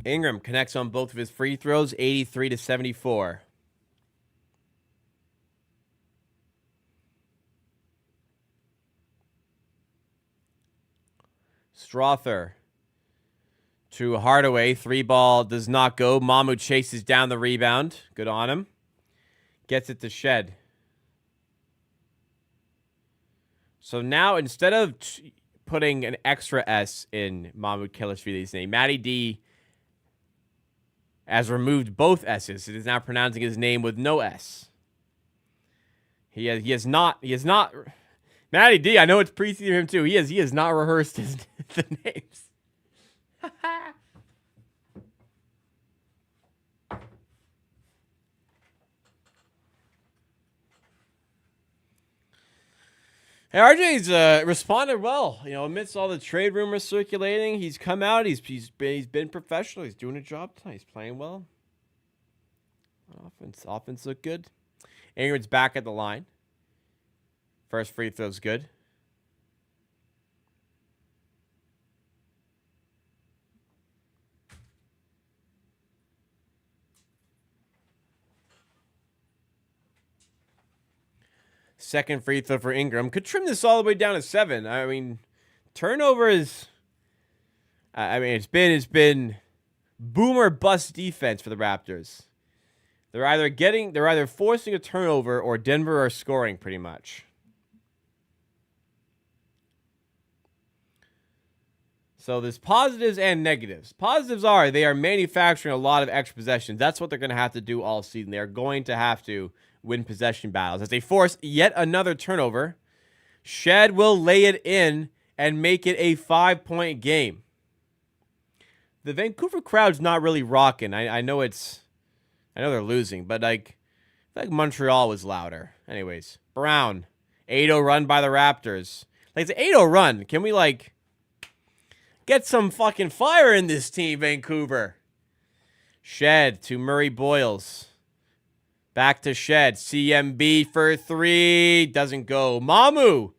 Ingram connects on both of his free throws, 83-74. Strother to Hardaway. 3-ball does not go. Mamu chases down the rebound. Good on him. Gets it to Shed. So now instead of putting an extra S in Mahmoud Kelishvili's name, Matty D has removed both S's. It is now pronouncing his name with no S. He has not. Matty D, I know it's preseason for him too. He has not rehearsed the names. Hey, RJ's responded well. You know, amidst all the trade rumors circulating, he's come out. He's been professional. He's doing a job tonight. He's playing well. Offense looked good. Ingram's back at the line. First free throw's good. Second free throw for Ingram. Could trim this all the way down to 7. I mean, turnover is... it's been boom or bust defense for the Raptors. They're either forcing a turnover or Denver are scoring pretty much. So there's positives and negatives. Positives are they are manufacturing a lot of extra possessions. That's what they're going to have to do all season. They're going to have to win possession battles. As they force yet another turnover, Shed will lay it in and make it a 5-point game. The Vancouver crowd's not really rocking. I know they're losing, but I feel like Montreal was louder. Anyways, Brown, 8-0 run by the Raptors. It's an 8-0 run. Can we get some fucking fire in this team, Vancouver? Shed to Murray Boyles. Back to Shed. CMB for 3. Doesn't go. Mamu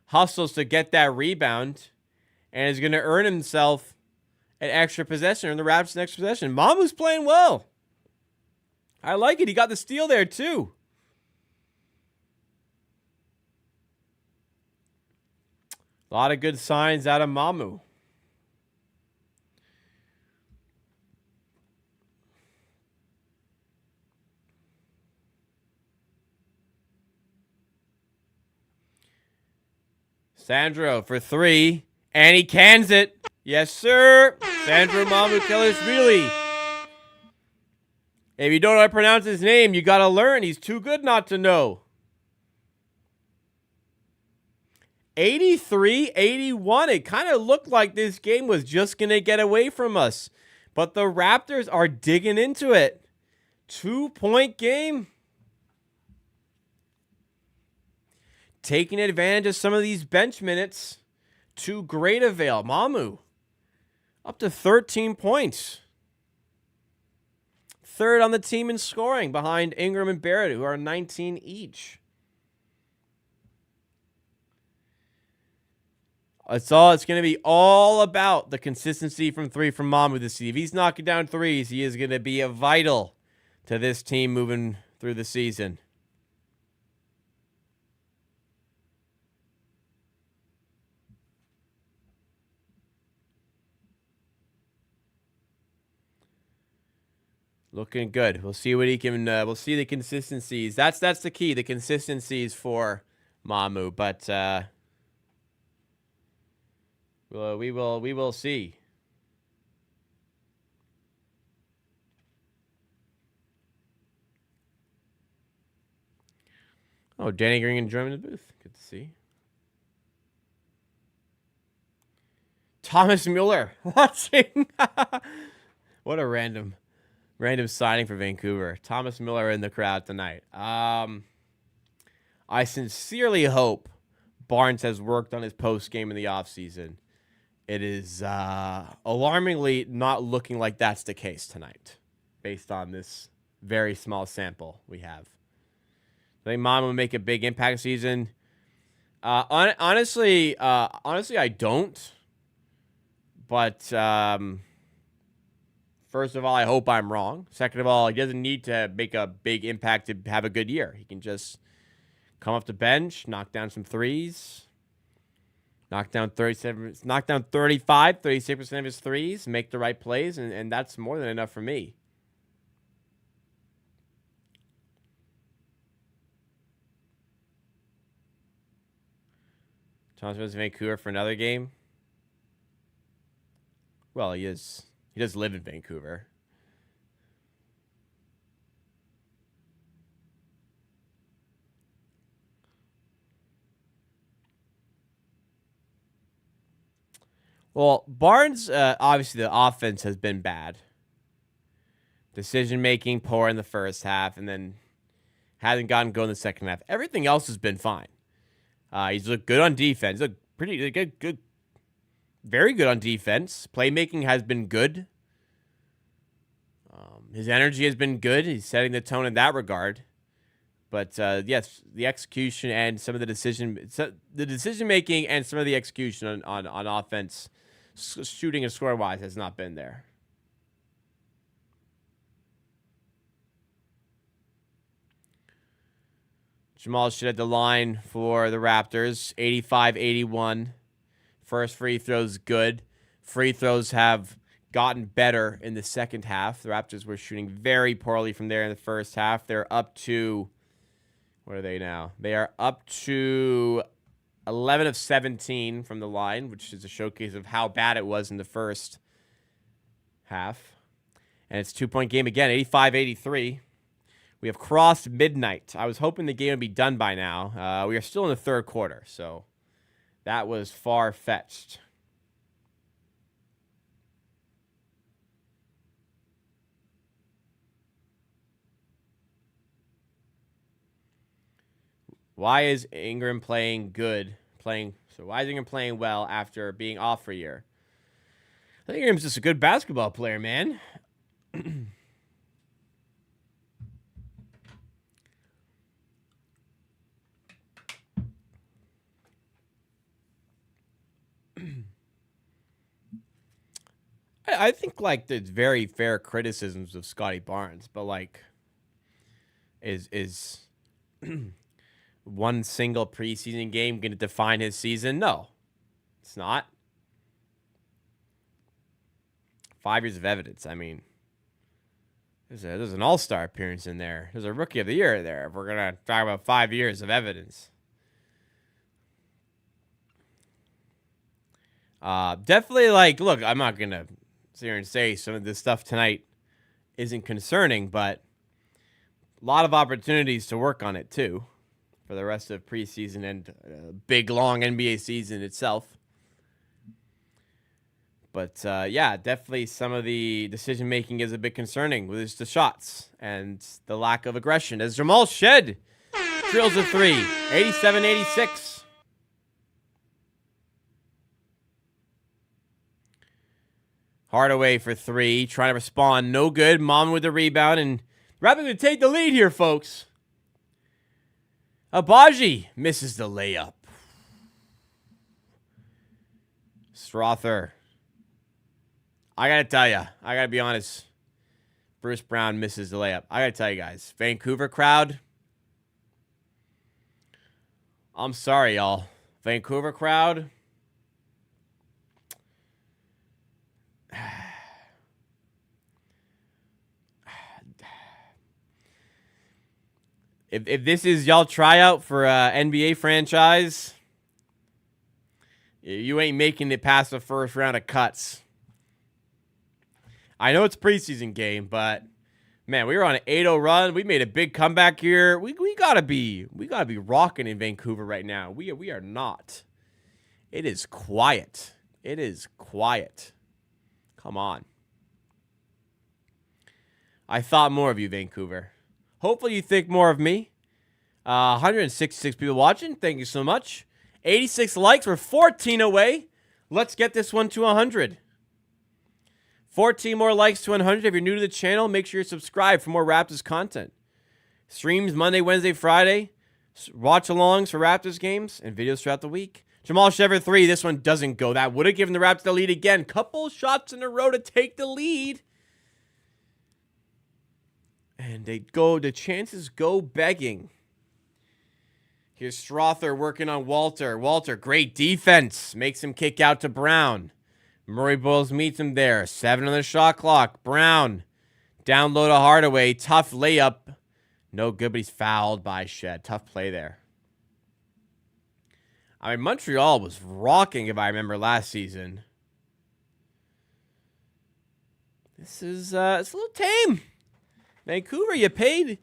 hustles to get that rebound and is going to earn himself an extra possession, or the Raptors' next possession. Mamu's playing well. I like it. He got the steal there, too. A lot of good signs out of Mamu. Sandro for 3, and he cans it. Yes, sir. Sandro Mamukelishvili. If you don't know how to pronounce his name, you got to learn. He's too good not to know. 83-81. It kind of looked like this game was just going to get away from us. But the Raptors are digging into it. 2-point game. Taking advantage of some of these bench minutes to great avail. Mamu, up to 13 points. Third on the team in scoring behind Ingram and Barrett, who are 19 each. It's going to be all about the consistency from 3 from Mamu this season. If he's knocking down threes, he is going to be vital to this team moving through the season. Looking good. We'll see what he can. We'll see the consistencies. That's the key. The consistencies for Mamu. But we will see. Oh, Danny Green and joining the booth. Good to see. Thomas Mueller watching. What a random signing for Vancouver. Thomas Mueller in the crowd tonight. I sincerely hope Barnes has worked on his post game in the offseason. It is alarmingly not looking like that's the case tonight, based on this very small sample we have. I think Mom will make a big impact season. Honestly, I don't. But first of all, I hope I'm wrong. Second of all, he doesn't need to make a big impact to have a good year. He can just come off the bench, knock down some threes, knock down 35, 36% of his threes, make the right plays, and that's more than enough for me. Thomas goes to Vancouver for another game. Well, he does live in Vancouver. Well, Barnes, obviously the offense has been bad. Decision-making poor in the first half, and then hasn't gotten going in the second half. Everything else has been fine. He's looked good on defense. Looked pretty good. Very good on defense. Playmaking has been good. His energy has been good. He's setting the tone in that regard. But yes, the execution and some of the decision making and some of the execution on offense, shooting and scoring wise, has not been there. Jamal should at the line for the Raptors, 85-81. First free throw's good. Free throws have gotten better in the second half. The Raptors were shooting very poorly from there in the first half. They're up to, what are they now? They are up to 11 of 17 from the line, which is a showcase of how bad it was in the first half. And it's a 2-point game again, 85-83. We have crossed midnight. I was hoping the game would be done by now. We are still in the third quarter, so that was far-fetched. Why is Ingram playing good? Why is Ingram playing well after being off for a year? I think Ingram's just a good basketball player, man. I think like there's very fair criticisms of Scotty Barnes, but like is one single preseason game going to define his season? No, it's not. 5 years of evidence. I mean, there's an all-star appearance in there. There's a rookie of the year there. If we're going to talk about 5 years of evidence. Definitely like, look, I'm not going to sit here and say some of this stuff tonight isn't concerning, but a lot of opportunities to work on it too for the rest of preseason and big, long NBA season itself. But, yeah, definitely some of the decision-making is a bit concerning with the shots and the lack of aggression. As Jamal Shed drills a three, 87-86. Hardaway for three, trying to respond. No good. Mom with the rebound, and Raptors going to take the lead here, folks. Abaji misses the layup. Strother. I got to tell you, I got to be honest. Bruce Brown misses the layup. I got to tell you guys, Vancouver crowd. I'm sorry, y'all. Vancouver crowd. If this is y'all tryout for an NBA franchise, you ain't making it past the first round of cuts. I know it's a preseason game, but man, we were on an 8-0 run. We made a big comeback here. We gotta be rocking in Vancouver right now. We are not. It is quiet. It is quiet. Come on. I thought more of you, Vancouver. Hopefully you think more of me. 166 people watching. Thank you so much. 86 likes. We're 14 away. Let's get this one to 100. 14 more likes to 100. If you're new to the channel, make sure you're subscribed for more Raptors content. Streams Monday, Wednesday, Friday. Watch-alongs for Raptors games and videos throughout the week. Jamal Shever 3. This one doesn't go. That would have given the Raptors the lead again. Couple shots in a row to take the lead. And the chances go begging. Here's Strother working on Walter. Walter, great defense. Makes him kick out to Brown. Murray Bowles meets him there. 7 on the shot clock. Brown. Down low to Hardaway. Tough layup. No good, but he's fouled by Shed. Tough play there. I mean, Montreal was rocking, if I remember, last season. This is it's a little tame. Vancouver, you paid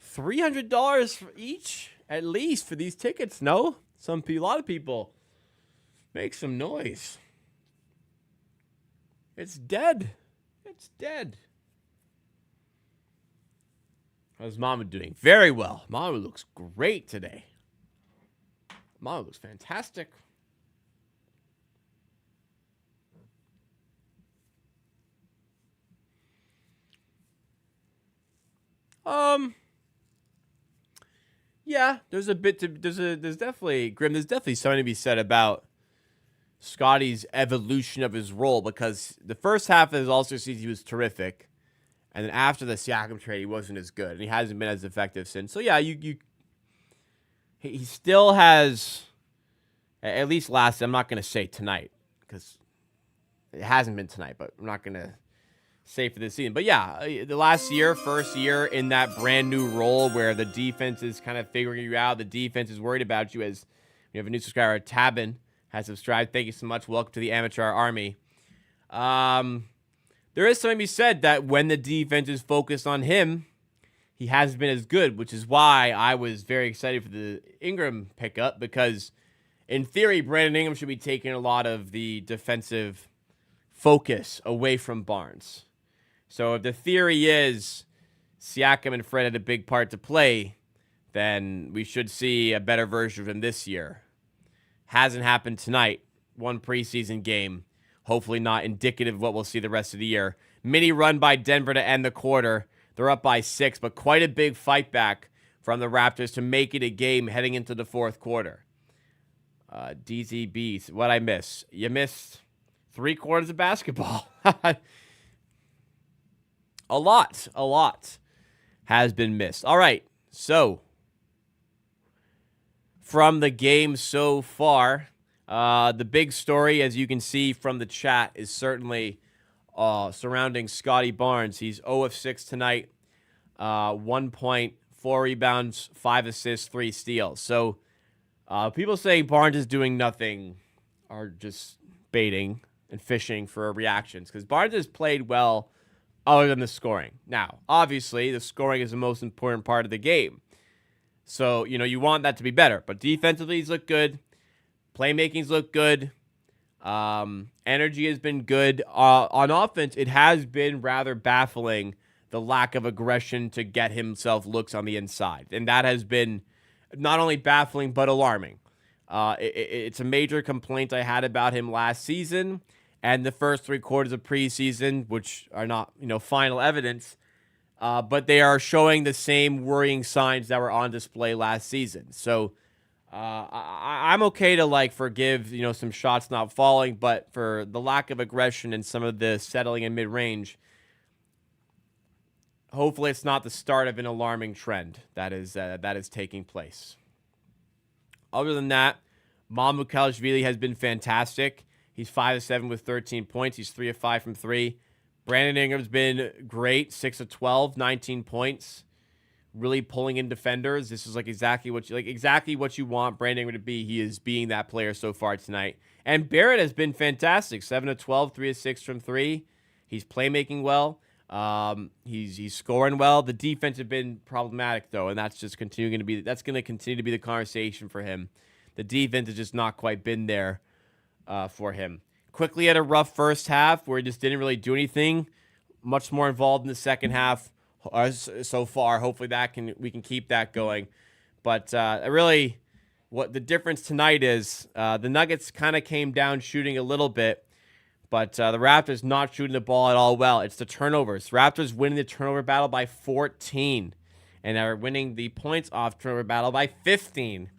$300 for each, at least, for these tickets. No? A lot of people make some noise. It's dead. It's dead. How's Mama doing? Very well. Mama looks great today. Mama looks fantastic. Yeah, there's definitely something to be said about Scotty's evolution of his role, because the first half of his All-Star season he was terrific, and then after the Siakam trade he wasn't as good, and he hasn't been as effective since. So yeah, he still has, at least last. I'm not going to say tonight because it hasn't been tonight, but I'm not going to say for this season. But yeah, the last year, first year in that brand new role where the defense is kind of figuring you out. The defense is worried about you. As we have a new subscriber, Tabin, has subscribed. Thank you so much. Welcome to the amateur army. There is something to be said that when the defense is focused on him, he hasn't been as good, which is why I was very excited for the Ingram pickup, because in theory, Brandon Ingram should be taking a lot of the defensive focus away from Barnes. So if the theory is Siakam and Fred had a big part to play, then we should see a better version of him this year. Hasn't happened tonight. One preseason game. Hopefully not indicative of what we'll see the rest of the year. Mini run by Denver to end the quarter. They're up by 6, but quite a big fight back from the Raptors to make it a game heading into the fourth quarter. DZB, what'd I miss? You missed 3 quarters of basketball. A lot has been missed. All right, so from the game so far, the big story, as you can see from the chat, is certainly surrounding Scotty Barnes. He's 0 of 6 tonight, 1 point, 4 rebounds, 5 assists, 3 steals. So people saying Barnes is doing nothing are just baiting and fishing for reactions, because Barnes has played well other than the scoring. Now, obviously, the scoring is the most important part of the game. So, you want that to be better. But defensively, he's looked good. Playmaking's looked good. Energy has been good. On offense, it has been rather baffling, the lack of aggression to get himself looks on the inside. And that has been not only baffling, but alarming. It's a major complaint I had about him last season and the first 3 quarters of preseason, which are not, final evidence, but they are showing the same worrying signs that were on display last season. So I'm okay to forgive, some shots not falling, but for the lack of aggression and some of the settling in mid-range, hopefully it's not the start of an alarming trend that is taking place. Other than that, Mamukashvili has been fantastic. He's 5 of 7 with 13 points. He's 3 of 5 from 3. Brandon Ingram's been great, 6 of 12, 19 points. Really pulling in defenders. This is exactly what you want Brandon Ingram to be. He is being that player so far tonight. And Barrett has been fantastic, 7 of 12, 3 of 6 from 3. He's playmaking well. He's scoring well. The defense has been problematic though, and that's going to continue to be the conversation for him. The defense has just not quite been there for him. Quickly had a rough first half where he just didn't really do anything. Much more involved in the second half so far. Hopefully we can keep that going. But really, what the difference tonight is, the Nuggets kind of came down shooting a little bit, but the Raptors not shooting the ball at all well. It's the turnovers. Raptors winning the turnover battle by 14, and are winning the points off turnover battle by 15.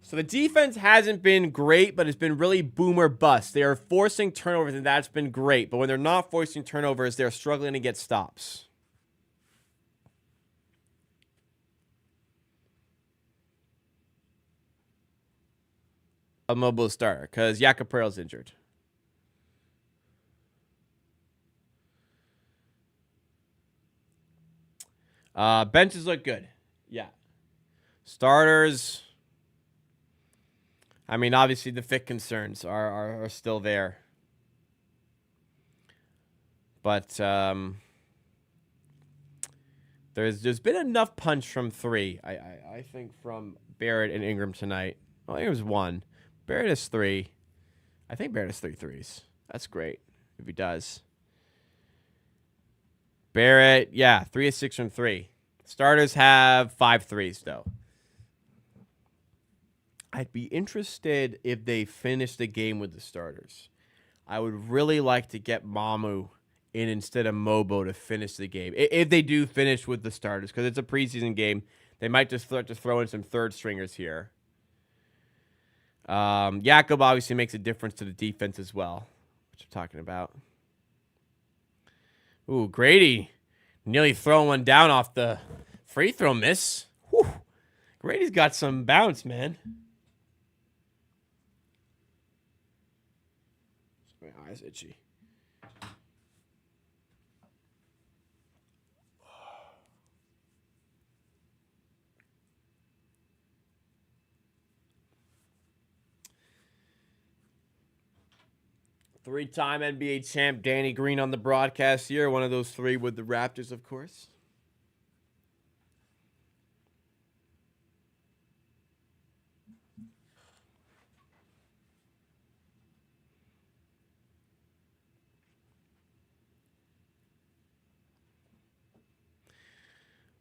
So the defense hasn't been great, but it's been really boom or bust. They are forcing turnovers, and that's been great. But when they're not forcing turnovers, they're struggling to get stops. A mobile starter because Jakob Poeltl's injured. Benches look good. Yeah. Starters. I mean, obviously the fit concerns are still there. But there's been enough punch from three. I think from Barrett and Ingram tonight. Well, I think it was one. Barrett has 3. I think Barrett has 3 threes. That's great if he does. Barrett, 3 of 6 from 3. Starters have 5 threes, though. I'd be interested if they finish the game with the starters. I would really like to get Mamu in instead of Mobo to finish the game. If they do finish with the starters, because it's a preseason game, they might just start to throw in some third stringers here. Jakob obviously makes a difference to the defense as well, which I'm talking about. Ooh, Grady nearly throwing one down off the free throw miss. Whew. Grady's got some bounce, man. My eyes itchy. Three-time NBA champ Danny Green on the broadcast here. One of those 3 with the Raptors, of course.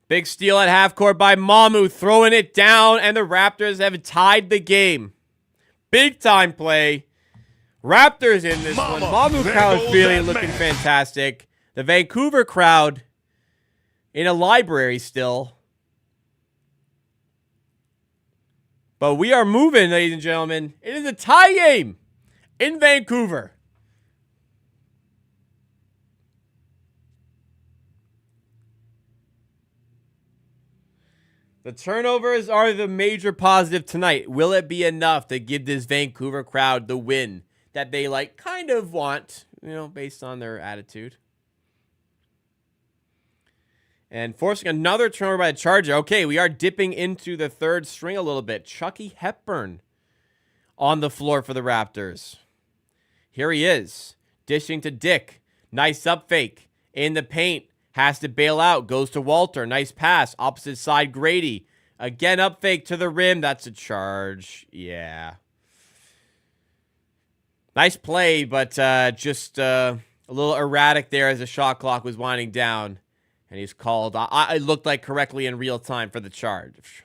Big steal at half court by Mamu, throwing it down, and the Raptors have tied the game. Big time play. Raptors in this one. Mamu crowd feeling looking fantastic. The Vancouver crowd in a library still. But we are moving, ladies and gentlemen. It is a tie game in Vancouver. The turnovers are the major positive tonight. Will it be enough to give this Vancouver crowd the win that they kind of want, based on their attitude? And forcing another turnover by the Charger. Okay, we are dipping into the third string a little bit. Chucky Hepburn on the floor for the Raptors. Here he is, dishing to Dick. Nice up fake in the paint. Has to bail out. Goes to Walter. Nice pass. Opposite side, Grady. Again, up fake to the rim. That's a charge. Yeah. Nice play, but just a little erratic there as the shot clock was winding down. And he's called. It looked like correctly in real time for the charge.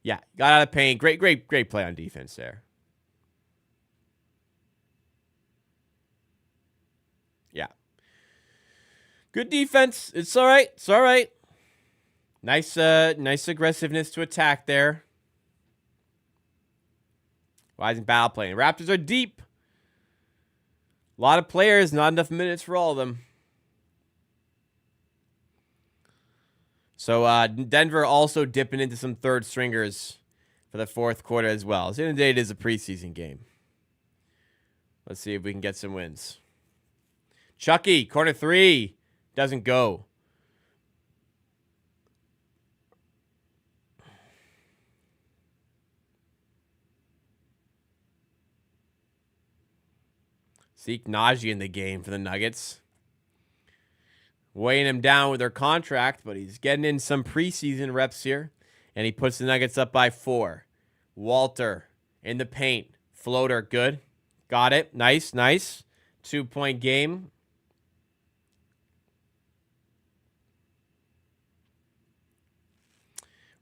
Yeah, got out of pain. Great play on defense there. Yeah. Good defense. It's all right. It's all right. Nice aggressiveness to attack there. Rising battle playing. Raptors are deep. A lot of players, not enough minutes for all of them. So Denver also dipping into some third stringers for the fourth quarter as well. At the end of the day, it is a preseason game. Let's see if we can get some wins. Chucky, corner 3. Doesn't go. Zeke Naji in the game for the Nuggets. Weighing him down with their contract, but he's getting in some preseason reps here. And he puts the Nuggets up by 4. Walter in the paint. Floater, good. Got it. Nice, nice. 2-point game.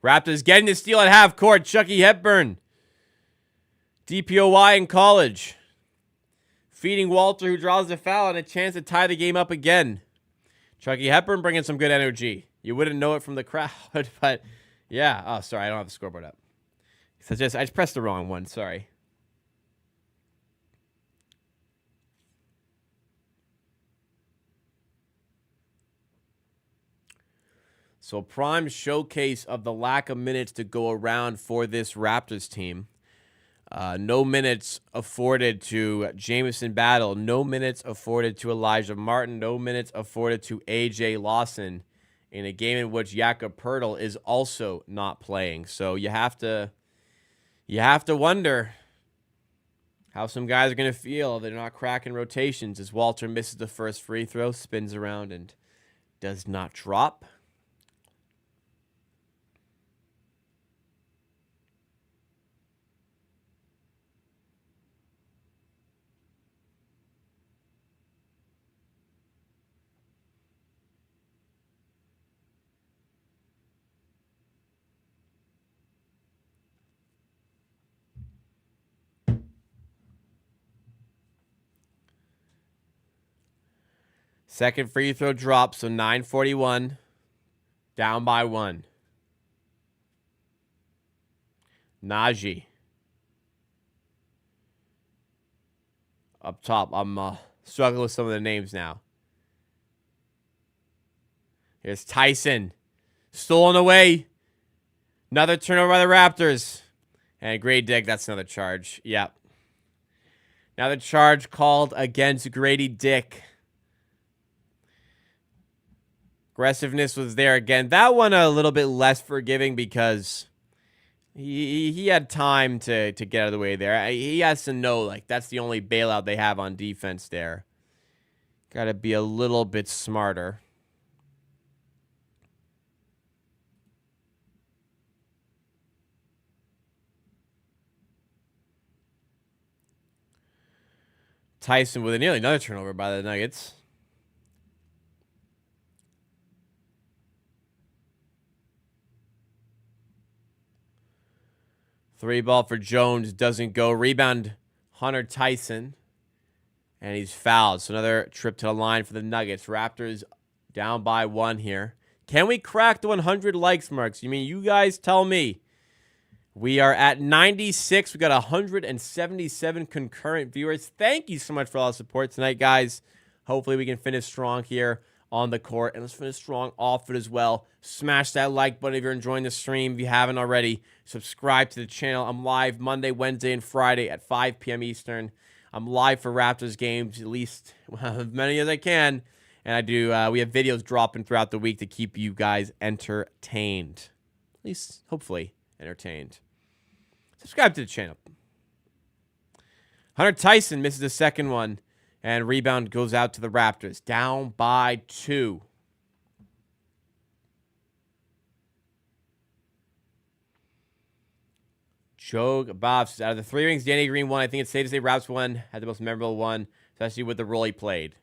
Raptors getting the steal at half court. Chucky Hepburn. DPOY in college. Feeding Walter, who draws the foul, and a chance to tie the game up again. Chucky Hepburn bringing some good energy. You wouldn't know it from the crowd, but yeah. Oh, sorry, I don't have the scoreboard up. So I just pressed the wrong one. Sorry. So prime showcase of the lack of minutes to go around for this Raptors team. No minutes afforded to Jamison Battle. No minutes afforded to Elijah Martin. No minutes afforded to A.J. Lawson in a game in which Jakob Poeltl is also not playing. So you have to wonder how some guys are going to feel. They're not cracking rotations as Walter misses the first free throw, spins around, and does not drop. Second free throw drops, so 9:41. Down by 1. Najee. Up top. I'm struggling with some of the names now. Here's Tyson. Stolen away. Another turnover by the Raptors. And Grady Dick, that's another charge. Yep. Another charge called against Grady Dick. Aggressiveness was there again. That one a little bit less forgiving because he had time to get out of the way there. He has to know, like, that's the only bailout they have on defense there. Got to be a little bit smarter. Tyson with nearly another turnover by the Nuggets. Three ball for Jones. Doesn't go. Rebound, Hunter Tyson. And he's fouled. So another trip to the line for the Nuggets. Raptors down by 1 here. Can we crack the 100 likes marks? You mean you guys tell me. We are at 96. We got 177 concurrent viewers. Thank you so much for all the support tonight, guys. Hopefully we can finish strong here on the court. And let's finish strong off it as well. Smash that like button if you're enjoying the stream. If you haven't already, subscribe to the channel. I'm live Monday, Wednesday, and Friday at 5 p.m. Eastern. I'm live for Raptors games, at least as many as I can. And I do. We have videos dropping throughout the week to keep you guys entertained. At least, hopefully, entertained. Subscribe to the channel. Hunter Tyson misses the second one. And rebound goes out to the Raptors. Down by 2. Joe Bobs. Out of the 3 rings, Danny Green won. I think it's safe to say Raps won. Had the most memorable one, especially with the role he played.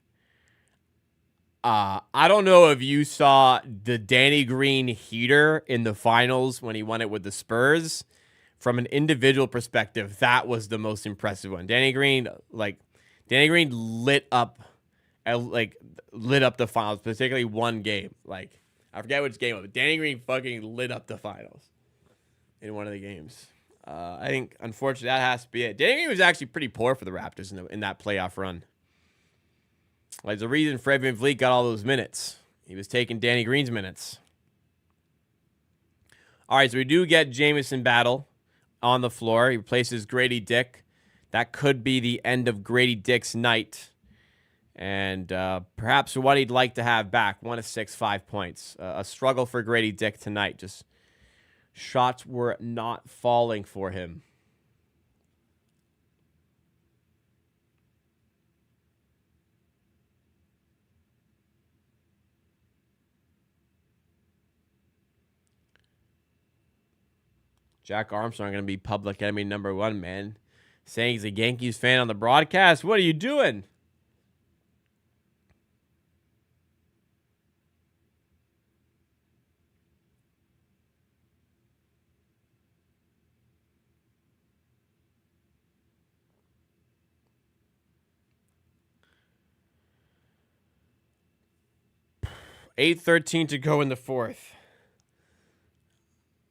I don't know if you saw the Danny Green heater in the finals when he won it with the Spurs. From an individual perspective, that was the most impressive one. Danny Green lit up the finals, particularly one game. Like, I forget which game it was. Danny Green fucking lit up the finals in one of the games. I think, unfortunately, that has to be it. Danny Green was actually pretty poor for the Raptors in that playoff run. Like, the reason Fred VanVleet got all those minutes. He was taking Danny Green's minutes. All right, so we do get Jamison Battle on the floor. He replaces Grady Dick. That could be the end of Grady Dick's night. And perhaps what he'd like to have back. 1 of 6, 5 points. A struggle for Grady Dick tonight. Just shots were not falling for him. Jack Armstrong going to be public enemy number 1, man. saying he's a Yankees fan on the broadcast. What are you doing? .8:13 to go in the fourth.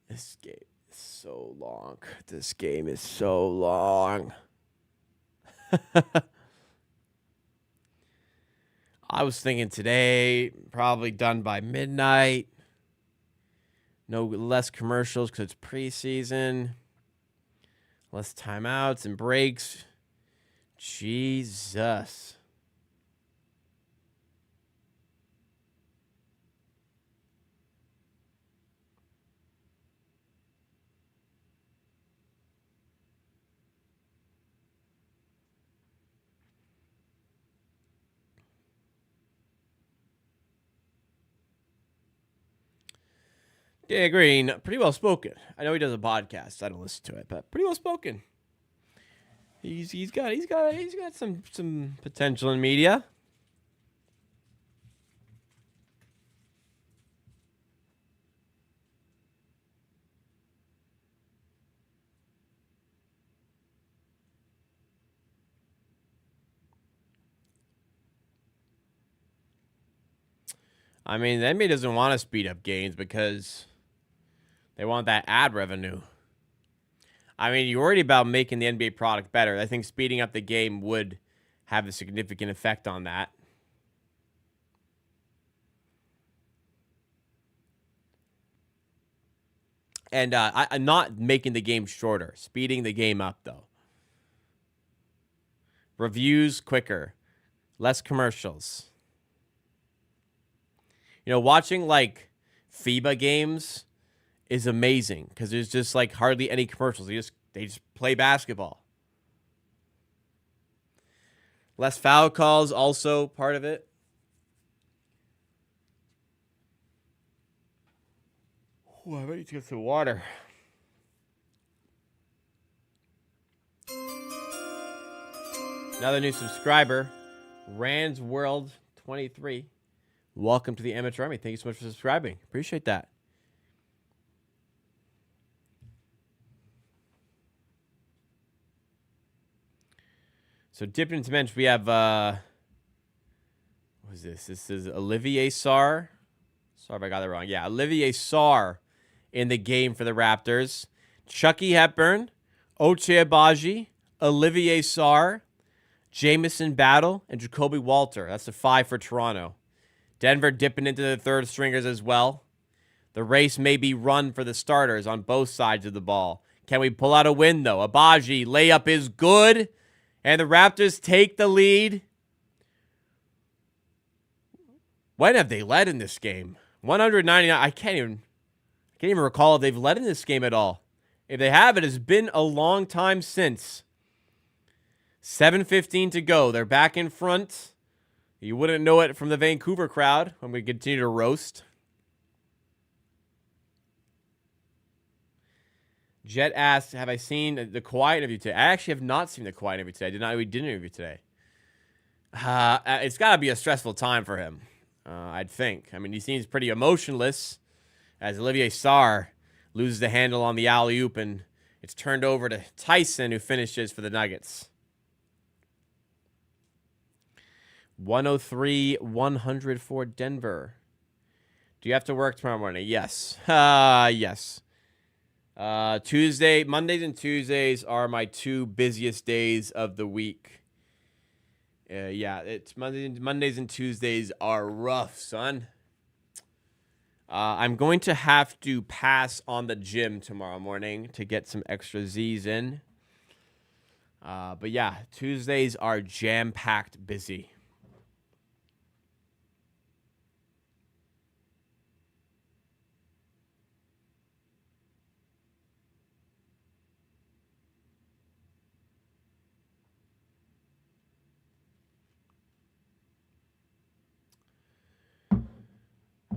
This game is so long. This game is so long. I was thinking today, probably done by midnight. No less commercials because it's preseason. Less timeouts and breaks. Jesus. Yeah, Green, pretty well spoken. I know he does a podcast. I don't listen to it, but pretty well spoken. He's got some potential in media. I mean, the NBA doesn't want to speed up games because they want that ad revenue. I mean, you're worried about making the NBA product better. I think speeding up the game would have a significant effect on that. And I'm not making the game shorter, speeding the game up, though. Reviews quicker, less commercials. You know, watching like FIBA games is amazing because there's just like hardly any commercials. They just play basketball. Less foul calls, also part of it. Ooh, I need to get some water. Another new subscriber, Rand's World 23. Welcome to the Amateur Army. Thank you so much for subscribing. Appreciate that. So dipping into bench, we have what is this? This is Olivier Sarr. Sorry if I got that wrong. Yeah, Olivier Sarr in the game for the Raptors. Chucky Hepburn, Ochai Agbaji, Olivier Sarr, Jamison Battle, and Jacoby Walter. That's the 5 for Toronto. Denver dipping into the third stringers as well. The race may be run for the starters on both sides of the ball. Can we pull out a win, though? Agbaji, layup is good. And the Raptors take the lead. When have they led in this game? 199. I can't even recall if they've led in this game at all. If they have, it has been a long time since. 7:15 to go. They're back in front. You wouldn't know it from the Vancouver crowd when we continue to roast. Jet asked, have I seen the Kawhi interview today? I actually have not seen the Kawhi interview today. I did not know he did an interview today. It's got to be a stressful time for him, I'd think. I mean, he seems pretty emotionless as Olivier Sarr loses the handle on the alley-oop, and it's turned over to Tyson, who finishes for the Nuggets. 103-100 for Denver. Do you have to work tomorrow morning? Yes. Yes. Mondays and Tuesdays are my 2 busiest days of the week. Yeah, it's Mondays and Tuesdays are rough, son. I'm going to have to pass on the gym tomorrow morning to get some extra Z's in. But yeah, Tuesdays are jam-packed busy.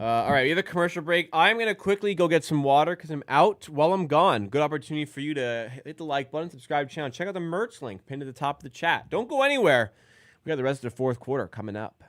All right, we have a commercial break. I'm going to quickly go get some water because I'm out while I'm gone. Good opportunity for you to hit the like button, subscribe to the channel. Check out the merch link pinned at the top of the chat. Don't go anywhere. We got the rest of the fourth quarter coming up.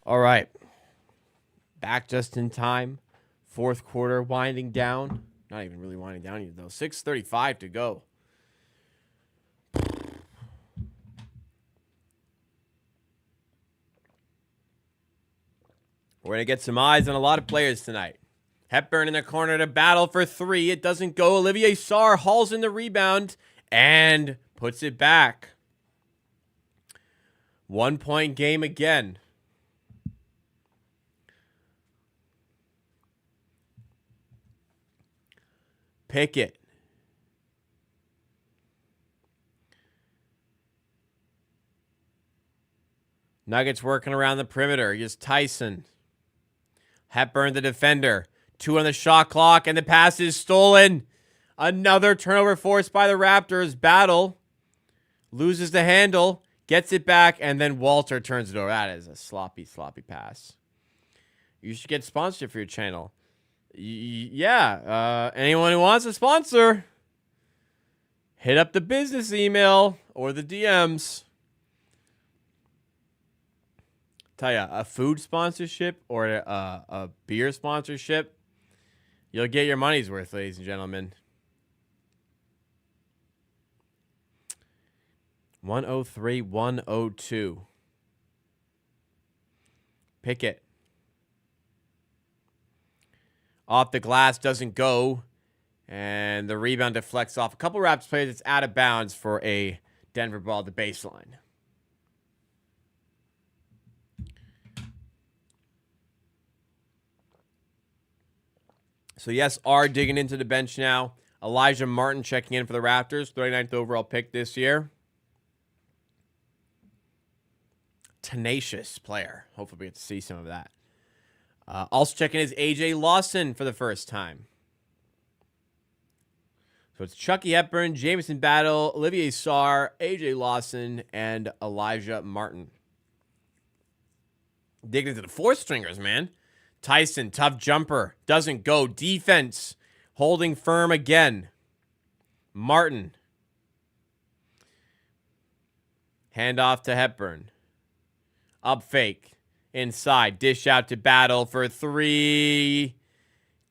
All right. Back just in time. Fourth quarter winding down. Not even really winding down yet, though. 6:35 to go. We're going to get some eyes on a lot of players tonight. Hepburn in the corner to battle for three. It doesn't go. Olivier Sarr hauls in the rebound and puts it back. 1 point game again. Pickett. Nuggets working around the perimeter. Here's Tyson. Hepburn, the defender. 2 on the shot clock, and the pass is stolen. Another turnover forced by the Raptors. Battle. Loses the handle. Gets it back, and then Walter turns it over. That is a sloppy, sloppy pass. You should get sponsorship for your channel. Yeah, anyone who wants a sponsor, hit up the business email or the DMs. Tell ya, a food sponsorship or a beer sponsorship, you'll get your money's worth, ladies and gentlemen. 103-102. Pickett. Off the glass, doesn't go. And the rebound deflects off a couple Raptors players. It's out of bounds for a Denver ball at the baseline. So, yes, are digging into the bench now. Elijah Martin checking in for the Raptors. 39th overall pick this year. Tenacious player. Hopefully we get to see some of that. Also checking is A.J. Lawson for the first time. So it's Chucky Hepburn, Jamison Battle, Olivier Sarr, A.J. Lawson, and Elijah Martin. Digging into the fourth stringers, man. Tyson, tough jumper. Doesn't go. Defense. Holding firm again. Martin. Handoff to Hepburn. Up fake. Inside. Dish out to Battle for three.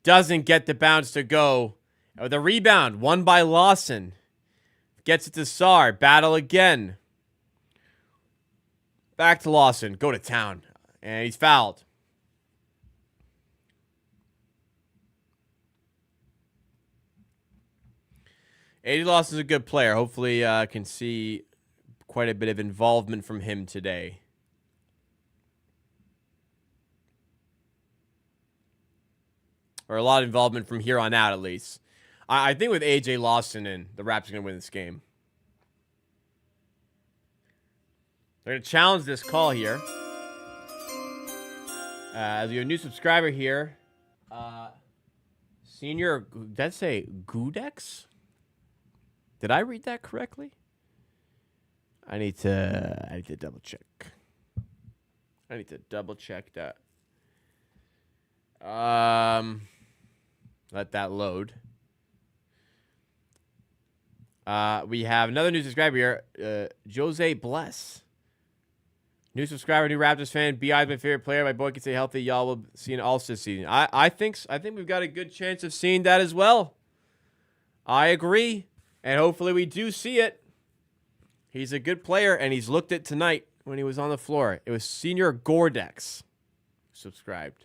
Doesn't get the bounce to go. The rebound. Won by Lawson. Gets it to Sarr. Battle again. Back to Lawson. Go to town. And he's fouled. AJ Lawson's a good player. Hopefully, can see quite a bit of involvement from him today. Or a lot of involvement from here on out, at least. I think with AJ Lawson in, the Raptors are going to win this game. They're going to challenge this call here. As you have a new subscriber here. Senior, did that say Gudex? Did I read that correctly? I need to double check. I need to double check that. Let that load. We have another new subscriber here, Jose Bless. New subscriber, new Raptors fan. BI's my favorite player. My boy can stay healthy. Y'all will see an All-Star season. I think we've got a good chance of seeing that as well. I agree, and hopefully we do see it. He's a good player, and he's looked at tonight when he was on the floor. It was Senior Gordex subscribed.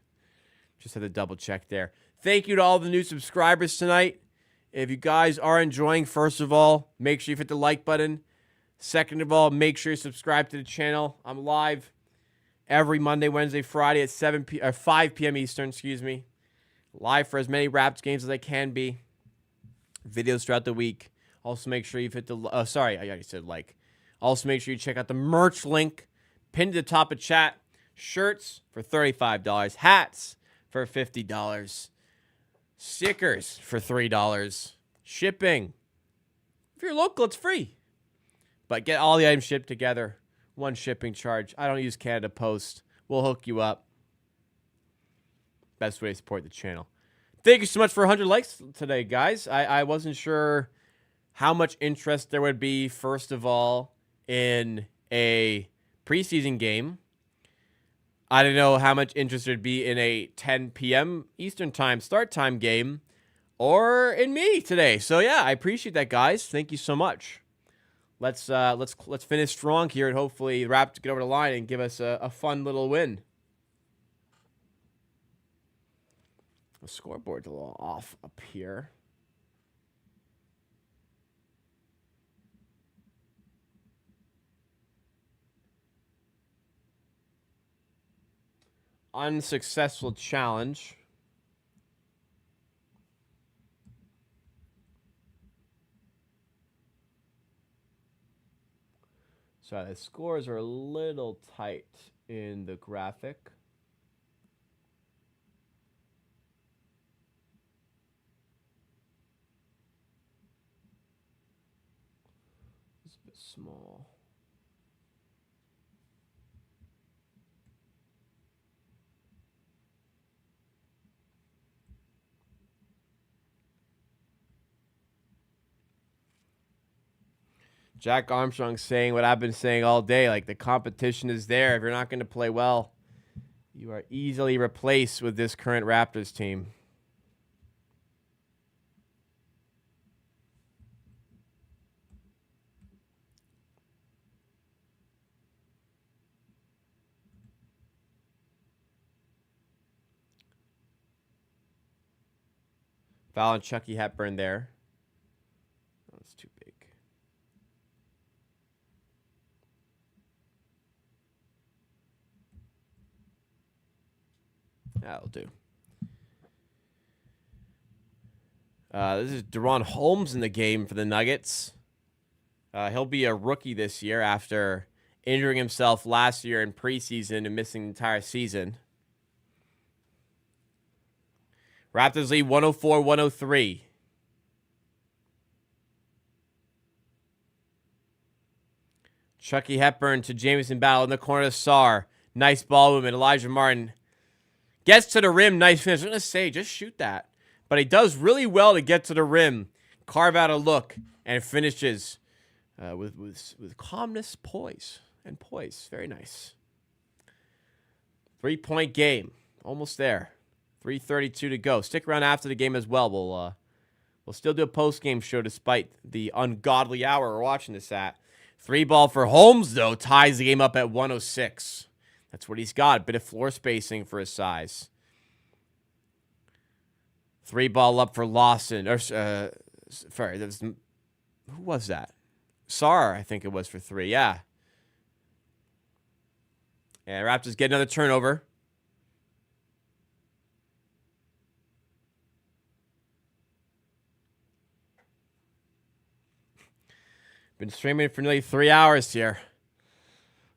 Just had to double check there. Thank you to all the new subscribers tonight. If you guys are enjoying, first of all, make sure you hit the like button. Second of all, make sure you subscribe to the channel. I'm live every Monday, Wednesday, Friday at 5 p.m. Eastern, Live for as many Raps games as I can be. Videos throughout the week. Also, make sure you've hit the... sorry, I already said like. Also, make sure you check out the merch link pinned to the top of chat. Shirts for $35. Hats for $50. Stickers for $3. Shipping. If you're local, it's free. But get all the items shipped together. One shipping charge. I don't use Canada Post. We'll hook you up. Best way to support the channel. Thank you so much for 100 likes today, guys. I wasn't sure how much interest there would be, first of all, in a preseason game. I didn't know how much interest there'd be in a 10 p.m. Eastern time start time game or in me today. So, yeah, I appreciate that, guys. Thank you so much. Let's finish strong here and hopefully the Raptors get over the line and give us a fun little win. The scoreboard's a little off up here. Unsuccessful challenge. So the scores are a little tight in the graphic. It's a bit small. Jack Armstrong saying what I've been saying all day, like the competition is there. If you're not going to play well, you are easily replaced with this current Raptors team. Foul on Chucky Hepburn there. That was too big. That'll do. This is Deron Holmes in the game for the Nuggets. He'll be a rookie this year after injuring himself last year in preseason and missing the entire season. Raptors lead 104-103. Chucky Hepburn to Jamison Battle in the corner of Sarr. Nice ball movement. Elijah Martin gets to the rim. Nice finish. I'm going to say, just shoot that. But he does really well to get to the rim, carve out a look, and finishes with calmness, poise. Very nice. 3-point game. Almost there. 3:32 to go. Stick around after the game as well. We'll still do a post-game show despite the ungodly hour we're watching this at. 3-ball for Holmes, though, ties the game up at 106. That's what he's got. A bit of floor spacing for his size. 3-ball up for Lawson. Sorry, that was Who was that? Sar, I think it was for 3. Yeah. And Raptors get another turnover. Been streaming for nearly 3 hours here.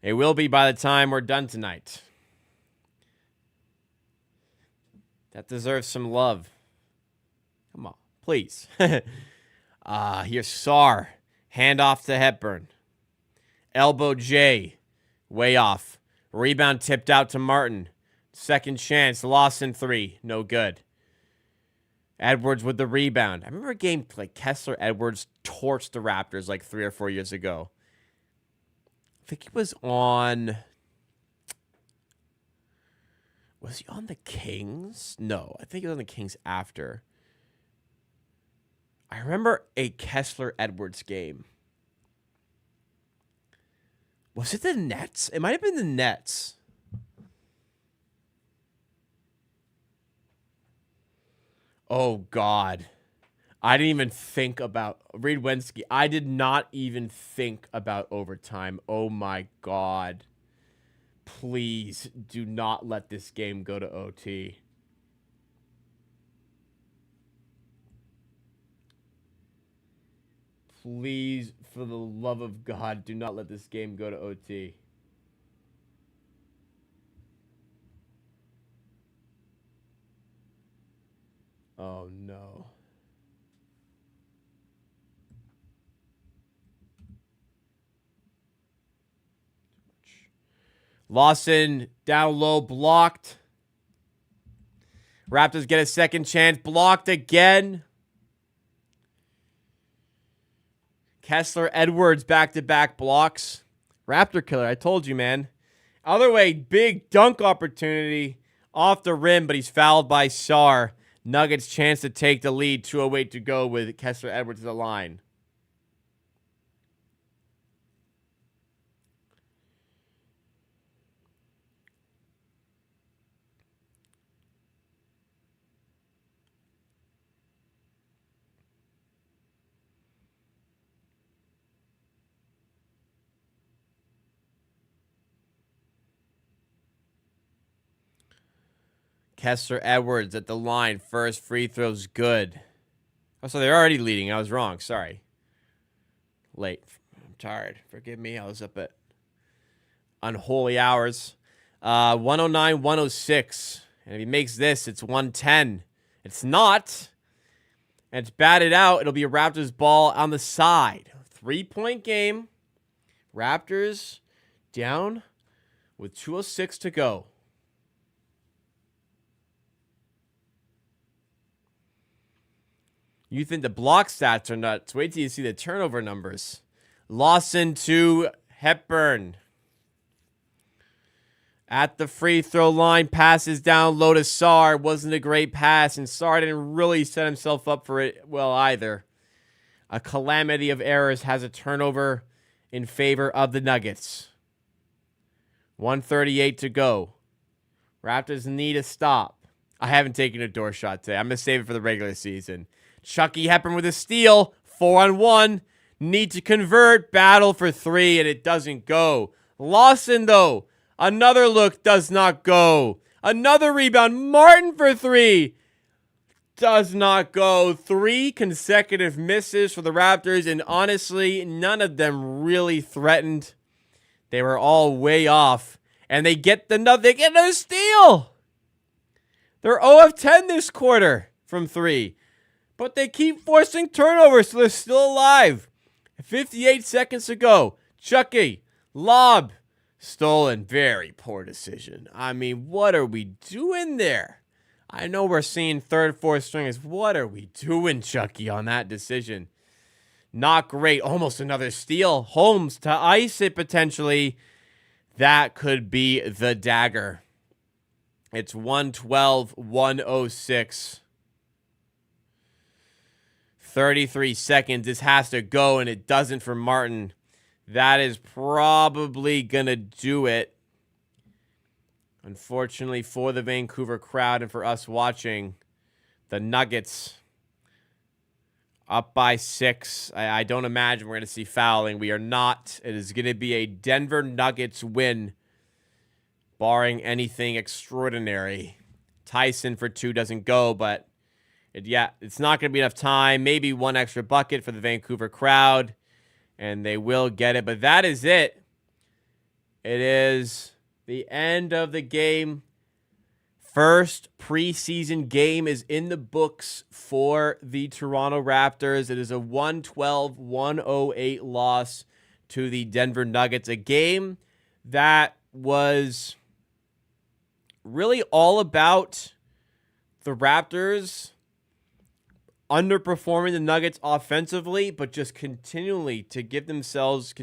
It will be by the time we're done tonight. That deserves some love. Come on, please. Here's Sar. Hand off to Hepburn. Elbow J. Way off. Rebound tipped out to Martin. Second chance. Lawson 3. No good. Edwards with the rebound. I remember a game like Kessler Edwards torched the Raptors like 3 or 4 years ago. I think he was on... Was he on the Kings? No, I think he was on the Kings after. I remember a Kessler Edwards game. Was it the Nets? It might have been the Nets. Oh, God. I didn't even think about... Reed Wensky, I did not even think about overtime. Oh, my God. Please do not let this game go to OT. Please, for the love of God, do not let this game go to OT. Oh, no. Lawson down low, blocked. Raptors get a second chance, blocked again. Kessler Edwards back-to-back blocks. Raptor killer, I told you, man. Other way, big dunk opportunity off the rim, but he's fouled by Sar. Nuggets chance to take the lead. 2:08 to go with Kessler Edwards to the line. Kessler Edwards at the line. First free throw's good. Oh, so they're already leading. I was wrong. Sorry. Late. I'm tired. Forgive me. I was up at unholy hours. 109-106. And if he makes this, it's 110. It's not. And it's batted out. It'll be a Raptors ball on the side. 3-point game. Raptors down with 2:06 to go. You think the block stats are nuts. Wait till you see the turnover numbers. Lawson to Hepburn. At the free throw line, passes down low to Sar. Wasn't a great pass, and Sar didn't really set himself up for it well either. A calamity of errors has a turnover in favor of the Nuggets. 1:38 to go. Raptors need a stop. I haven't taken a door shot today. I'm going to save it for the regular season. Chucky Hepburn with a steal. 4-on-1. Need to convert. Battle for 3, and it doesn't go. Lawson, though. Another look does not go. Another rebound. Martin for 3. Does not go. 3 consecutive misses for the Raptors, and honestly, none of them really threatened. They were all way off, and they get another steal. They're 0 of 10 this quarter from 3. But they keep forcing turnovers, so they're still alive. 58 seconds to go. Chucky, lob, stolen. Very poor decision. I mean, what are we doing there? I know we're seeing third, fourth stringers. What are we doing, Chucky, on that decision? Not great. Almost another steal. Holmes to ice it potentially. That could be the dagger. It's 112-106. 33 seconds. This has to go, and it doesn't for Martin. That is probably going to do it. Unfortunately for the Vancouver crowd and for us watching, the Nuggets Up by 6. I don't imagine we're going to see fouling. We are not. It is going to be a Denver Nuggets win, barring anything extraordinary. Tyson for 2 doesn't go, but it's not going to be enough time. Maybe one extra bucket for the Vancouver crowd, and they will get it. But that is it. It is the end of the game. First preseason game is in the books for the Toronto Raptors. It is a 112-108 loss to the Denver Nuggets. A game that was really all about the Raptors underperforming the Nuggets offensively, but just continuing to give themselves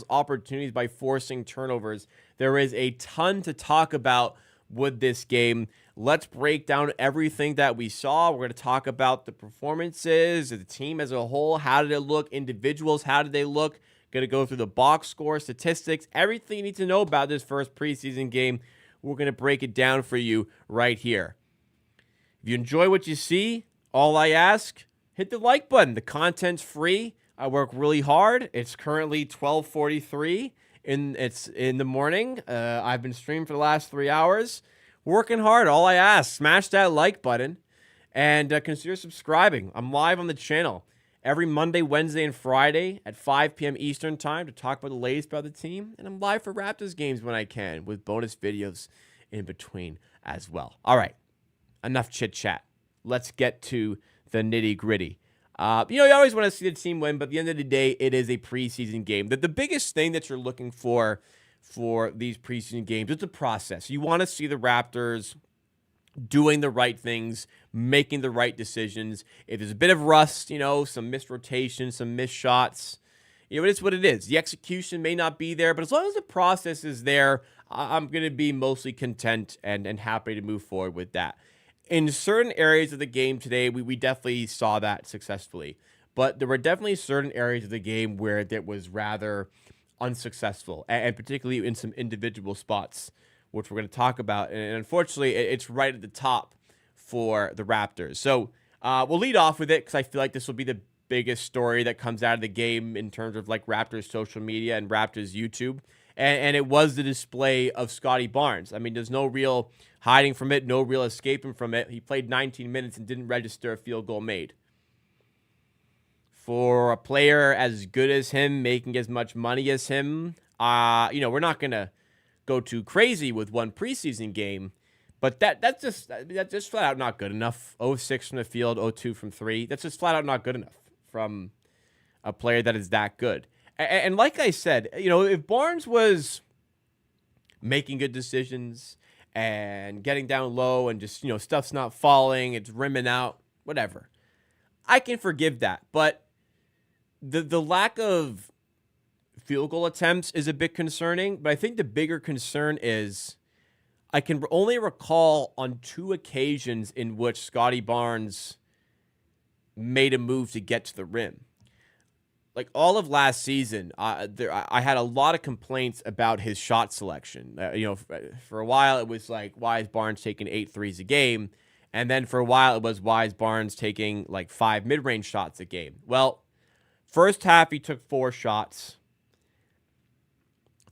opportunities by forcing turnovers. There is a ton to talk about with this game. Let's break down everything that we saw. We're going to talk about the performances, the team as a whole. How did it look? Individuals, how did they look? Going to go through the box score, statistics, everything you need to know about this first preseason game. We're going to break it down for you right here. If you enjoy what you see, all I ask, hit the like button. The content's free. I work really hard. It's currently 12:43 in the morning. I've been streaming for the last 3 hours. Working hard. All I ask, smash that like button and consider subscribing. I'm live on the channel every Monday, Wednesday, and Friday at 5 p.m. Eastern time to talk about the latest about the team. And I'm live for Raptors games when I can with bonus videos in between as well. All right, enough chit chat. Let's get to the nitty gritty. You always want to see the team win, but at the end of the day, it is a preseason game. The biggest thing that you're looking for these preseason games is the process. You want to see the Raptors doing the right things, making the right decisions. If there's a bit of rust, some missed rotations, some missed shots, it is what it is. The execution may not be there, but as long as the process is there, I'm going to be mostly content and happy to move forward with that. In certain areas of the game today, we definitely saw that successfully. But there were definitely certain areas of the game where it was rather unsuccessful, and particularly in some individual spots, which we're going to talk about. And unfortunately, it's right at the top for the Raptors. So we'll lead off with it because I feel like this will be the biggest story that comes out of the game in terms of like Raptors social media and Raptors YouTube. And it was the display of Scottie Barnes. I mean, there's no real hiding from it, no real escaping from it. He played 19 minutes and didn't register a field goal made. For a player as good as him, making as much money as him, we're not going to go too crazy with one preseason game, but that's just flat out not good enough. 0-6 from the field, 0-2 from 3. That's just flat out not good enough from a player that is that good. And like I said, if Barnes was making good decisions and getting down low and just, stuff's not falling, it's rimming out, whatever, I can forgive that. But the lack of field goal attempts is a bit concerning. But I think the bigger concern is I can only recall on 2 occasions in which Scottie Barnes made a move to get to the rim. Like all of last season, I had a lot of complaints about his shot selection. For a while it was like, why is Barnes taking 8 threes a game? And then for a while it was, why is Barnes taking like 5 mid-range shots a game? Well, first half he took 4 shots.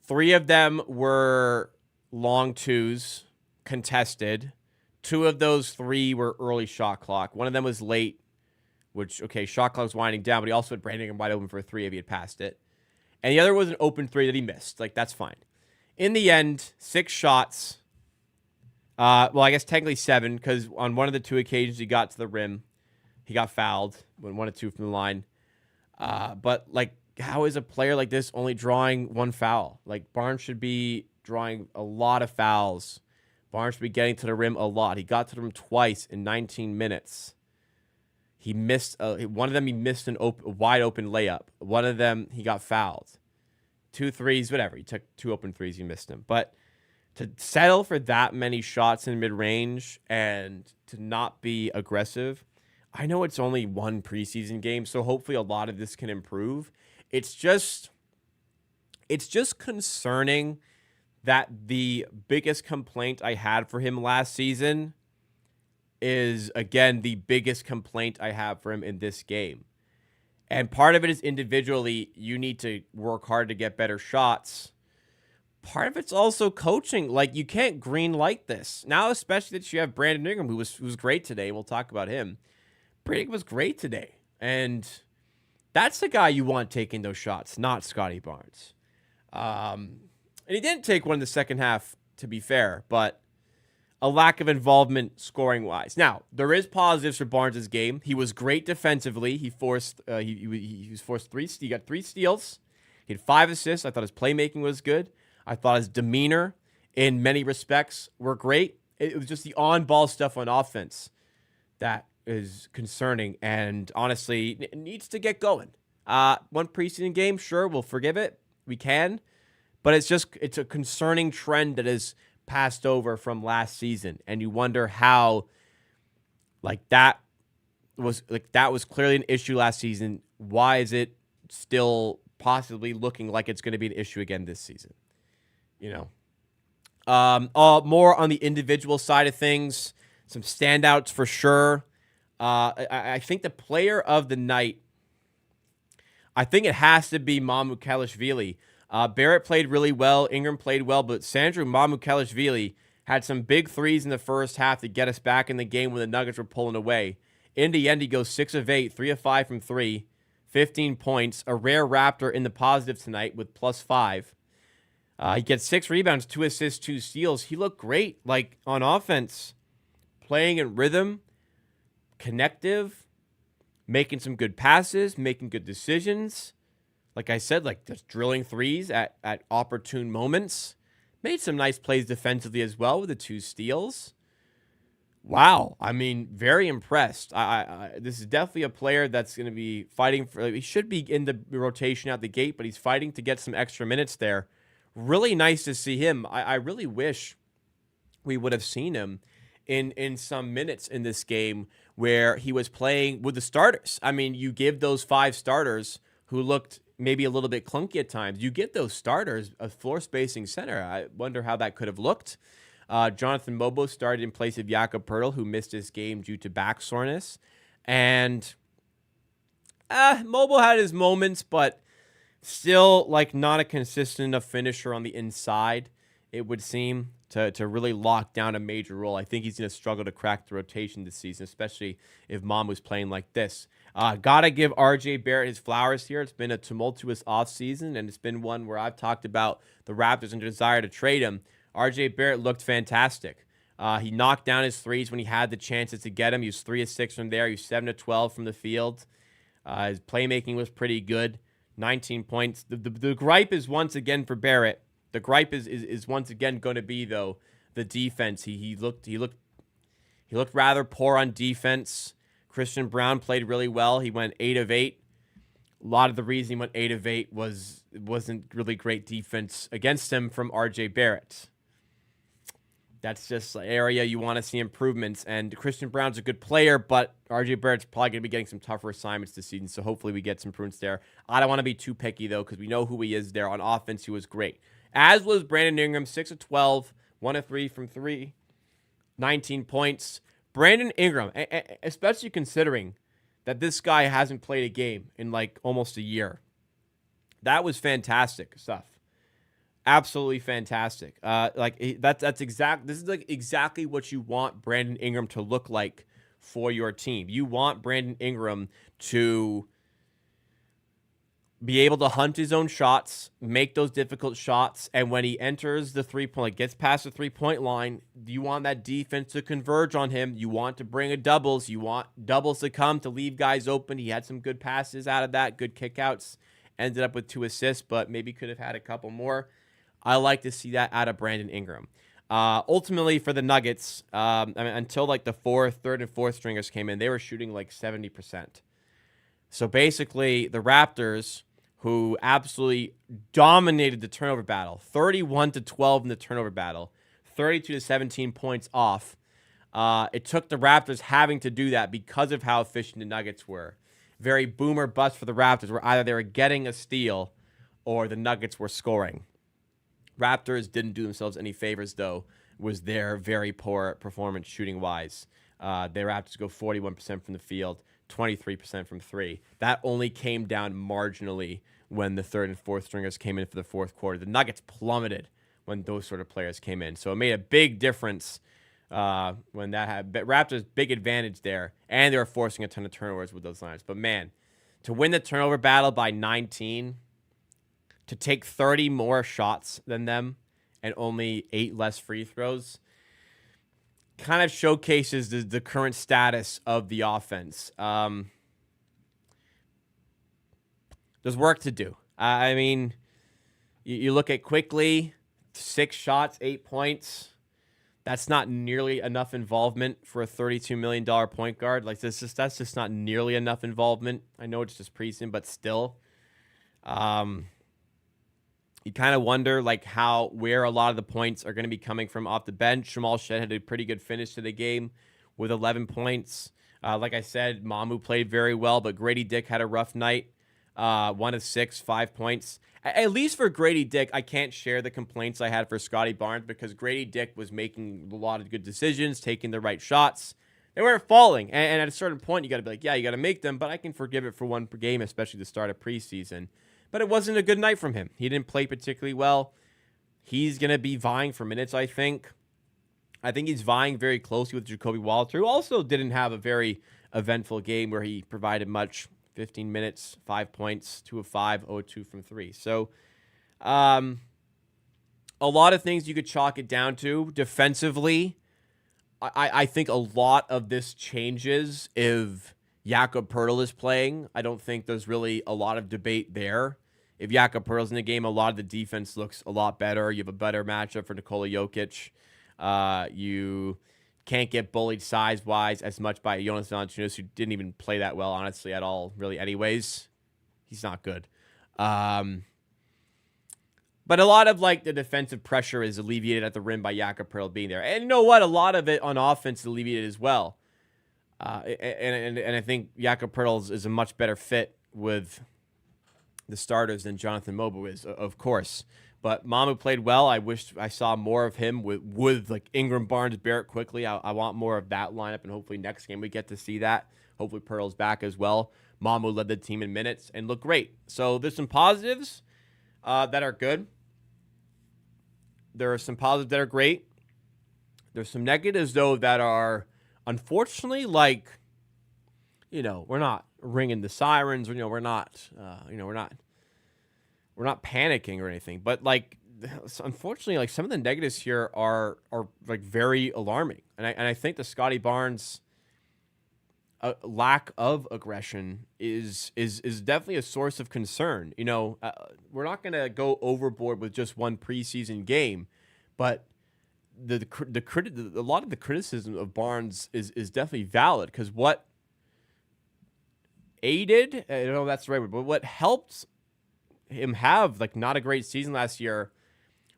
3 of them were long twos, contested. 2 of those 3 were early shot clock. One of them was late. Which, okay, shot clock was winding down, but he also had Brandon wide open for a 3 if he had passed it. And the other was an open 3 that he missed. Like, that's fine. In the end, 6 shots. I guess technically 7, because on one of the 2 occasions he got to the rim, he got fouled when 1 or 2 from the line. But, like, how is a player like this only drawing 1 foul? Like, Barnes should be drawing a lot of fouls. Barnes should be getting to the rim a lot. He got to the rim twice in 19 minutes. He missed one of them. He missed a wide open layup. One of them he got fouled. 2 threes, whatever. He took 2 open threes. He missed them. But to settle for that many shots in mid range and to not be aggressive, I know it's only one preseason game, so hopefully a lot of this can improve. It's just concerning that the biggest complaint I had for him last season is, again, the biggest complaint I have for him in this game. And part of it is individually, you need to work hard to get better shots. Part of it's also coaching. Like, you can't green light this. Now, especially that you have Brandon Ingram, who was great today. We'll talk about him. Brandon was great today. And that's the guy you want taking those shots, not Scotty Barnes. And he didn't take one in the second half, to be fair, but a lack of involvement scoring-wise. Now, there is positives for Barnes' game. He was great defensively. He forced he was forced he got 3 steals. He had 5 assists. I thought his playmaking was good. I thought his demeanor in many respects were great. It was just the on-ball stuff on offense that is concerning, and honestly, it needs to get going. One preseason game, sure, we'll forgive it. We can. But it's a concerning trend that is passed over from last season, and you wonder how that was clearly an issue last season. Why is it still possibly looking like it's going to be an issue again this season? More on the individual side of things, some standouts for sure. I think the player of the night, I think it has to be Mamukelashvili. Barrett played really well. Ingram played well, but Sandro Mamukelashvili had some big threes in the first half to get us back in the game when the Nuggets were pulling away. In the end, he goes 6 of 8, 3 of 5 from 3, 15 points. A rare Raptor in the positive tonight with +5. He gets 6 rebounds, 2 assists, 2 steals. He looked great, on offense, playing in rhythm, connective, making some good passes, making good decisions. Like I said, just drilling threes at opportune moments. Made some nice plays defensively as well with the 2 steals. Wow. I mean, very impressed. This is definitely a player that's going to be fighting for. He should be in the rotation out the gate, but he's fighting to get some extra minutes there. Really nice to see him. I really wish we would have seen him in some minutes in this game where he was playing with the starters. I mean, you give those 5 starters who looked maybe a little bit clunky at times. You get those starters a floor spacing center. I wonder how that could have looked. Jonathan Mobo started in place of Jakob Poeltl, who missed his game due to back soreness. And Mobo had his moments, but still not a consistent enough finisher on the inside, it would seem, to really lock down a major role. I think he's going to struggle to crack the rotation this season, especially if Mamu's playing like this. Gotta give RJ Barrett his flowers here. It's been a tumultuous offseason, and it's been one where I've talked about the Raptors and desire to trade him. RJ Barrett looked fantastic. He knocked down his threes when he had the chances to get him. He was 3 of 6 from there. He was 7 of 12 from the field. His playmaking was pretty good. 19 points. The gripe is once again for Barrett. The gripe is once again going to be, though, the defense. He looked rather poor on defense. Christian Brown played really well. He went 8 of 8. A lot of the reason he went 8 of 8 wasn't really great defense against him from RJ Barrett. That's just an area you want to see improvements. And Christian Brown's a good player, but RJ Barrett's probably going to be getting some tougher assignments this season, so hopefully we get some improvements there. I don't want to be too picky, though, because we know who he is there. On offense, he was great. As was Brandon Ingram, 6 of 12, 1 of 3 from 3, 19 points. Brandon Ingram, especially considering that this guy hasn't played a game in almost a year. That was fantastic stuff. Absolutely fantastic. This is exactly what you want Brandon Ingram to look like for your team. You want Brandon Ingram to be able to hunt his own shots, make those difficult shots, and when he enters the 3-point, gets past the 3-point line, you want that defense to converge on him. You want to bring a doubles. You want doubles to come to leave guys open. He had some good passes out of that, good kickouts. Ended up with 2 assists, but maybe could have had a couple more. I like to see that out of Brandon Ingram. Ultimately, for the Nuggets, until the third and fourth stringers came in, they were shooting 70%. So basically, the Raptors, who absolutely dominated the turnover battle, 31-12 in the turnover battle, 32-17 points off. It took the Raptors having to do that because of how efficient the Nuggets were. Very boom or bust for the Raptors, where either they were getting a steal or the Nuggets were scoring. Raptors didn't do themselves any favors, though, was their very poor performance shooting-wise. The Raptors go 41% from the field, 23% from three. That only came down marginally when the third and fourth stringers came in for the fourth quarter. The Nuggets plummeted when those sort of players came in. So it made a big difference when that happened. But Raptors, big advantage there. And they were forcing a ton of turnovers with those lineups. But man, to win the turnover battle by 19, to take 30 more shots than them and only 8 less free throws, kind of showcases the current status of the offense. There's work to do. I mean, you look at quickly, 6 shots, 8 points. That's not nearly enough involvement for a $32 million point guard. Like that's just not nearly enough involvement. I know it's just preseason, but still, you kind of wonder like where a lot of the points are going to be coming from off the bench. Jamal Shed had a pretty good finish to the game with 11 points. Like I said, Mamu played very well, but Grady Dick had a rough night. 1 of 6, 5 points. At least for Grady Dick, I can't share the complaints I had for Scotty Barnes because Grady Dick was making a lot of good decisions, taking the right shots. They weren't falling. And at a certain point, you got to be like, yeah, you got to make them, but I can forgive it for one per game, especially the start of preseason. But it wasn't a good night from him. He didn't play particularly well. He's going to be vying for minutes, I think. I think he's vying very closely with Jacoby Walter, who also didn't have a very eventful game where he provided much. 15 minutes, 5 points, 2 of 5, 0 of 2 from 3. So a lot of things you could chalk it down to. Defensively, I think a lot of this changes if Jakob Poeltl is playing. I don't think there's really a lot of debate there. If Jakob Poeltl's in the game, a lot of the defense looks a lot better. You have a better matchup for Nikola Jokic. You can't get bullied size-wise as much by Jonas Valanciunas, who didn't even play that well, honestly, at all, really, anyways. He's not good. But a lot of, like, the defensive pressure is alleviated at the rim by Jakob Poeltl being there. And you know what? A lot of it on offense is alleviated as well. And I think Jakob Poeltl is a much better fit with the starters than Jonathan Mobu is, of course. But Mamu played well. I wish I saw more of him with like Ingram, Barnes, Barrett quickly. I want more of that lineup, and hopefully next game we get to see that. Hopefully Pearl's back as well. Mamu led the team in minutes and looked great. So there's some positives that are good. There are some positives that are great. There's some negatives, though, that are unfortunately like, we're not ringing the sirens. We're not panicking or anything, but like, unfortunately, like some of the negatives here are like very alarming. And I think the Scotty Barnes lack of aggression is definitely a source of concern. We're not going to go overboard with just one preseason game, but a lot of the criticism of Barnes is definitely valid because what aided, I don't know if that's the right word, but what helped him have like not a great season last year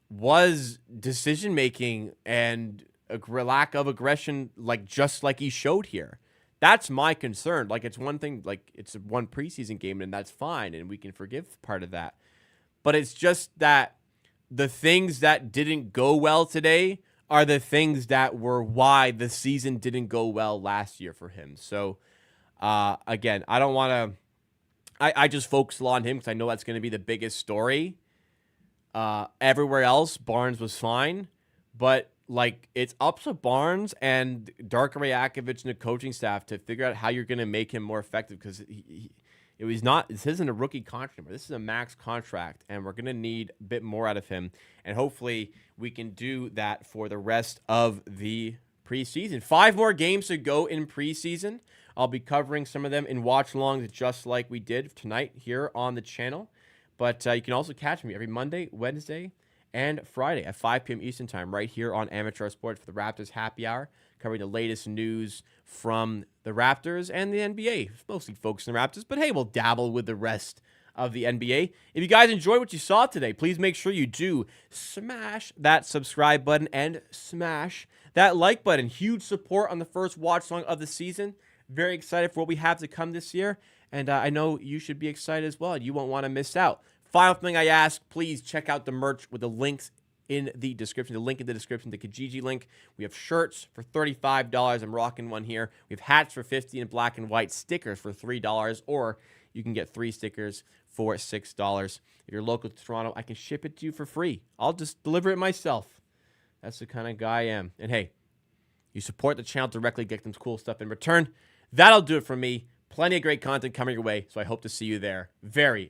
was decision making and a lack of aggression, like just like he showed here. That's my concern. Like it's one thing, like it's one preseason game and that's fine and we can forgive part of that. But it's just that the things that didn't go well today are the things that were why the season didn't go well last year for him. So again, I don't want to. I just focus a lot on him because I know that's going to be the biggest story. Everywhere else, Barnes was fine, but like it's up to Barnes and Darko Rajakovic and the coaching staff to figure out how you're going to make him more effective because this isn't a rookie contract. This is a max contract, and we're going to need a bit more out of him. And hopefully we can do that for the rest of the preseason. 5 more games to go in preseason. I'll be covering some of them in watch-alongs just like we did tonight here on the channel. But you can also catch me every Monday, Wednesday, and Friday at 5 p.m. Eastern Time right here on Amateur Sports for the Raptors Happy Hour, covering the latest news from the Raptors and the NBA. Mostly focused on the Raptors, but hey, we'll dabble with the rest of the NBA. If you guys enjoyed what you saw today, please make sure you do smash that subscribe button and smash that like button. Huge support on the first watch-along of the season. Very excited for what we have to come this year, and I know you should be excited as well. You won't want to miss out. Final thing I ask, please check out the merch with the links in the description, the link in the description, the Kijiji link. We have shirts for $35. I'm rocking one here. We have hats for $50 in black and white, stickers for $3, or you can get 3 stickers for $6. If you're local to Toronto, I can ship it to you for free. I'll just deliver it myself. That's the kind of guy I am. And hey, you support the channel directly, get some cool stuff in return. That'll do it for me. Plenty of great content coming your way, so I hope to see you there very,